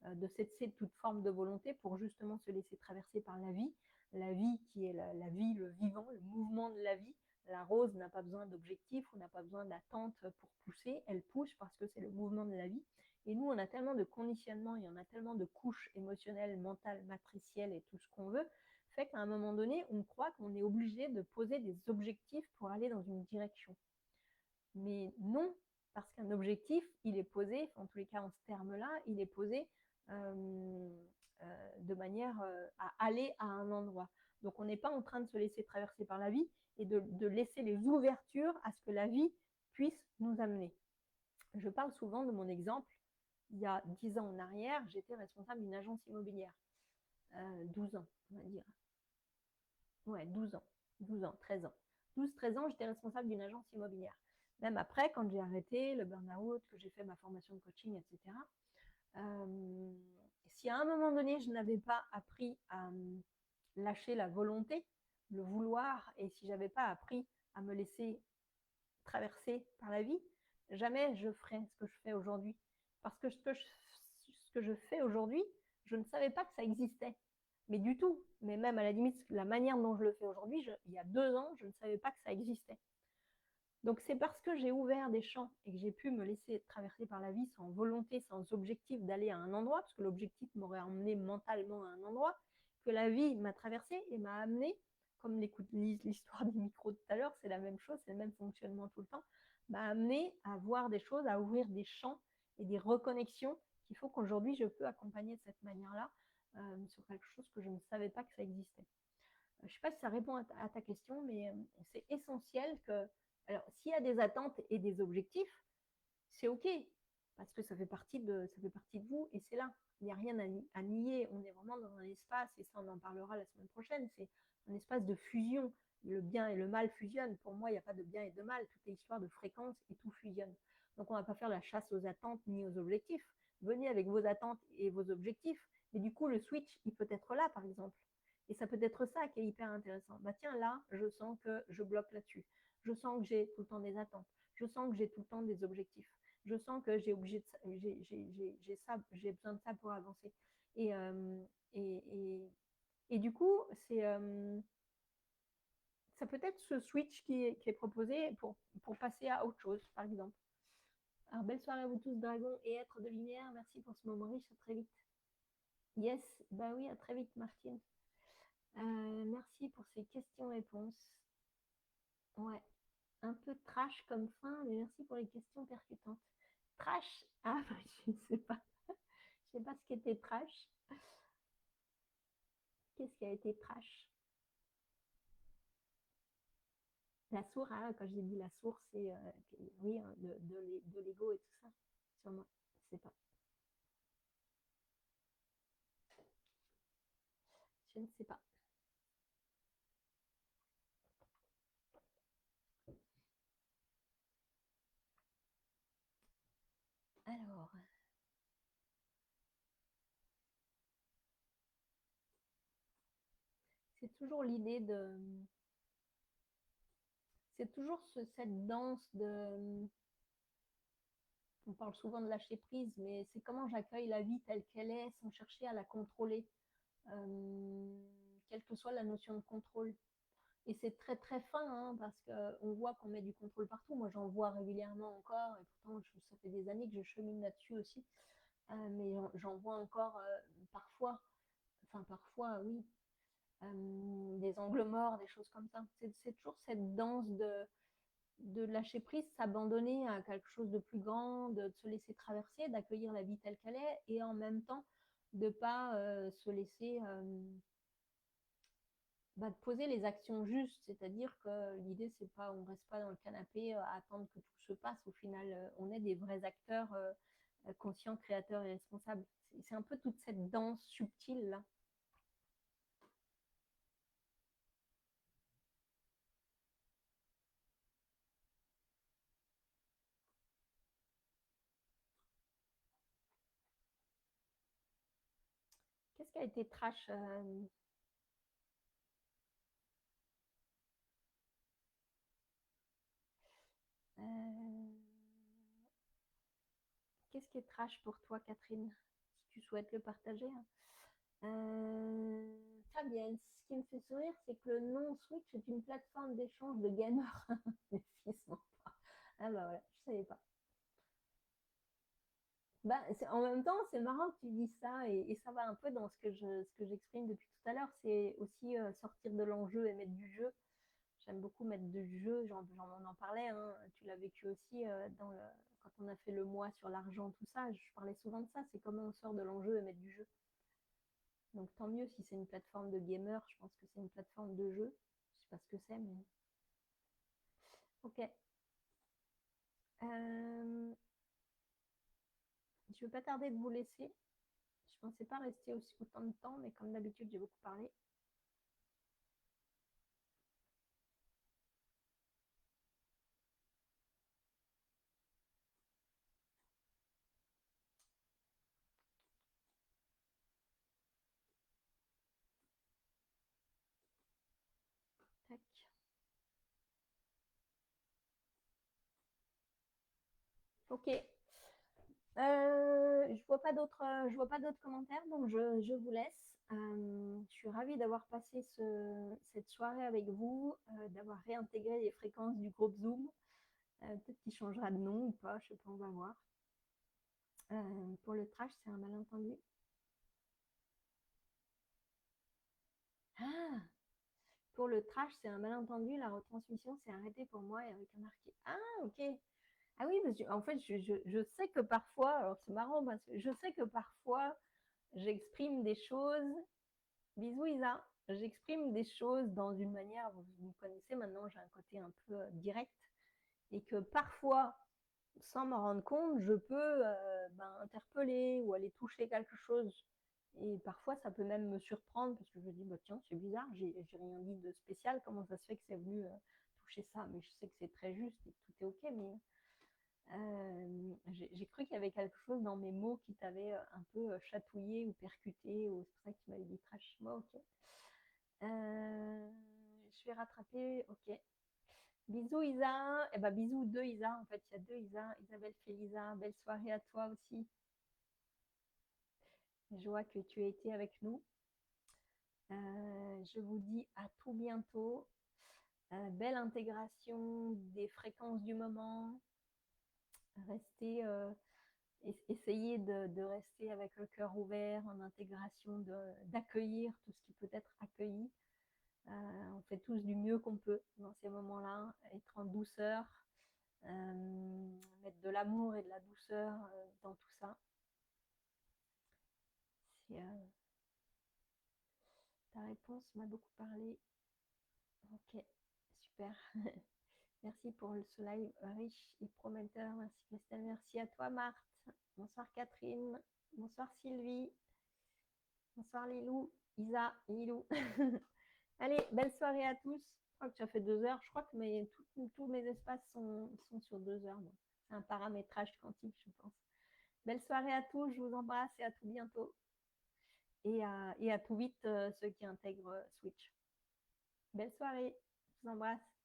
de cesser toute forme de volonté pour justement se laisser traverser par la vie qui est la vie, le vivant, le mouvement de la vie. La rose n'a pas besoin d'objectifs, on n'a pas besoin d'attente pour pousser, elle pousse parce que c'est le mouvement de la vie. Et nous, on a tellement de conditionnements, et on a tellement de couches émotionnelles, mentales, matricielles et tout ce qu'on veut, fait qu'à un moment donné, on croit qu'on est obligé de poser des objectifs pour aller dans une direction. Mais non, parce qu'un objectif, il est posé, en tous les cas en ce terme-là, il est posé de manière à aller à un endroit. Donc on n'est pas en train de se laisser traverser par la vie et de laisser les ouvertures à ce que la vie puisse nous amener. Je parle souvent de mon exemple. Il y a 10 ans en arrière, j'étais responsable d'une agence immobilière. 12 ans, on va dire. Ouais, 12 ans. 12 ans, 13 ans. 12-13 ans, j'étais responsable d'une agence immobilière. Même après, quand j'ai arrêté le burn-out, que j'ai fait ma formation de coaching, etc., si à un moment donné, je n'avais pas appris à lâcher la volonté, le vouloir, et si je n'avais pas appris à me laisser traverser par la vie, jamais je ferais ce que je fais aujourd'hui. Parce que ce que je fais aujourd'hui, je ne savais pas que ça existait. Mais du tout. Mais même à la limite, la manière dont je le fais aujourd'hui, il y a 2 ans, je ne savais pas que ça existait. Donc c'est parce que j'ai ouvert des champs et que j'ai pu me laisser traverser par la vie sans volonté, sans objectif d'aller à un endroit, parce que l'objectif m'aurait emmené mentalement à un endroit, que la vie m'a traversé et m'a amené, comme l'histoire des micros tout à l'heure, c'est la même chose, c'est le même fonctionnement tout le temps, m'a amené à voir des choses, à ouvrir des champs et des reconnexions qu'il faut qu'aujourd'hui je peux accompagner de cette manière-là sur quelque chose que je ne savais pas que ça existait. Je ne sais pas si ça répond à ta question, mais c'est essentiel que, alors s'il y a des attentes et des objectifs, c'est OK, parce que ça fait partie de vous et c'est là. Il n'y a rien à nier. On est vraiment dans un espace, et ça on en parlera la semaine prochaine, c'est un espace de fusion. Le bien et le mal fusionnent. Pour moi, il n'y a pas de bien et de mal. Tout est histoire de fréquence et tout fusionne. Donc on ne va pas faire la chasse aux attentes ni aux objectifs. Venez avec vos attentes et vos objectifs. Mais du coup, le switch, il peut être là, par exemple. Et ça peut être ça qui est hyper intéressant. Bah tiens, là, je sens que je bloque là-dessus. Je sens que j'ai tout le temps des attentes. Je sens que j'ai tout le temps des objectifs. Je sens que j'ai besoin de ça pour avancer. Et, et, et, et du coup, c'est ça peut être ce switch qui est proposé pour passer à autre chose, par exemple. Alors, belle soirée à vous tous, dragons et êtres de lumière. Merci pour ce moment riche. À très vite. Yes, bah oui, à très vite, Martine. Merci pour ces questions-réponses. Ouais, un peu trash comme fin, mais merci pour les questions percutantes. Trash? Ah, bah, je ne sais pas. Je ne sais pas ce qu'était trash. Qu'est-ce qui a été trash? La source, hein, quand j'ai dit la source, c'est oui, hein, de l'ego et tout ça, sûrement. Je ne sais pas. Je ne sais pas. Alors, c'est toujours l'idée de. C'est toujours cette danse de. On parle souvent de lâcher prise, mais c'est comment j'accueille la vie telle qu'elle est sans chercher à la contrôler, quelle que soit la notion de contrôle. Et c'est très très fin, hein, parce qu'on voit qu'on met du contrôle partout. Moi, j'en vois régulièrement encore, et pourtant, ça fait des années que je chemine là-dessus aussi. Mais j'en vois encore parfois, enfin parfois, oui, des angles morts, des choses comme ça. C'est toujours cette danse de lâcher prise, s'abandonner à quelque chose de plus grand, de se laisser traverser, d'accueillir la vie telle qu'elle est, et en même temps de ne pas se laisser de poser les actions justes, c'est-à-dire que l'idée c'est pas, on reste pas dans le canapé à attendre que tout se passe. Au final, on est des vrais acteurs conscients, créateurs et responsables. C'est un peu toute cette danse subtile là. Qu'est-ce qui a été trash euh, Qu'est-ce qui est trash pour toi, Catherine? Si tu souhaites le partager. Hein. Fabienne, ce qui me fait sourire, c'est que le nom Switch est une plateforme d'échange de gamers. Les fils, non pas. Ah bah voilà, je savais pas. Bah, en même temps, c'est marrant que tu dises ça et ça va un peu dans ce que j'exprime depuis tout à l'heure. C'est aussi sortir de l'enjeu et mettre du jeu. J'aime beaucoup mettre du jeu, on en parlait, hein, tu l'as vécu aussi quand on a fait le mois sur l'argent, tout ça. Je parlais souvent de ça, c'est comment on sort de l'enjeu et mettre du jeu. Donc tant mieux si c'est une plateforme de gamer, je pense que c'est une plateforme de jeu. Je sais pas ce que c'est, mais. Ok. Je ne veux pas tarder de vous laisser. Je pensais pas rester aussi autant de temps, mais comme d'habitude, j'ai beaucoup parlé. Tac. Ok. Je vois pas d'autres commentaires, donc je vous laisse. Je suis ravie d'avoir passé cette soirée avec vous, d'avoir réintégré les fréquences du groupe Zoom. Peut-être qu'il changera de nom ou pas, je sais pas, on va voir. Pour le trash, c'est un malentendu. Ah, pour le trash, c'est un malentendu. La retransmission s'est arrêtée pour moi et avec un marqué. Ah, ok. Ah oui, parce que, en fait, je sais que parfois, alors c'est marrant parce que je sais que parfois, j'exprime des choses. Bisous Isa, j'exprime des choses dans une manière, vous me connaissez maintenant, j'ai un côté un peu direct, et que parfois, sans m'en rendre compte, je peux interpeller ou aller toucher quelque chose. Et parfois, ça peut même me surprendre parce que je me dis, bah, tiens, c'est bizarre, j'ai rien dit de spécial, comment ça se fait que c'est venu toucher ça? Mais je sais que c'est très juste et que tout est OK, mais j'ai cru qu'il y avait quelque chose dans mes mots qui t'avait un peu chatouillé ou percuté, ou c'est pour ça que tu m'avais dit trash. Moi, ok. Je vais rattraper, ok. Bisous Isa, et bah bisous deux Isa, en fait il y a deux Isa, Isabelle fait Lisa, belle soirée à toi aussi. Je vois que tu as été avec nous. Je vous dis à tout bientôt. Belle intégration des fréquences du moment. Restez, essayez de rester avec le cœur ouvert en intégration, d'accueillir tout ce qui peut être accueilli. On fait tous du mieux qu'on peut dans ces moments-là, être en douceur, mettre de l'amour et de la douceur dans tout ça. Ta réponse m'a beaucoup parlé. Ok, super. Merci pour ce live riche et prometteur. Merci Christelle, merci à toi Marthe. Bonsoir Catherine. Bonsoir Sylvie. Bonsoir Lilou. Isa, Lilou. Allez, belle soirée à tous. Je crois que tu as fait 2 heures. Je crois que tous mes espaces sont sur 2 heures. C'est un paramétrage quantique, je pense. Belle soirée à tous. Je vous embrasse et à tout bientôt. Et à tout vite ceux qui intègrent Switch. Belle soirée. Je vous embrasse.